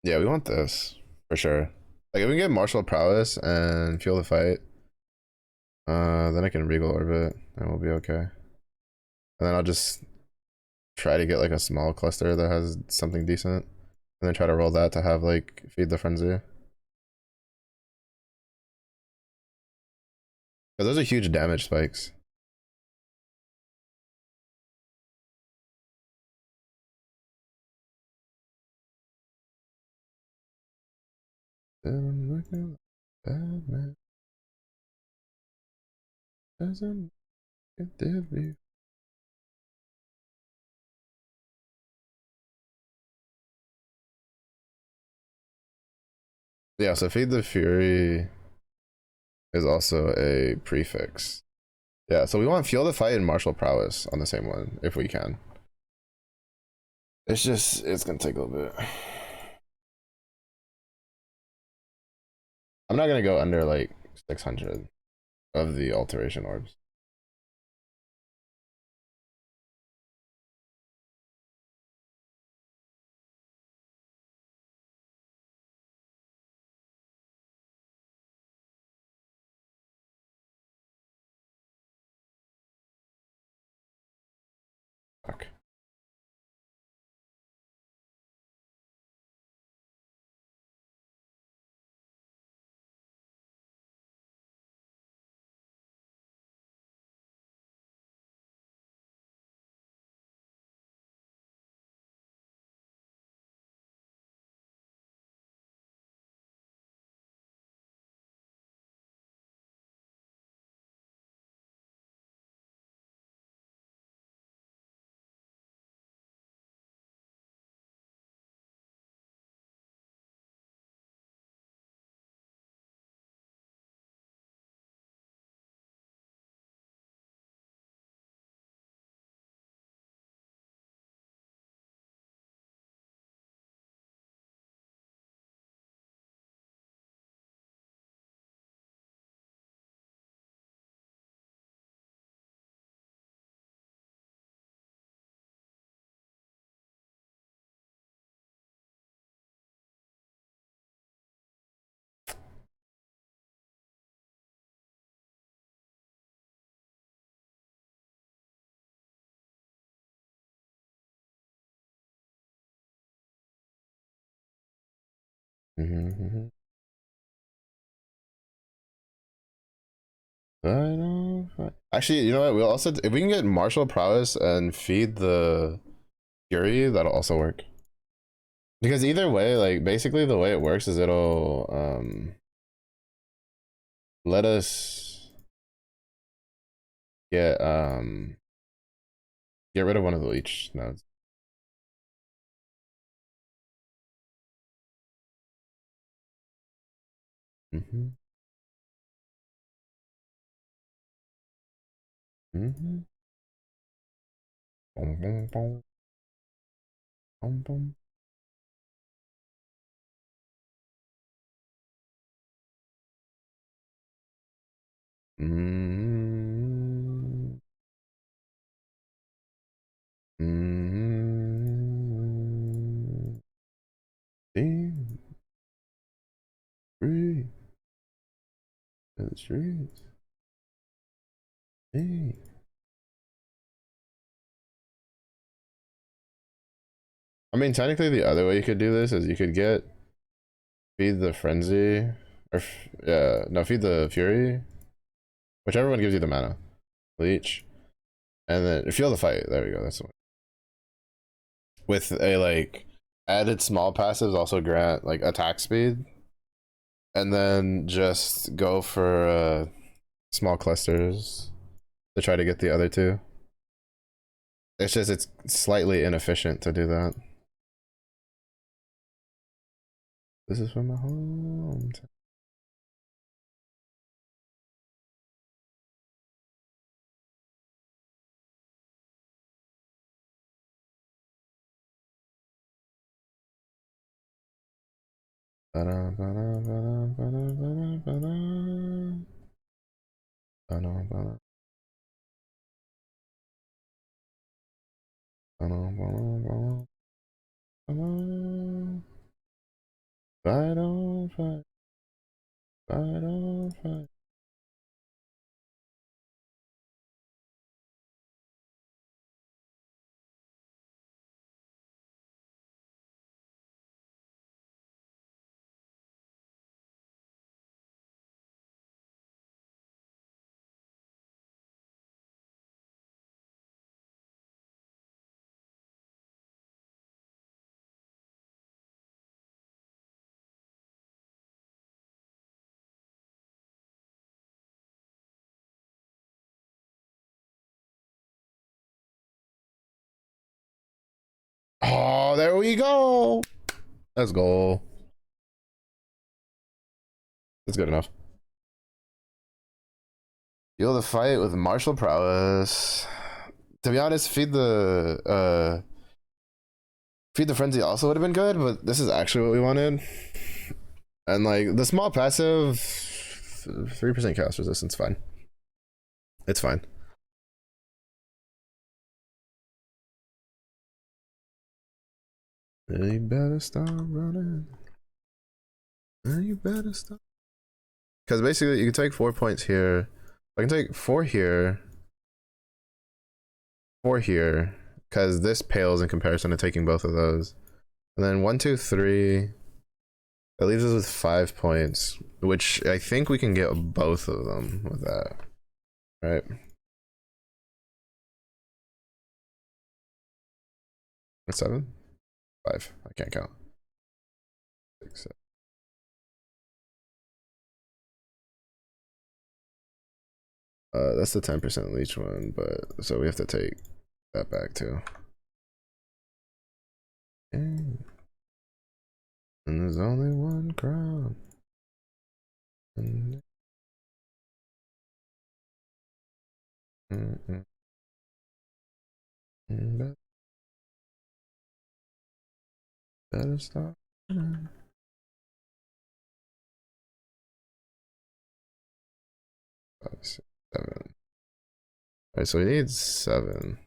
Yeah, we want this for sure. Like if we can get martial prowess and Fuel the Fight, then I can Regal Orbit and we'll be okay. And then I'll just try to get like a small cluster that has something decent, and then try to roll that to have like Feed the Frenzy. But those are huge damage spikes. I'm looking like Batman. Doesn't it did be. Yeah, so Feed the Fury is also a prefix. Yeah, so we want Fuel the Fight and Martial Prowess on the same one if we can. It's gonna take a little bit. I'm not gonna go under like 600 of the alteration orbs. Fuck. Mm-hmm. Actually, you know what? We'll also, if we can get martial prowess and feed the fury, that'll also work. Because either way, like basically the way it works is it'll let us get get rid of one of the leech nodes. Mm-hmm. Mm-hmm. Boom, boom, boom, boom, boom. Mm-hmm. Mm-hmm. Damn, free in the streets. Hey. I mean, technically, the other way you could do this is you could get feed the frenzy, or yeah, no, feed the fury, whichever one gives you the mana, leech, and then feel the fight. There we go. That's the one. With a like added small passives also grant like attack speed, and then just go for small clusters to try to get the other two. It's just it's slightly inefficient to do that. This is from my home. Ba-da, ba-da, ba-da, ba-da, ba-da, ba-da. Ba-da, ba-da, ba-da, ba-da, ba-da, ba-da. Fight on, fight, fight on, fight. Oh, there we go. Let's go. That's good enough. You'll the fight with martial prowess. To be honest, feed the frenzy also would have been good, but this is actually what we wanted. And like the small passive, 3% cast resistance, fine. It's fine. You better start running. You better stop. Because basically, you can take 4 points here. I can take 4 here, 4 here, because this pales in comparison to taking both of those. And then 1, 2, 3. That leaves us with 5 points, which I think we can get both of them with that. Right? 7? 5. I can't count. 6, 7. That's the 10% leech one, but so we have to take that back too. And there's only one crown. Mm -mm -mm. Better stop. 5, 6, 7. Alright, so we need 7.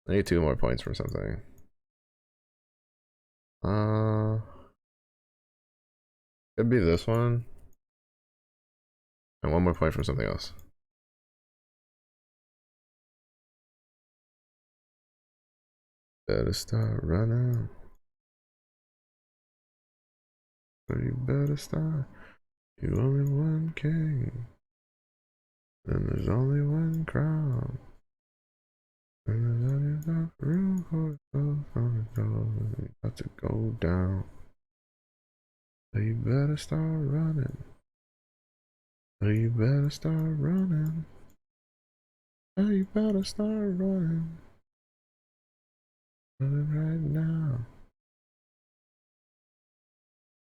I need 2 more points from something. Could be this one. And 1 more point from something else. Better start running. So you better start. You only one king. And there's only one crown. And there's only enough room for it both on the door. You got to go down. So you better start running. So you better start running. So you better start running. Running right now.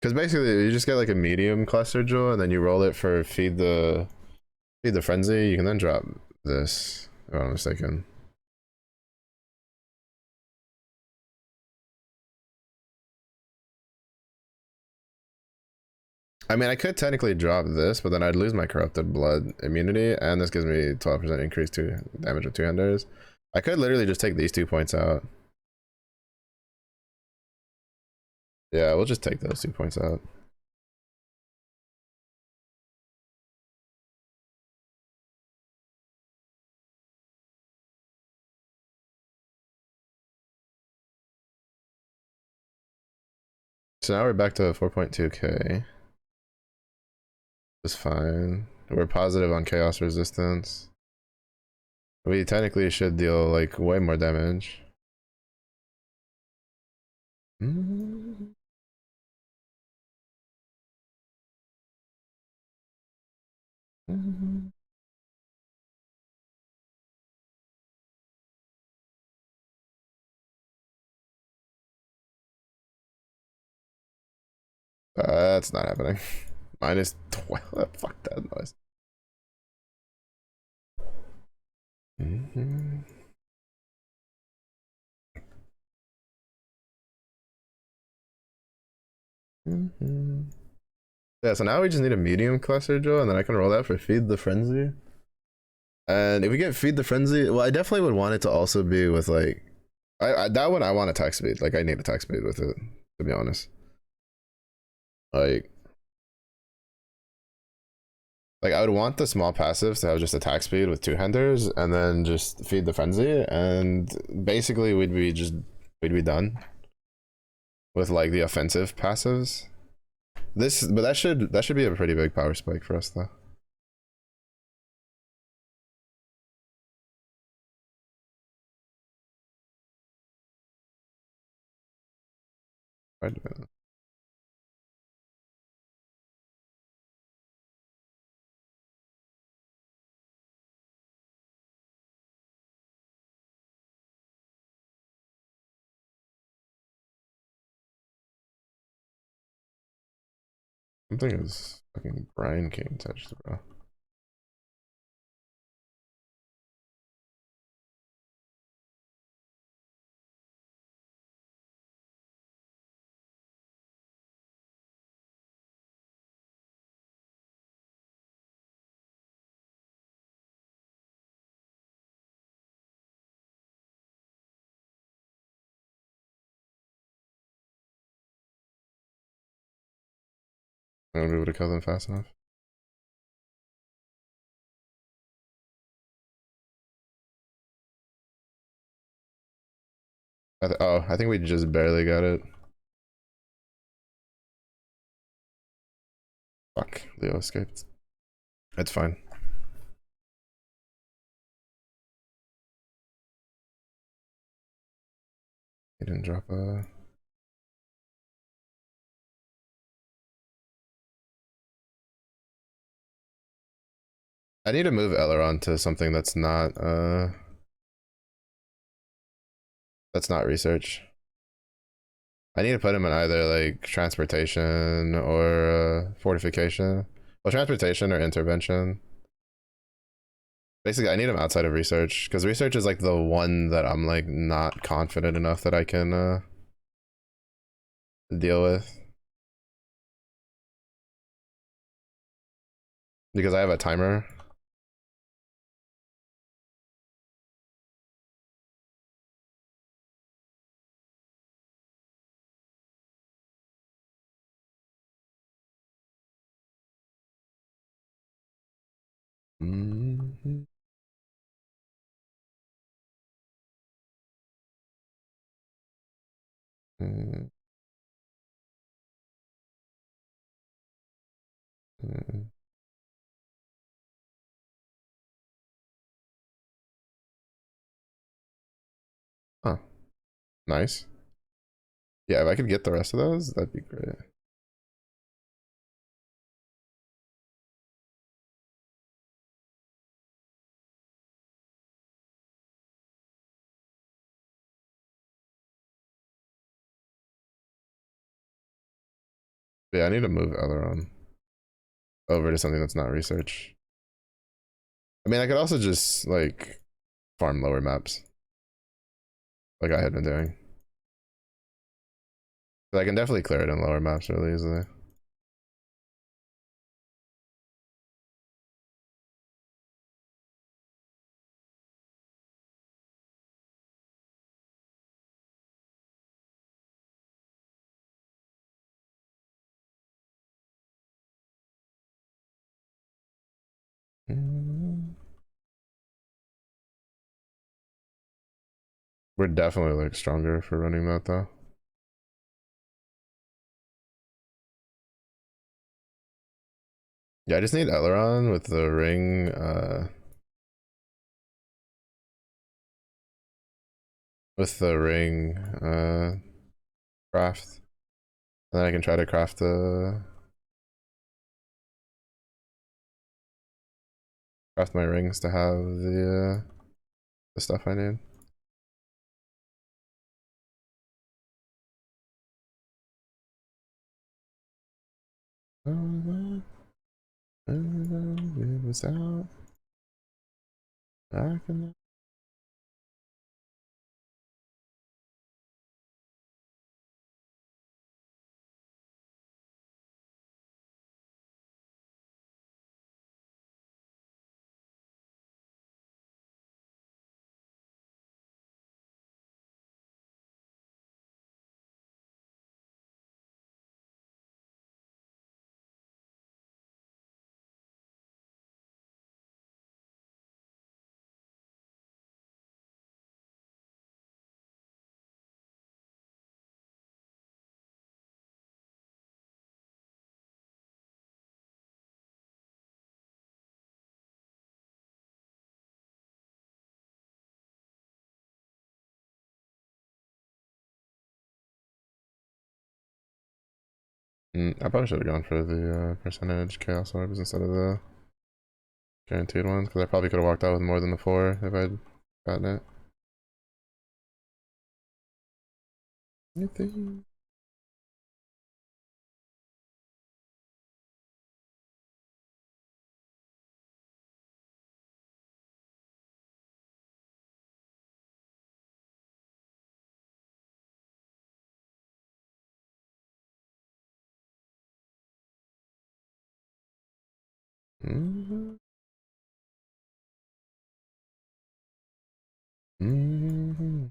Because basically, you just get like a medium cluster jewel, and then you roll it for feed the frenzy. You can then drop this. If I'm not mistaken. I mean, I could technically drop this, but then I'd lose my corrupted blood immunity, and this gives me 12% increase to damage with two-handers. I could literally just take these 2 points out. Yeah, we'll just take those 2 points out. So now we're back to 4.2k. It's fine. We're positive on chaos resistance. We technically should deal like way more damage. That's not happening. Minus 12. Fuck that noise. Yeah, so now we just need a medium cluster jewel, and then I can roll that for feed the frenzy. And if we get feed the frenzy, well, I definitely would want it to also be with like, that one I want attack speed. Like I need attack speed with it, to be honest. Like, I would want the small passives to have just attack speed with two-handers, and then just feed the frenzy, and basically we'd be done with like the offensive passives. But that should be a pretty big power spike for us though. Something is fucking Brian King touched, bro. I'm gonna be able to kill them fast enough. I think we just barely got it. Fuck, Leo escaped. It's fine. He didn't drop a... I need to move Elrond to something that's not research. I need to put him in either like transportation or fortification. Well, transportation or intervention. Basically, I need him outside of research because research is like the one that I'm like not confident enough that I can deal with because I have a timer. Mm-hmm. Nice. Yeah, if I could get the rest of those, that'd be great. But yeah, I need to move Elrond over to something that's not research. I mean, I could also just like farm lower maps, like I had been doing. But I can definitely clear it in lower maps really easily. We're definitely like stronger for running that though. Yeah, I just need Elrond with the ring, craft. And then I can try to craft craft my rings to have the stuff I need. It was out. I can. I probably should have gone for the percentage chaos orbs instead of the guaranteed ones, because I probably could have walked out with more than the 4 if I'd gotten it. Anything? Mm-hmm. Mm-hmm.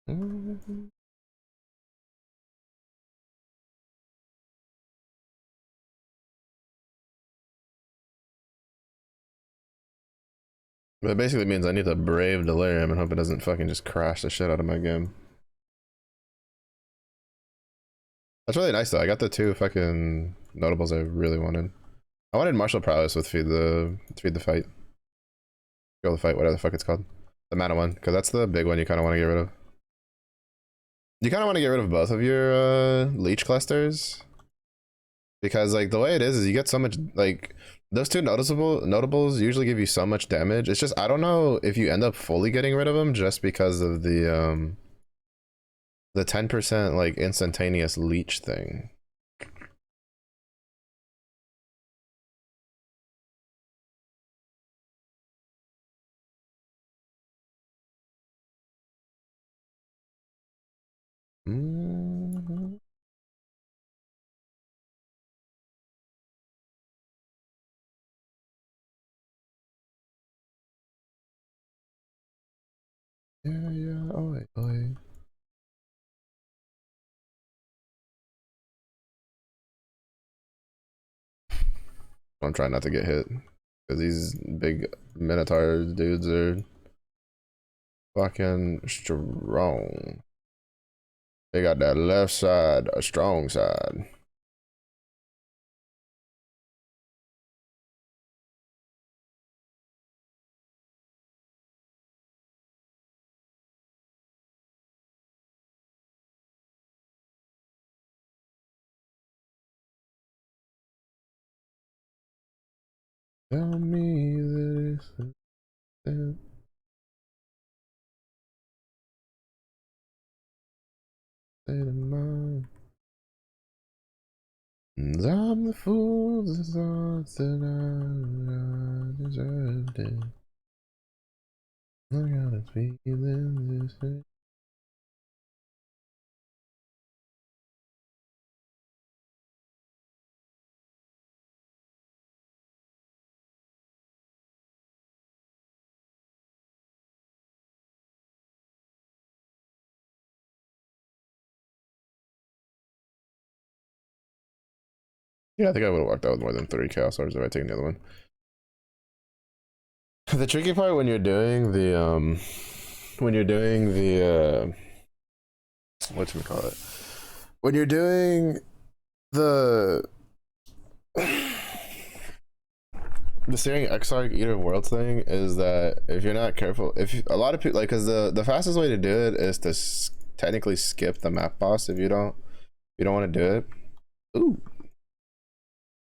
Mm-hmm. But it basically means I need to brave Delirium and hope it doesn't fucking just crash the shit out of my game. That's really nice though. I got the 2 fucking notables I really wanted. I wanted martial prowess with feed the fight. Kill the fight, whatever the fuck it's called. The mana one, because that's the big one you kind of want to get rid of. You kind of want to get rid of both of your leech clusters, because like the way it is you get so much, like those 2 notables usually give you so much damage. It's just I don't know if you end up fully getting rid of them just because of the 10% like instantaneous leech thing. Mm-hmm. Yeah, yeah, oi, oi. I'm trying not to get hit. Because these big Minotaur dudes are fucking strong. They got that left side, a strong side. Tell me that it's a state of mind. And I'm the fool that thought that I deserved it. I got a feeling this is. Yeah, I think I would have walked out with more than 3 Chaos Orbs if I taken the other one. The tricky part when you're doing the whatchamacallit, when you're doing the the steering Exarch Eater of Worlds thing is that if you're not careful, if you, a lot of people like, because the fastest way to do it is to technically skip the map boss if you don't want to do it. Ooh.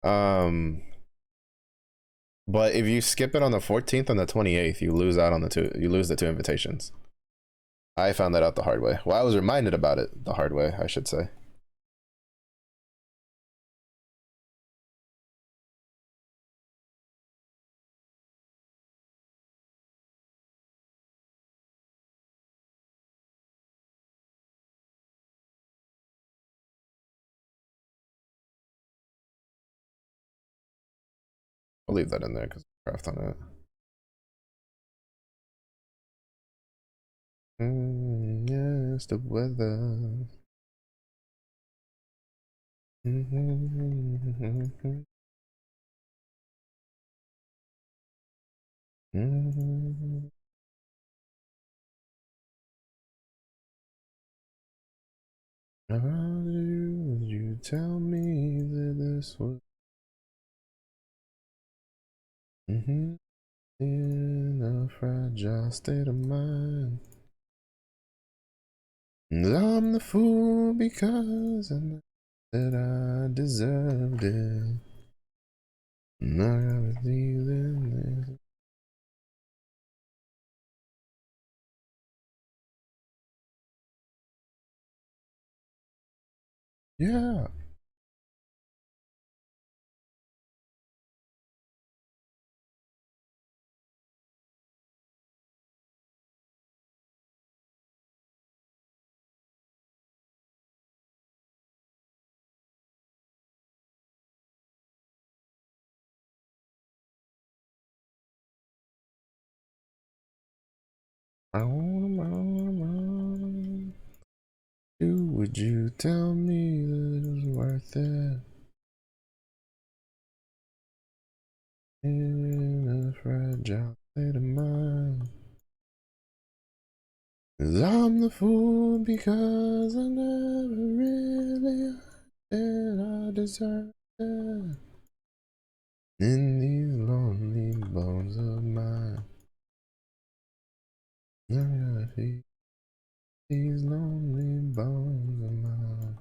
Um, but if you skip it on the 14th and the 28th, you lose out on you lose the 2 invitations. I found that out the hard way. Well, I was reminded about it the hard way, I should say. I'll leave that in there because I craft on it. Yes, the weather. How did you tell me that this was in a fragile state of mind? And I'm the fool because I know that I deserved it. And I gotta leave in this. Yeah. I wanna. Would you tell me that it was worth it? In a fragile state of mind. 'Cause I'm the fool because I never really did I deserve it. In these lonely bones of mine, I gotta feed these lonely bones of mine.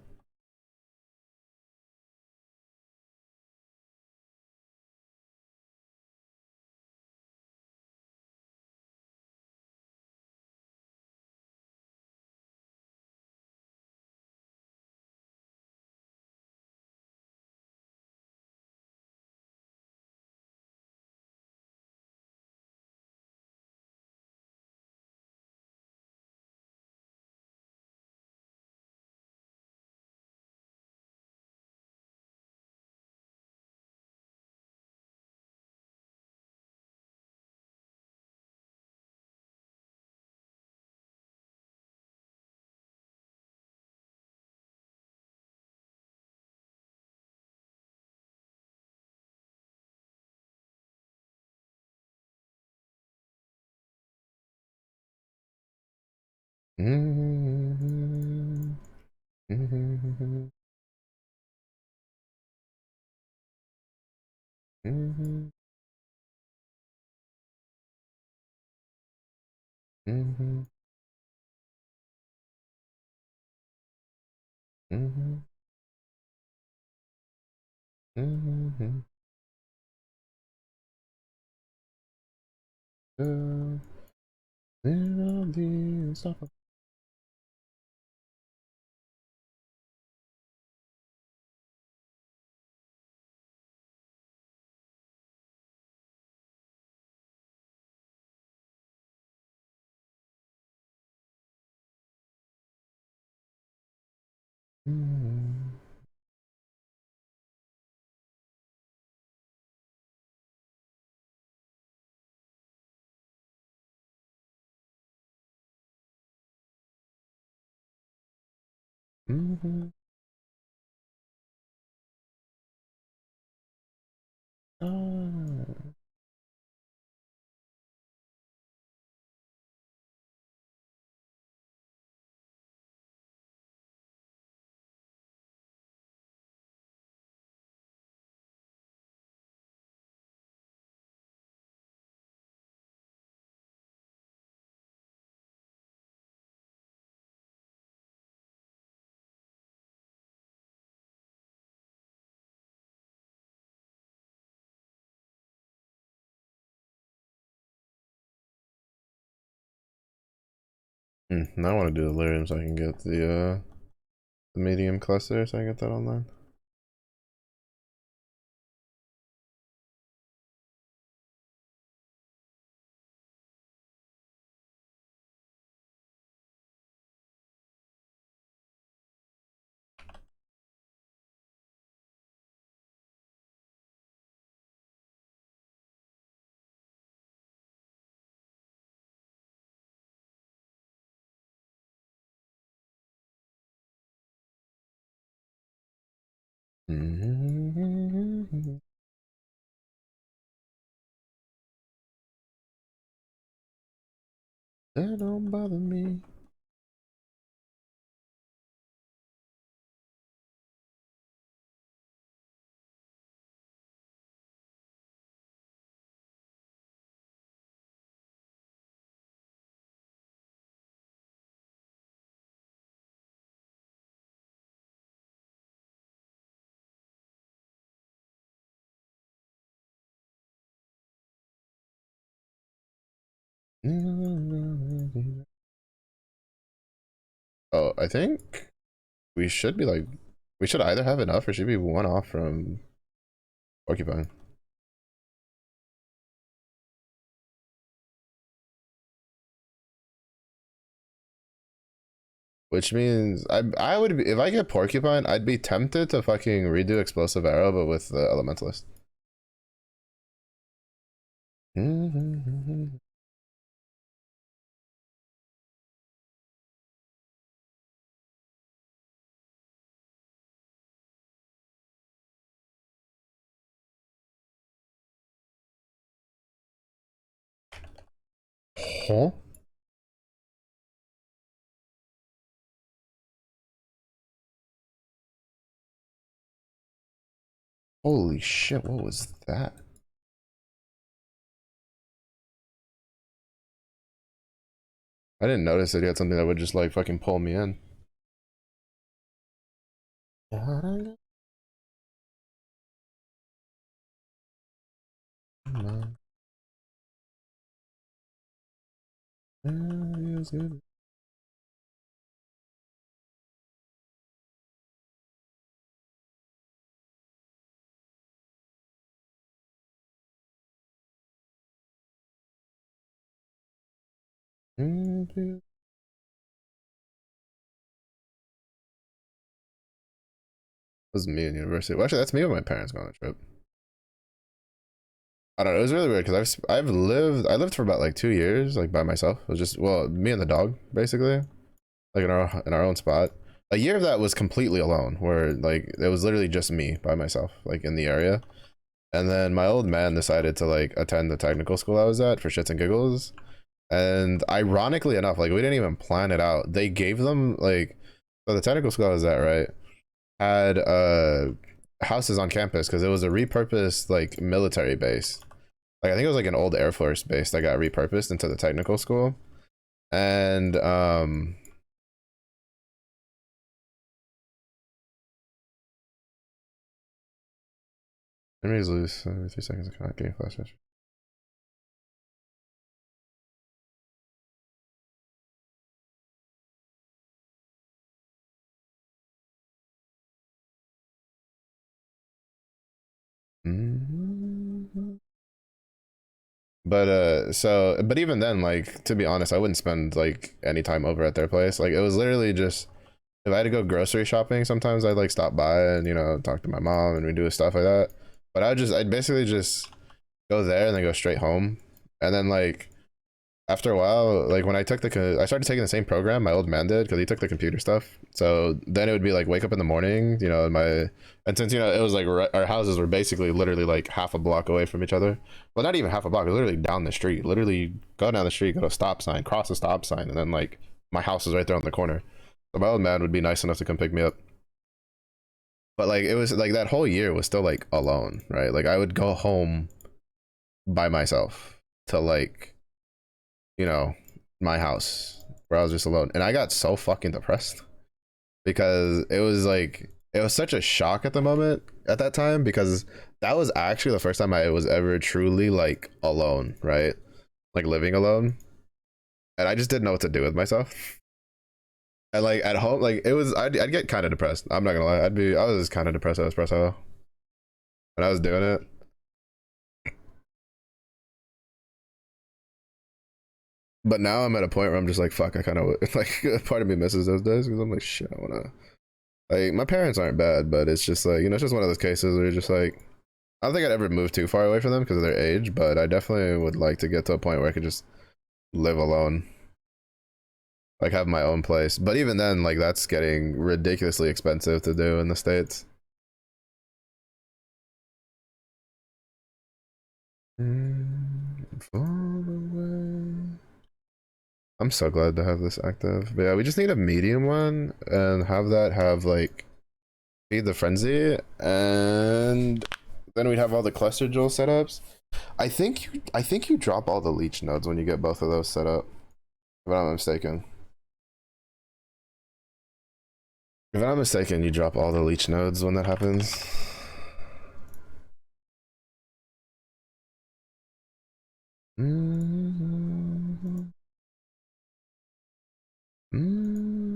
Mm-hmm. Mm-hmm. Mm-hmm. Mm-hmm. Mm-hmm. Mm-hmm. It'll be unstoppable. Mm-hmm. Mm-hmm. Ah. Now I want to do delirium so I can get the medium cluster so I can get that online. Mm-hmm. That don't bother me. Oh, I think we should be like, we should either have enough or should be one off from Porcupine. Which means I would be, if I get Porcupine, I'd be tempted to fucking redo Explosive Arrow, but with the Elementalist. Huh? Holy shit, what was that? I didn't notice that he had something that would just like fucking pull me in. It was me in university. Well, actually, that's me with my parents going on a trip. I don't know. It was really weird because I lived for about like 2 years like by myself. It was just well me and the dog basically like in our own spot. A year of that was completely alone, where like it was literally just me by myself like in the area. And then my old man decided to like attend the technical school I was at for shits and giggles. And ironically enough, like we didn't even plan it out. They gave them like, so the technical school I was at, right, had houses on campus because it was a repurposed like military base. Like I think it was like an old Air Force base that got repurposed into the technical school. And memories loose every 3 seconds. I cannot gain flash. Mm-hmm. But but even then, like to be honest, I wouldn't spend like any time over at their place. Like it was literally just if I had to go grocery shopping, sometimes I'd like stop by and talk to my mom and we do stuff like that. But I'd basically just go there and then go straight home. And then like after a while, like when I started taking the same program my old man did because he took the computer stuff. So then it would be like wake up in the morning, and since it was like our houses were basically literally like half a block away from each other. Well, not even half a block, literally down the street. Literally go down the street, go to a stop sign, cross a stop sign, and then like my house is right there on the corner. So my old man would be nice enough to come pick me up. But like it was like that whole year was still like alone, right? Like I would go home by myself to like you know, my house where I was just alone. And I got so fucking depressed because it was such a shock at the moment at that time because that was actually the first time I was ever truly like alone, right? Like living alone. And I just didn't know what to do with myself. And like at home, like I'd get kind of depressed. I'm not gonna lie. I was kind of depressed at espresso when I was doing it. But now I'm at a point where I'm just like, fuck, I kind of like part of me misses those days because I'm like, shit, I wanna like my parents aren't bad, but it's just like it's just one of those cases where you're just like I don't think I'd ever move too far away from them because of their age, but I definitely would like to get to a point where I could just live alone, like have my own place. But even then, like that's getting ridiculously expensive to do in the States. Far away. I'm so glad to have this active. But yeah, we just need a medium one and have that have like feed the frenzy and then we'd have all the cluster jewel setups. I think you drop all the leech nodes when you get both of those set up. If I'm not mistaken. If I'm not mistaken, you drop all the leech nodes when that happens. Mm-hmm. Mm-hmm.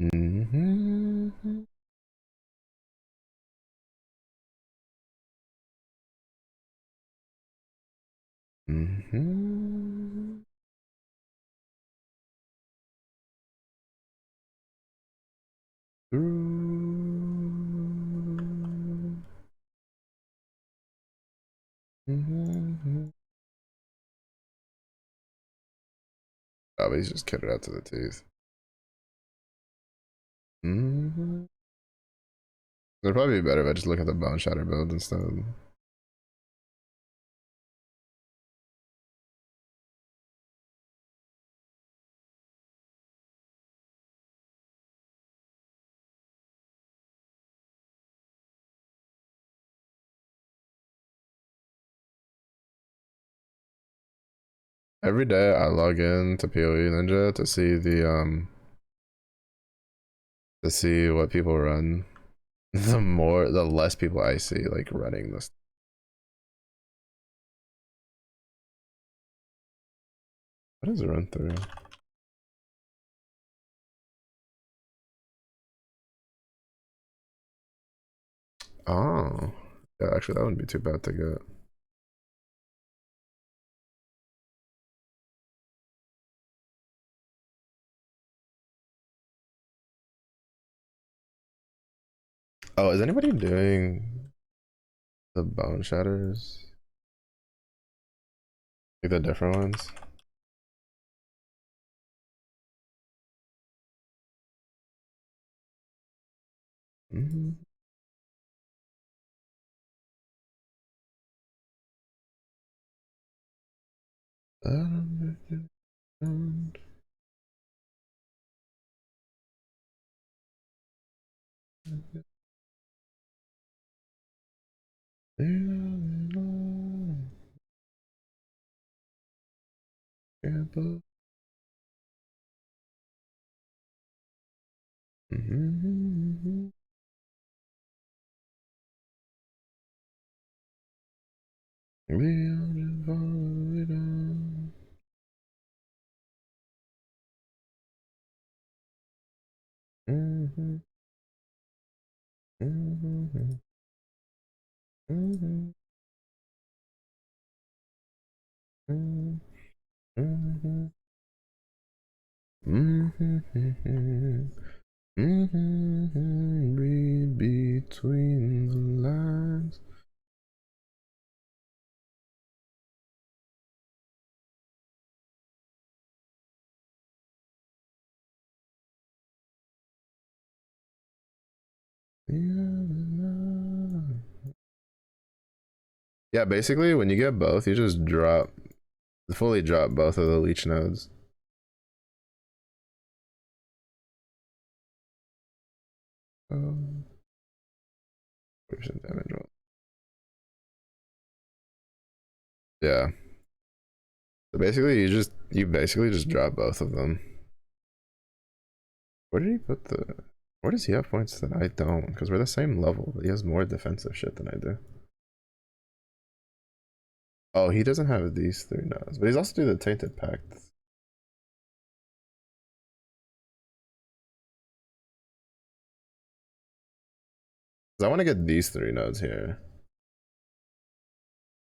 Mm-hmm. Mm-hmm. Mm-hmm. Oh, but he's just kitted out to the teeth. Mm-hmm. It'd probably be better if I just look at the Bone Shatter build instead. Every day I log in to PoE Ninja to see what people run. The less people I see like running this. What does it run through? Oh, yeah, actually that wouldn't be too bad to get. Oh, is anybody doing the Bone Shatters? Like the different ones? Mhm. Read between the lines. Yeah, basically, when you get both, you just fully drop both of the leech nodes. Um, damage roll. Yeah. So basically, you basically just drop both of them. Where did he put the? Where does he have points that I don't? Because we're the same level. He has more defensive shit than I do. Oh, he doesn't have these three nodes, but he's also doing the Tainted Pact. I want to get these three nodes here.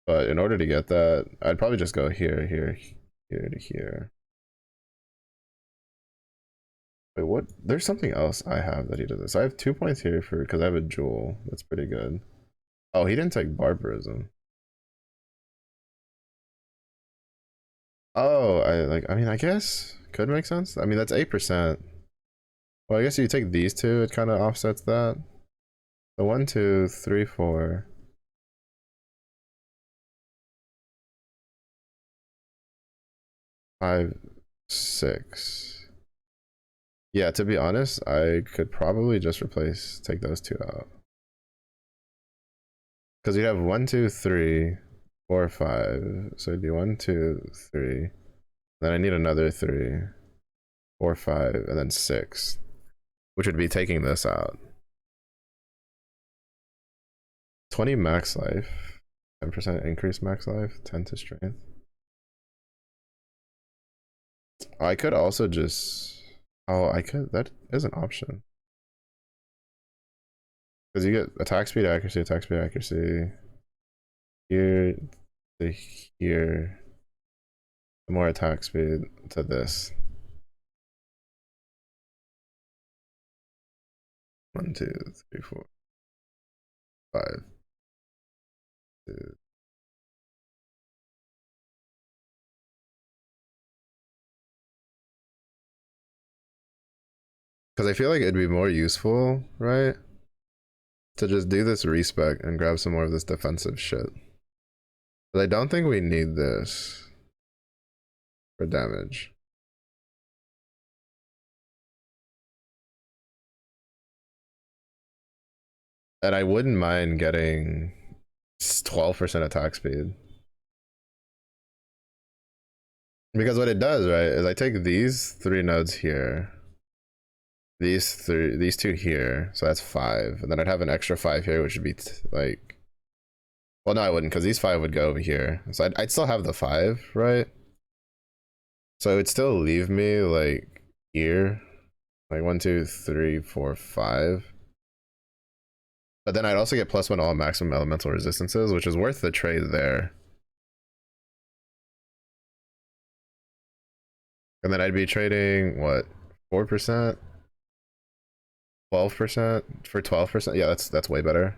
But in order to get that, I'd probably just go here, here, here to here. Wait, what? There's something else I have that he does this. I have 2 points here for because I have a jewel. That's pretty good. Oh, he didn't take barbarism. Oh, I mean, I guess could make sense. I mean, that's 8%. Well, I guess if you take these two, it kind of offsets that. So 1, 2, 3, 4, 5, 6. Yeah, to be honest, I could probably just take those two out. Because you have 1, 2, 3, 4, 5. So it'd be 1, 2, 3. Then I need another 3, 4, 5, and then 6, which would be taking this out. 20 max life, 10% increase max life, 10 to strength. I could also just. Oh, I could. That is an option. Because you get attack speed, accuracy. Here to here. The more attack speed to this. 1, 2, 3, 4, 5. 2. Because I feel like it'd be more useful, right? To just do this respec and grab some more of this defensive shit. But I don't think we need this for damage. And I wouldn't mind getting 12% attack speed. Because what it does, right, is I take these 3 nodes here, these 2 here, so that's 5, and then I'd have an extra 5 here, which would be like, well, no, I wouldn't, because these 5 would go over here, so I'd still have the 5, right? So it would still leave me like here, like 1, 2, 3, 4, 5. But then I'd also get +1 all maximum elemental resistances, which is worth the trade there. And then I'd be trading what, 4%, 12% for 12%. Yeah, that's way better.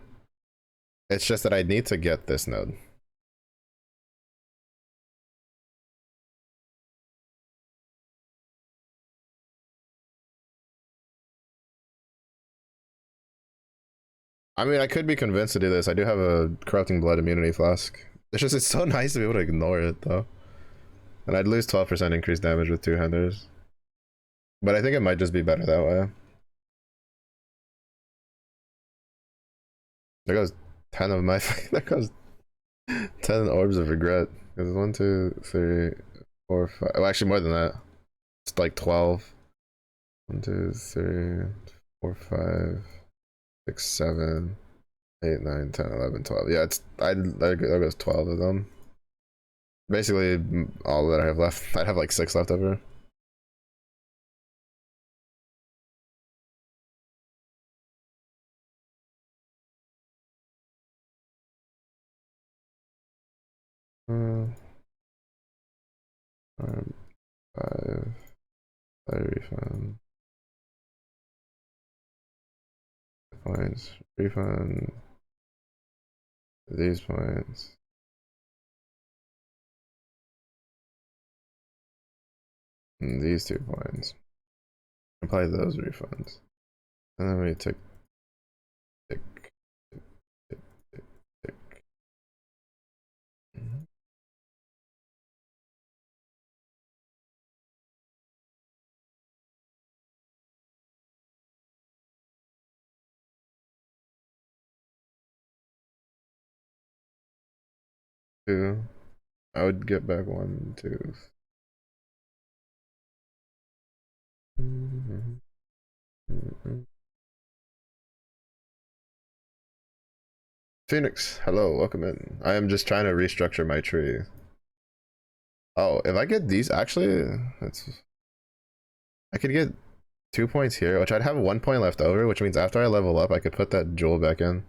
It's just that I need to get this node. I mean, I could be convinced to do this. I do have a corrupting blood immunity flask. It's just, it's so nice to be able to ignore it though. And I'd lose 12% increased damage with two-handers. But I think it might just be better that way. There goes 10 of my, there goes 10 orbs of regret. There's 1, 2, 3, 4, 5. Well, actually more than that. It's like 12. 1, 2, 3, 4, 5, 6, 7, 8, 9, 10, 11, 12. Yeah, it's there goes 12 of them. Basically all that I have left. I'd have like 6 left over. Uh, 5, 5 refund. Points. Refund. These points. And these 2 points. Apply those refunds. And then we tick, tick, tick, tick, tick, tick. Two. I would get back 1, 2. Phoenix, hello, welcome in. I am just trying to restructure my tree. Oh, if I get these, actually, that's, I could get 2 points here, which I'd have 1 point left over, which means after I level up, I could put that jewel back in.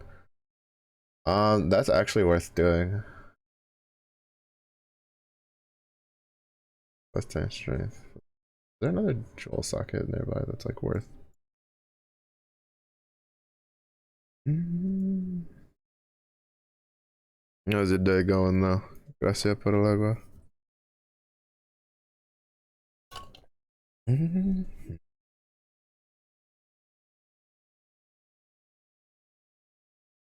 That's actually worth doing. Plus 10 strength. Is there another jewel socket nearby that's like worth? How's your day going though? Gracias por el agua.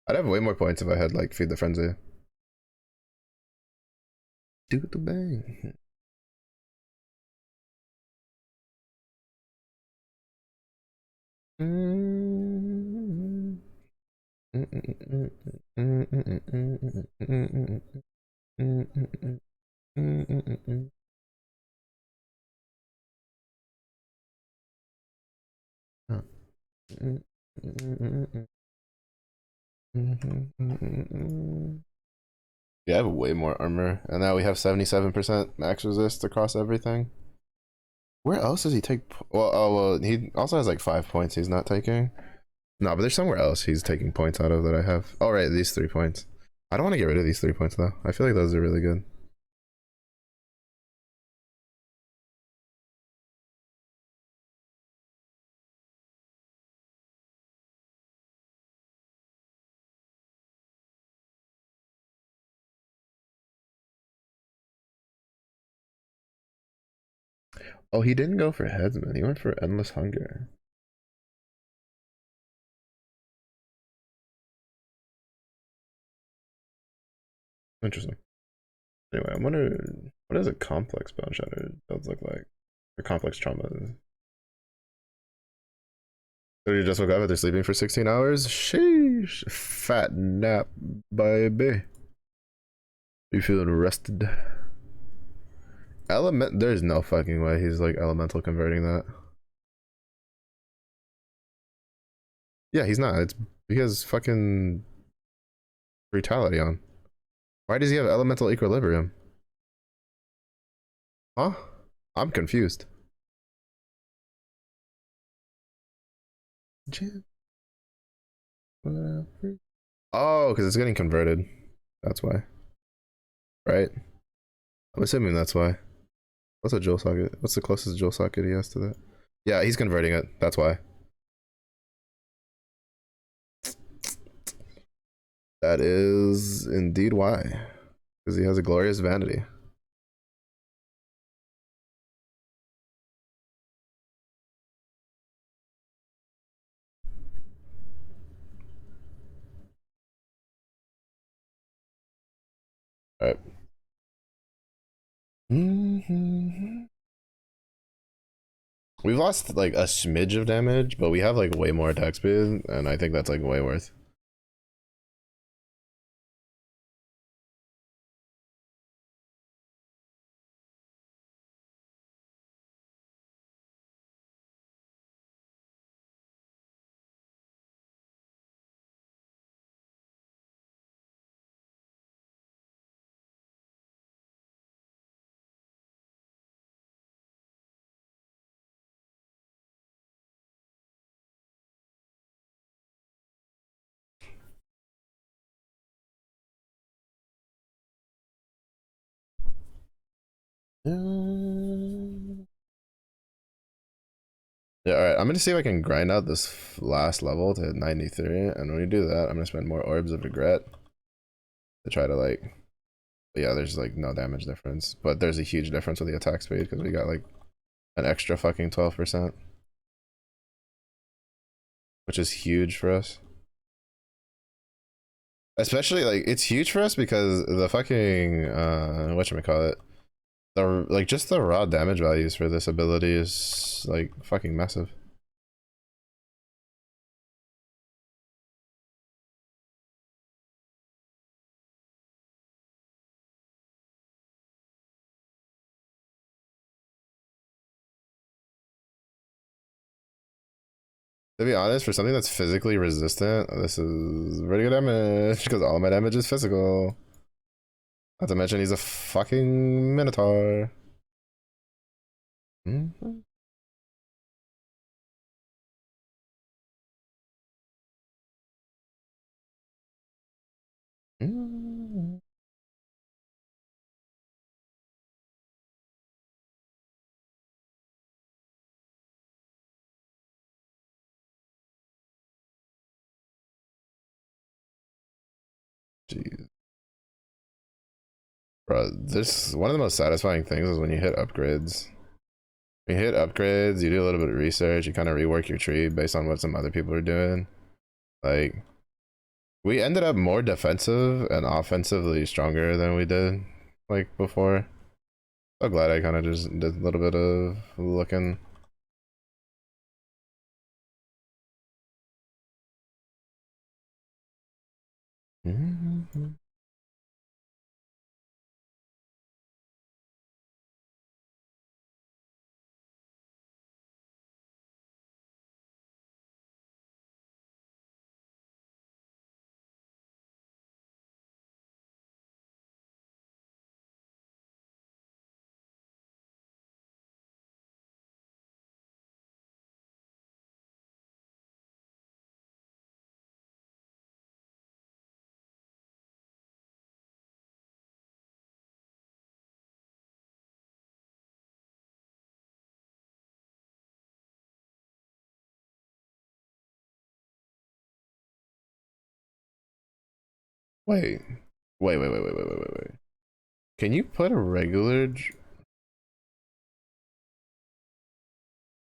I'd have way more points if I had like Feed the Frenzy. Do the bang. Yeah, I have way more armor, and now we have 77% max resist across everything. Where else does he take? Well, oh well, he also has like 5 points he's not taking. No, but there's somewhere else he's taking points out of that I have. Oh right, these 3 points. I don't want to get rid of these 3 points though. I feel like those are really good. Oh, he didn't go for Headsman. He went for Endless Hunger. Interesting. Anyway, I wonder what does a complex bone shatter builds look like? Or complex trauma. So you just woke up after sleeping for 16 hours? Sheesh. Fat nap, baby. You feeling rested? Element. There's no fucking way he's like elemental converting that. Yeah, he's not. It's because fucking brutality on. Why does he have elemental equilibrium? Huh? I'm confused. Oh, because it's getting converted. That's why. Right? I'm assuming that's why. What's a jewel socket? What's the closest jewel socket he has to that? Yeah, he's converting it. That's why. That is indeed why. Because he has a glorious vanity. Alright. We've lost like a smidge of damage, but we have like way more attack speed, and I think that's like way worth. Yeah, alright, I'm gonna see if I can grind out this last level to 93, and when we do that, I'm gonna spend more Orbs of Regret to try to like, yeah, there's like no damage difference, but there's a huge difference with the attack speed because we got like an extra fucking 12%, which is huge for us. Especially like it's huge for us because the fucking whatchamacallit, the like just the raw damage values for this ability is like fucking massive. To be honest, for something that's physically resistant, this is pretty good damage because all of my damage is physical. Not to mention he's a fucking Minotaur. Mm-hmm. Mm-hmm. Jeez. Bro, this one of the most satisfying things is when you hit upgrades. When you hit upgrades, you do a little bit of research, you kind of rework your tree based on what some other people are doing. Like, we ended up more defensive and offensively stronger than we did like before. So glad I kind of just did a little bit of looking. Wait, wait. Can you put a regular?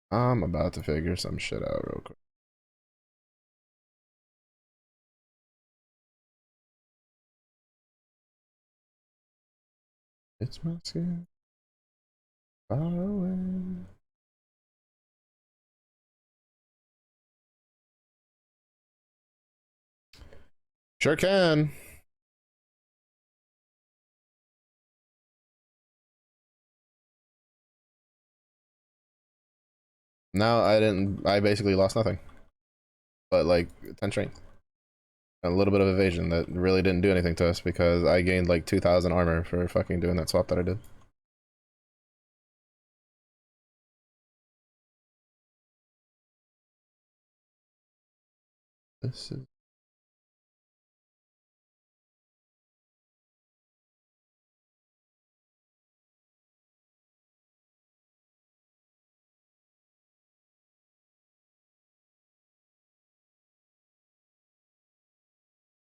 I'm about to figure some shit out real quick. It's my skin far away. Sure can. No, I didn't. I basically lost nothing, but like 10 strength, and a little bit of evasion that really didn't do anything to us because I gained like 2,000 armor for fucking doing that swap that I did. This is.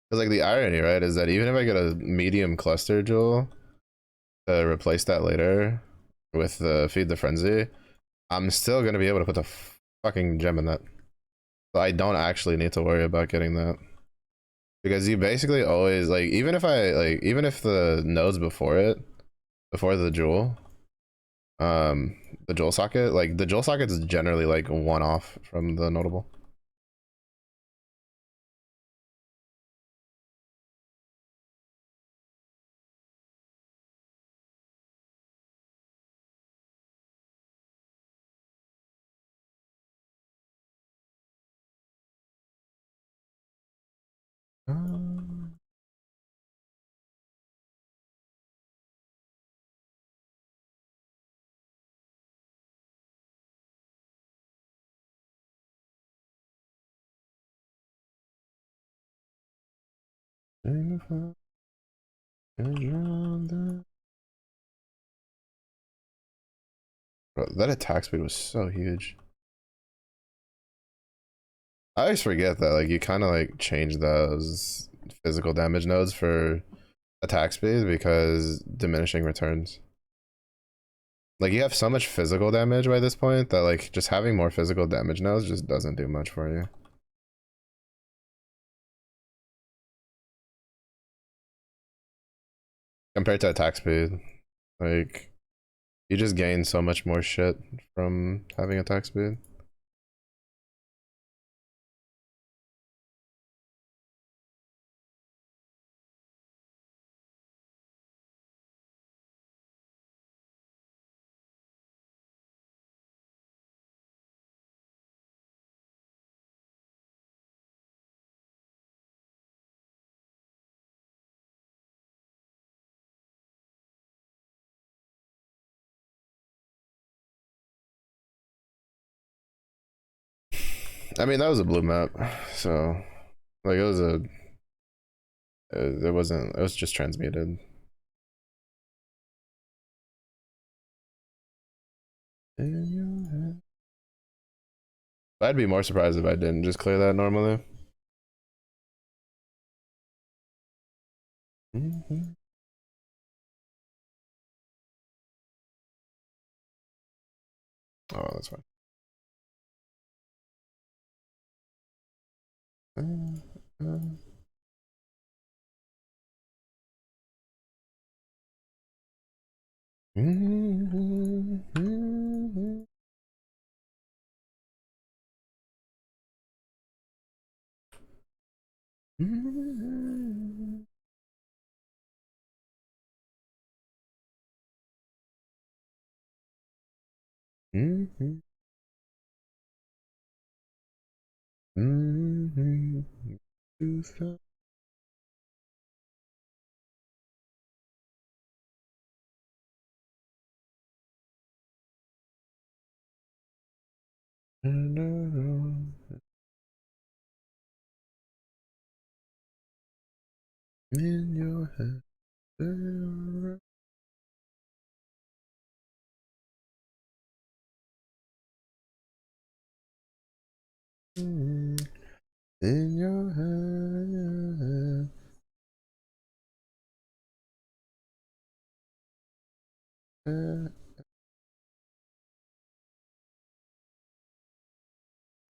Because like the irony, right, is that even if I get a medium cluster jewel to replace that later with the feed the frenzy, I'm still gonna be able to put the fucking gem in that. So I don't actually need to worry about getting that. Because you basically always like, even if the nodes before it, before um the jewel socket, like the jewel socket is generally like one off from the notable. Bro, that attack speed was so huge. I always forget that like you kind of like change those physical damage nodes for attack speed because diminishing returns. Like you have so much physical damage by this point that like just having more physical damage nodes just doesn't do much for you. Compared to attack speed. Like you just gain so much more shit from having attack speed. I mean that was a blue map, so like it was it wasn't, it was just transmuted. I'd be more surprised if I didn't just clear that normally. Oh, that's fine. In your head. In your head.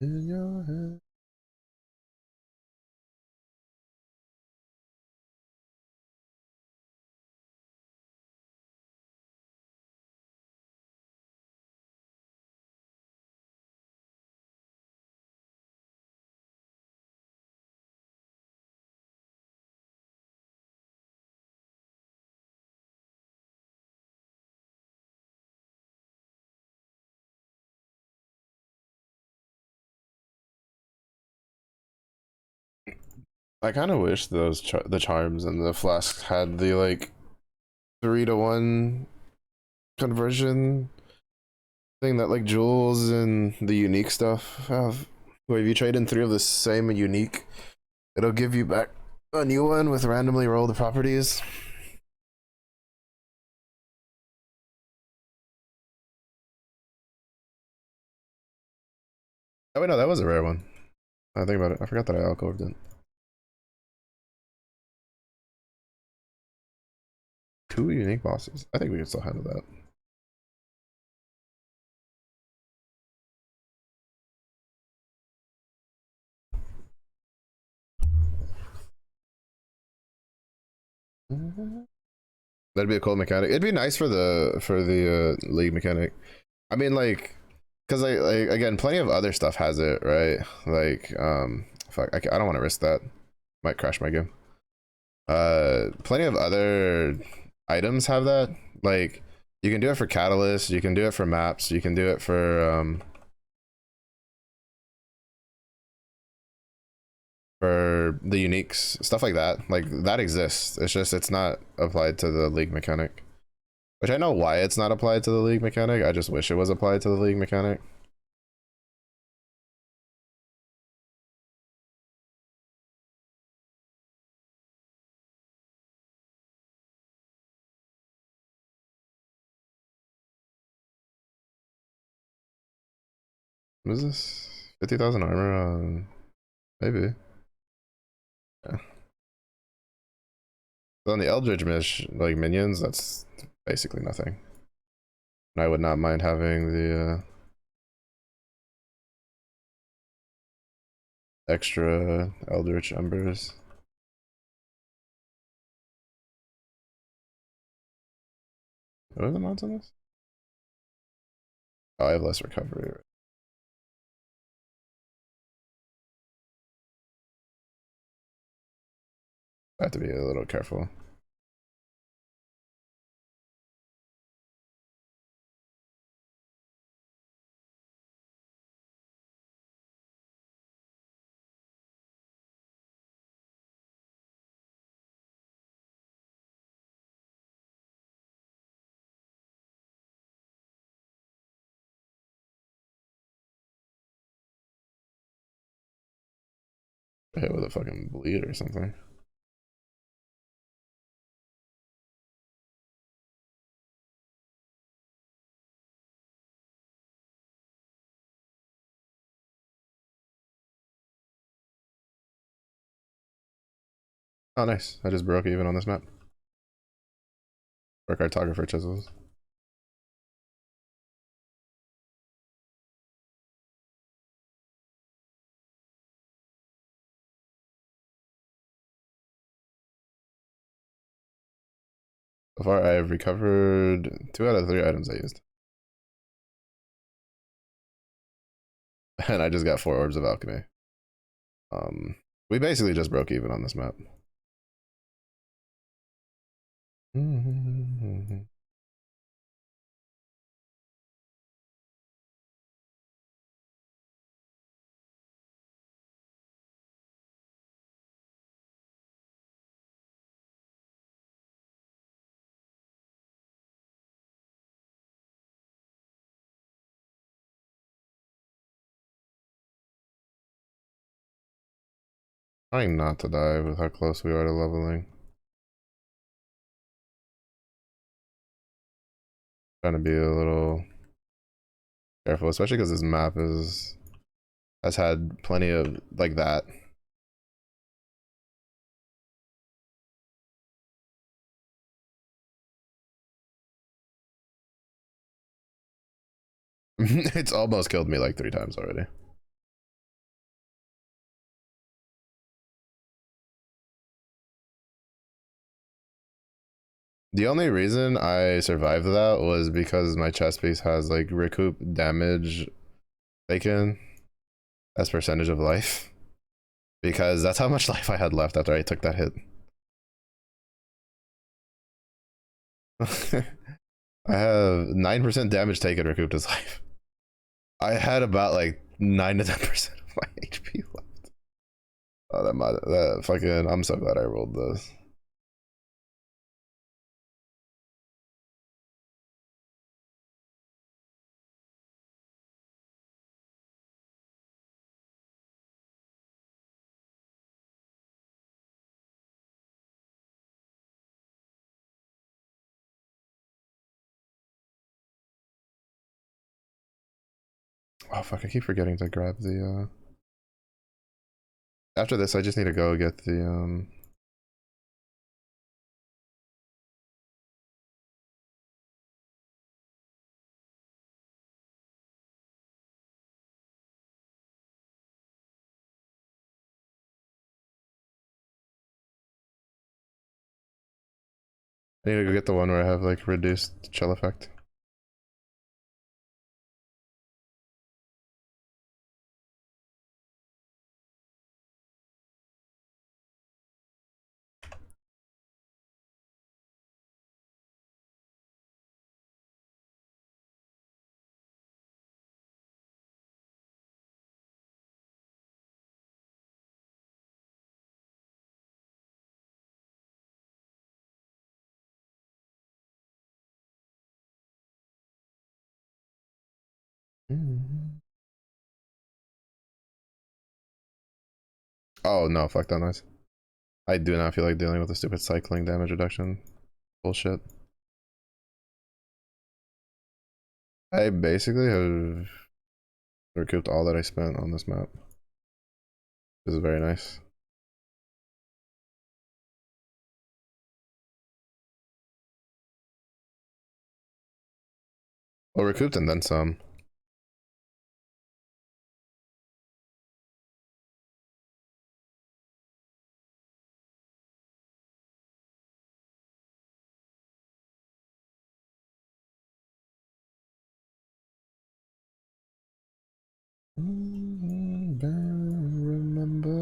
In your head. I kind of wish the charms and the flasks had the like 3-to-1 conversion thing that like jewels and the unique stuff have. Where if you trade in 3 of the same unique, it'll give you back a new one with randomly rolled properties. Oh wait, no, that was a rare one. I think about it. I forgot that I alcoved it. 2 unique bosses. I think we can still handle that. That'd be a cool mechanic. It'd be nice for the league mechanic. I mean, like, cause like again, plenty of other stuff has it, right? Like, fuck, I don't want to risk that. Might crash my game. Plenty of other items have that. Like, you can do it for catalyst, you can do it for maps, you can do it for the uniques, stuff like that. Like that exists. It's just it's not applied to the league mechanic. Which I know why it's not applied to the league mechanic. I just wish it was applied to the league mechanic. What is this? 50,000 armor on maybe. Yeah. So on the Eldritch Mish, like minions, that's basically nothing. And I would not mind having the extra Eldritch Embers. What are the mods on this? Oh, I have less recovery. I have to be a little careful. Hit with a fucking bleed or something. Oh, nice. I just broke even on this map. For cartographer chisels. So far, I have recovered 2 out of 3 items I used. And I just got 4 orbs of alchemy. We basically just broke even on this map. Trying not to die with how close we are to leveling. Trying to be a little careful, especially because this map has had plenty of like that. It's almost killed me like 3 times already. The only reason I survived that was because my chest piece has like recoup damage taken as percentage of life. Because that's how much life I had left after I took that hit. I have 9% damage taken recouped as life. I had about like 9 to 10% of my HP left. Oh, that fucking, I'm so glad I rolled this. Oh fuck, I keep forgetting to grab the after this I just need to go get the I need to go get the one where I have like reduced chill effect. Oh no, fuck that noise. I do not feel like dealing with the stupid cycling damage reduction bullshit. I basically have recouped all that I spent on this map. This is very nice. Well, recouped and then some. Remember.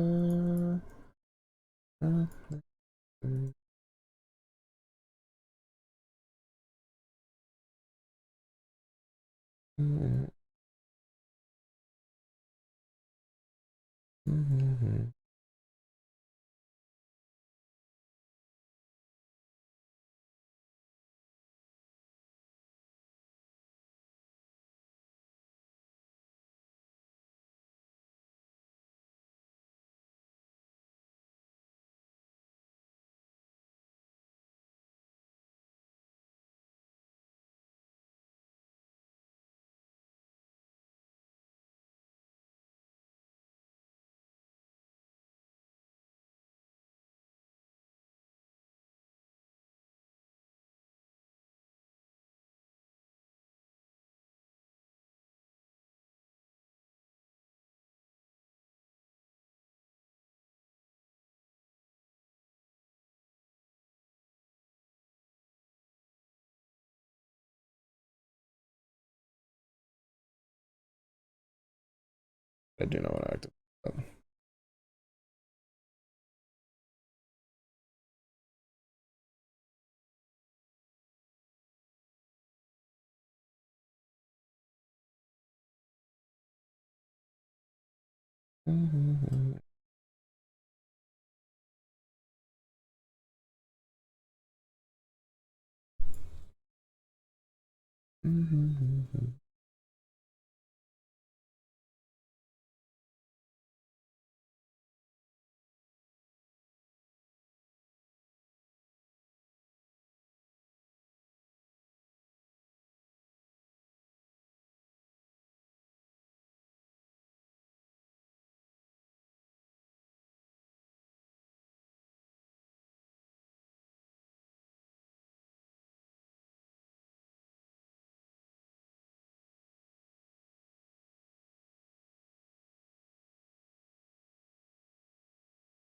I do not want to activate that.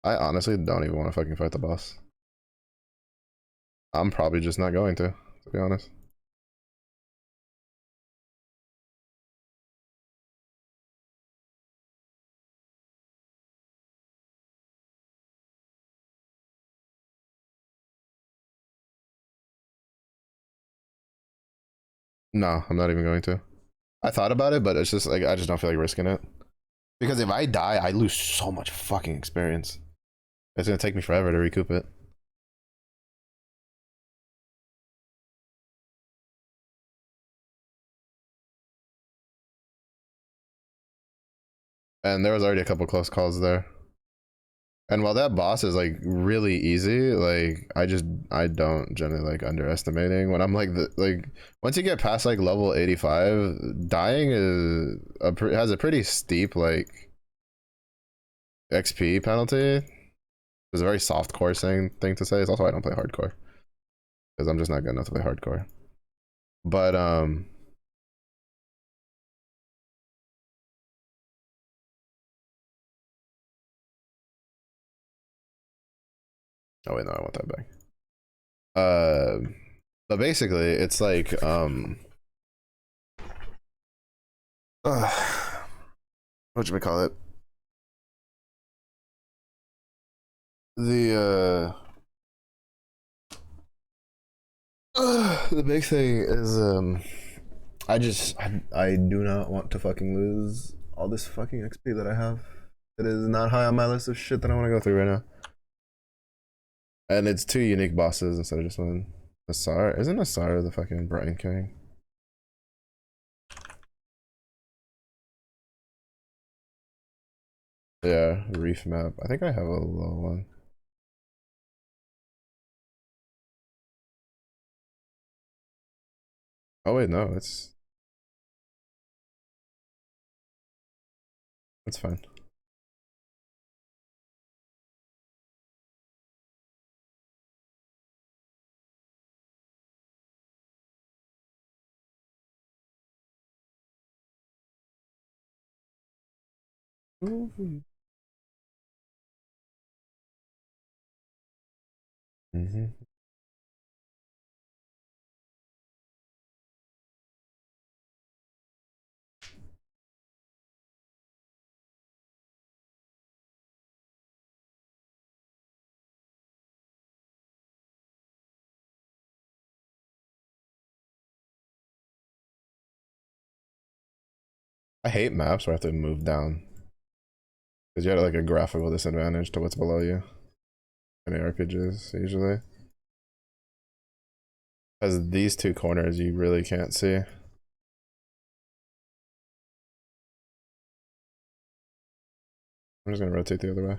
I honestly don't even want to fucking fight the boss. I'm probably just not going to be honest. No, I'm not even going to. I thought about it, but it's just like I just don't feel like risking it. Because if I die, I lose so much fucking experience. It's gonna take me forever to recoup it. And there was already a couple close calls there. And while that boss is like really easy, like I don't generally like underestimating when I'm like once you get past like level 85, dying is has a pretty steep like XP penalty. It's a very soft core thing to say. It's also why I don't play hardcore because I'm just not good enough to play hardcore. But oh wait, no, I want that back. Uh, but basically, it's like what should we call it? The the big thing is I do not want to fucking lose all this fucking XP that I have. It is not high on my list of shit that I want to go through right now. And it's two unique bosses instead of just one. Asar isn't Asar the fucking Brian King? Yeah, reef map. I think I have a low one. Oh wait, no, it's fine. Mm-hmm. I hate maps where I have to move down because you have like a graphical disadvantage to what's below you in RPGs usually. Because these two corners you really can't see. I'm just gonna rotate the other way.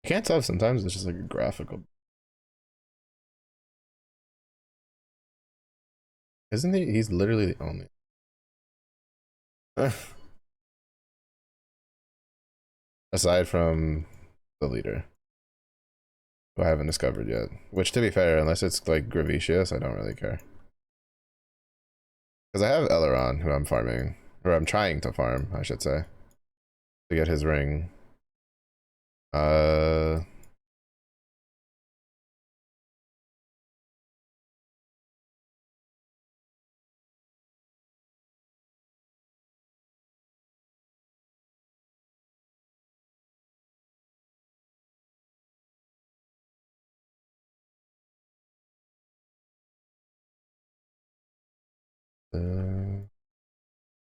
You can't tell if sometimes it's just like a graphical. Isn't he? He's literally the only. Aside from the leader, who I haven't discovered yet. Which, to be fair, unless it's like Gravicious, I don't really care. Because I have Eleron, who I'm farming, or I'm trying to farm, I should say, to get his ring. Uh,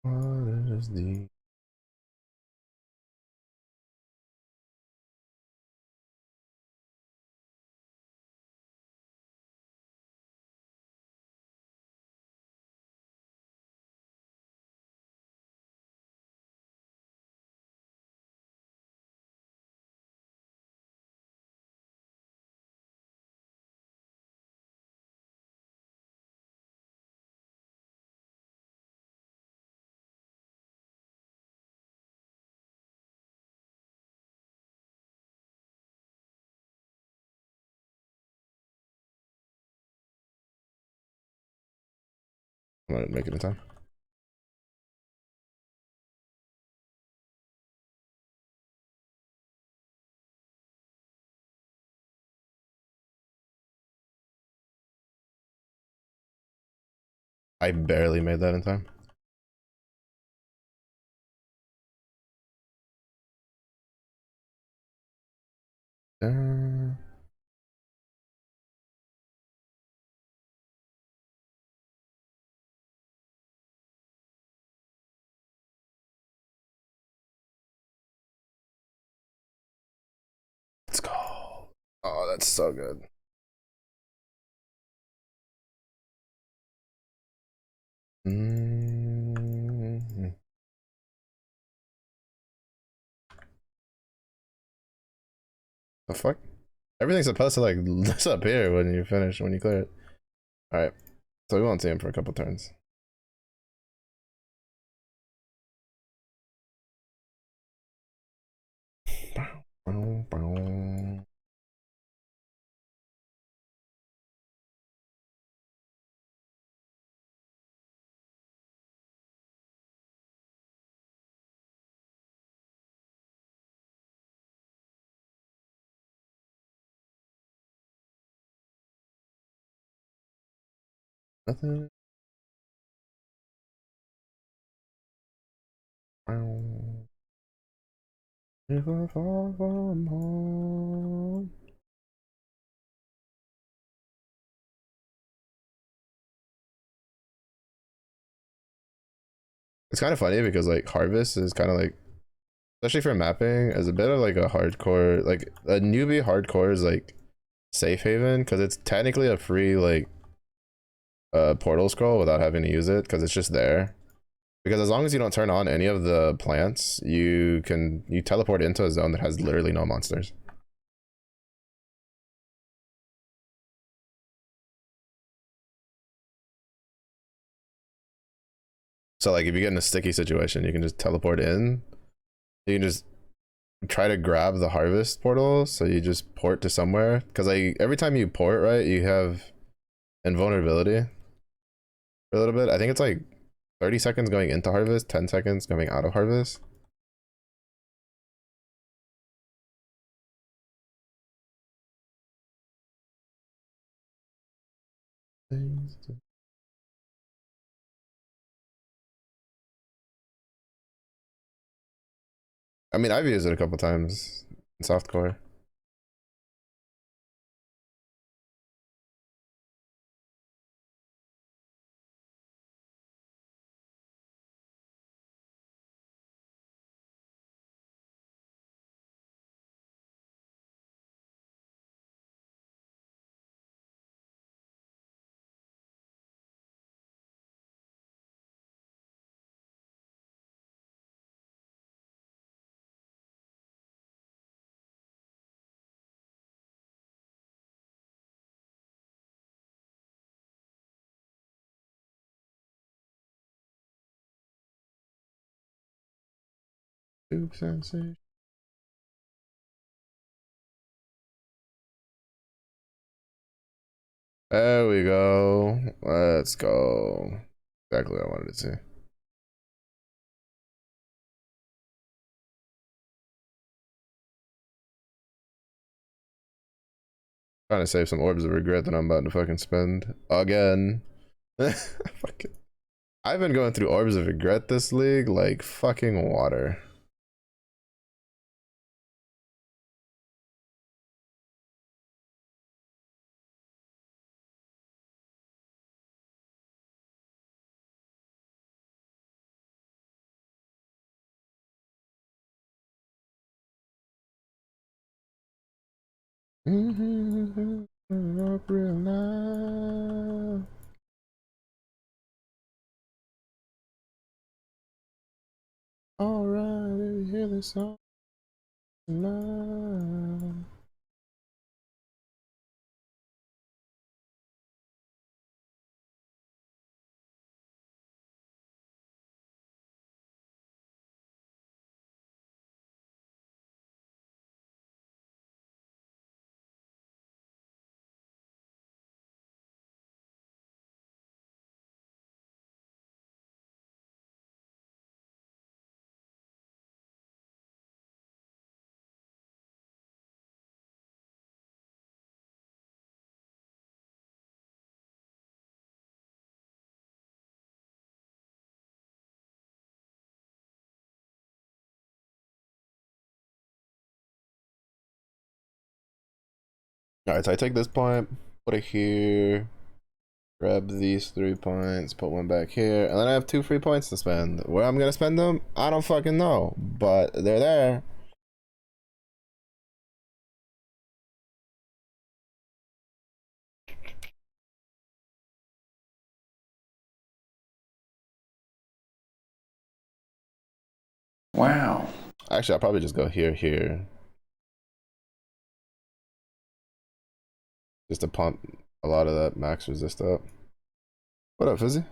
what is the I'm gonna make it in time. I barely made that in time. it's so good. The fuck? Everything's supposed to like disappear when you finish, when you clear it. Alright. So we won't see him for a couple turns. Nothing. If I fall from home. It's kind of funny because like Harvest is kind of like, especially for mapping, is a bit of like a hardcore, like a newbie hardcore is like safe haven because it's technically a free like portal scroll without having to use it because it's just there. Because as long as you don't turn on any of the plants, you teleport into a zone that has literally no monsters. So like if you get in a sticky situation, you can just teleport in. You can just try to grab the harvest portal, so you just port to somewhere. Because like every time you port, right, you have invulnerability for a little bit. I think it's like 30 seconds going into harvest, 10 seconds coming out of harvest. I mean, I've used it a couple times in softcore. Tube sensation. There we go. Let's go. Exactly what I wanted to see. Trying to save some orbs of regret that I'm about to fucking spend again. Fucking. I've been going through orbs of regret this league like fucking water. Up real now. Alright, if you hear this song now. Alright, so I take this point, put it here, grab these 3 points, put one back here, and then I have 2 free points to spend. Where I'm gonna spend them, I don't fucking know, but they're there. Wow. Actually, I'll probably just go here. Just to pump a lot of that max resist up. What up, Fizzy?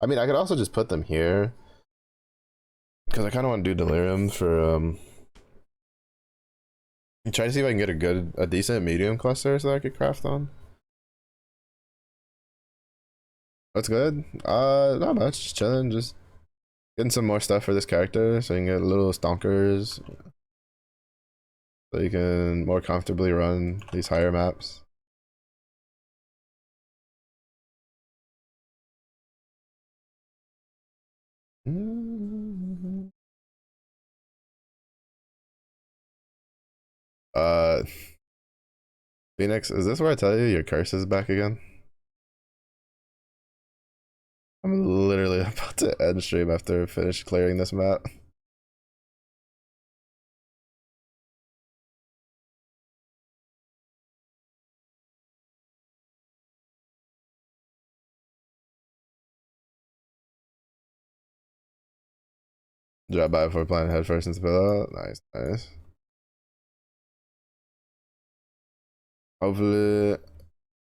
I mean, I could also just put them here. Because I kind of want to do Delirium for, try to see if I can get a decent medium cluster so that I could craft on. That's good. Not much. Just chilling. Just getting some more stuff for this character so you can get little stonkers. So you can more comfortably run these higher maps. Uh, Phoenix, is this where I tell you your curse is back again? I'm literally about to end stream after I finish clearing this map. Drop by before playing head first into pillow. Nice, nice. Hopefully,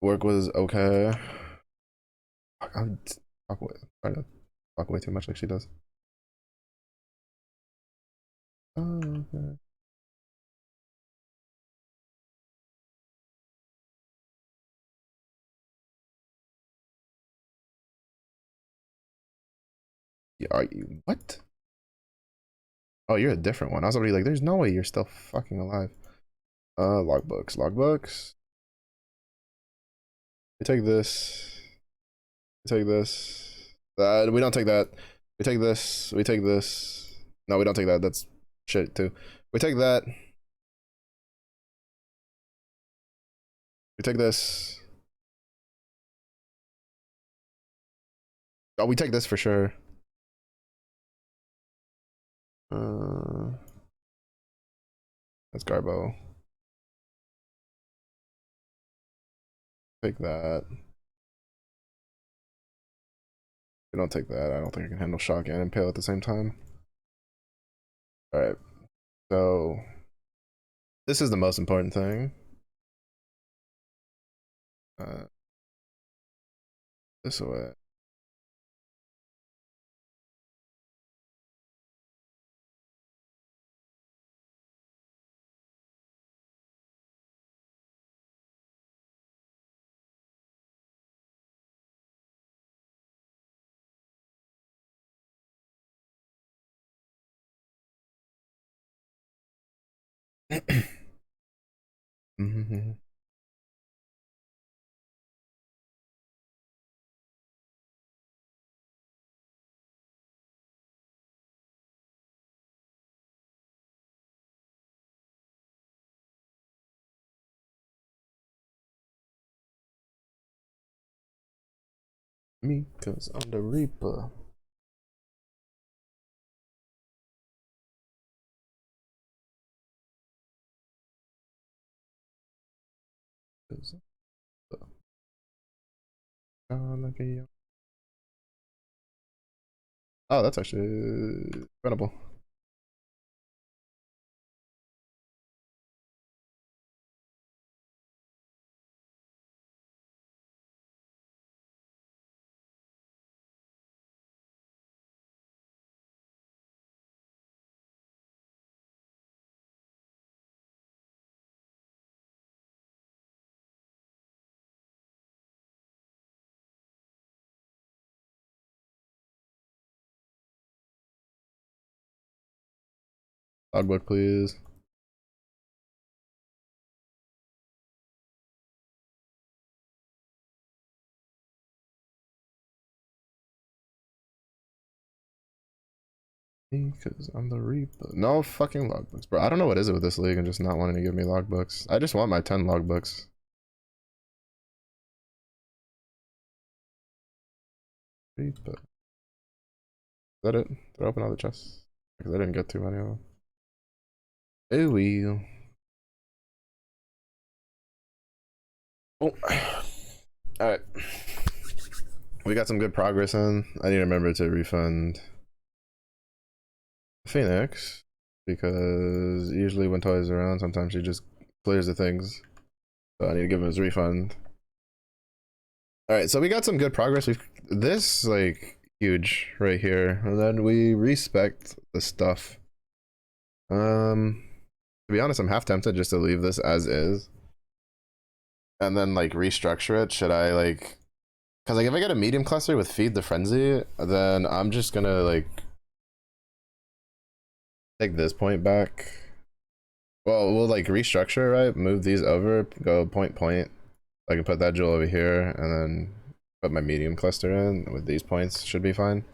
work was okay. I'm trying to talk way too much like she does. Oh, okay. Yeah, are you what? Oh, you're a different one. I was already like, there's no way you're still fucking alive. Logbooks. We take this. We take this. We don't take that. We take this. We take this. No, we don't take that. That's shit too. We take that. We take this. Oh, we take this for sure. Uh, that's Garbo. Take that. We don't take that. I don't think I can handle shock and impale at the same time. All right. So this is the most important thing. Uh, this way. Mm-hmm. Me, cause I'm the Reaper. Oh, that's actually incredible. Logbook, please. Because I'm the Reaper. No fucking logbooks, bro. I don't know what is it with this league and just not wanting to give me logbooks. I just want my 10 logbooks. Reaper. Is that it? Did I open all the chests? Because I didn't get too many of them. Oh, well. Oh. Alright. We got some good progress in. I need to remember to refund Phoenix, because usually when Toy is around, sometimes she just clears the things. So I need to give him his refund. Alright, so we got some good progress. We've this like huge right here. And then we respect the stuff. To be honest, I'm half tempted just to leave this as is. And then like restructure it. Should I like, because like if I get a medium cluster with Feed the Frenzy, then I'm just gonna like take this point back. Well, we'll like restructure, right? Move these over, go point. I can put that jewel over here and then put my medium cluster in with these points. Should be fine.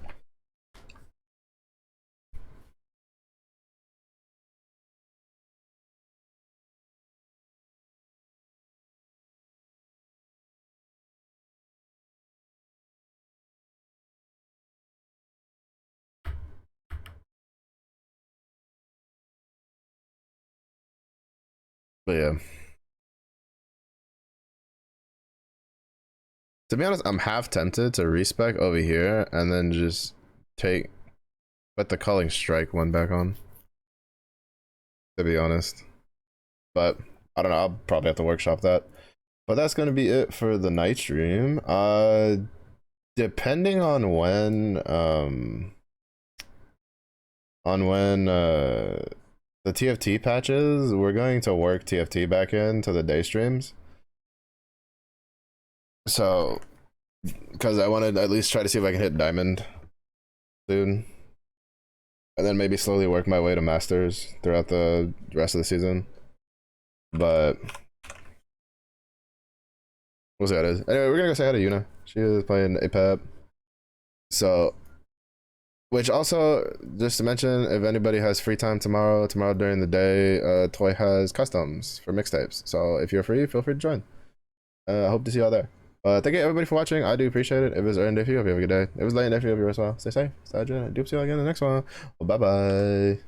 But yeah. To be honest, I'm half tempted to respec over here and then just put the Culling Strike one back on. To be honest. But I don't know, I'll probably have to workshop that. But that's gonna be it for the night stream. Depending on when the TFT patches, we're going to work TFT back into the day streams. So, because I wanted to at least try to see if I can hit diamond soon. And then maybe slowly work my way to masters throughout the rest of the season. But we'll see how it is. Anyway, we're gonna go say hi to Yuna. She is playing APAP. So, which also, just to mention, if anybody has free time tomorrow during the day, Toy has customs for mixtapes. So if you're free, feel free to join. I hope to see y'all there. Thank you everybody for watching. I do appreciate it. If it's early day for you, hope you have a good day. If it's late day for you, hope you as well. Stay safe, stay hydrated. I do see you all again in the next one. Well, bye bye.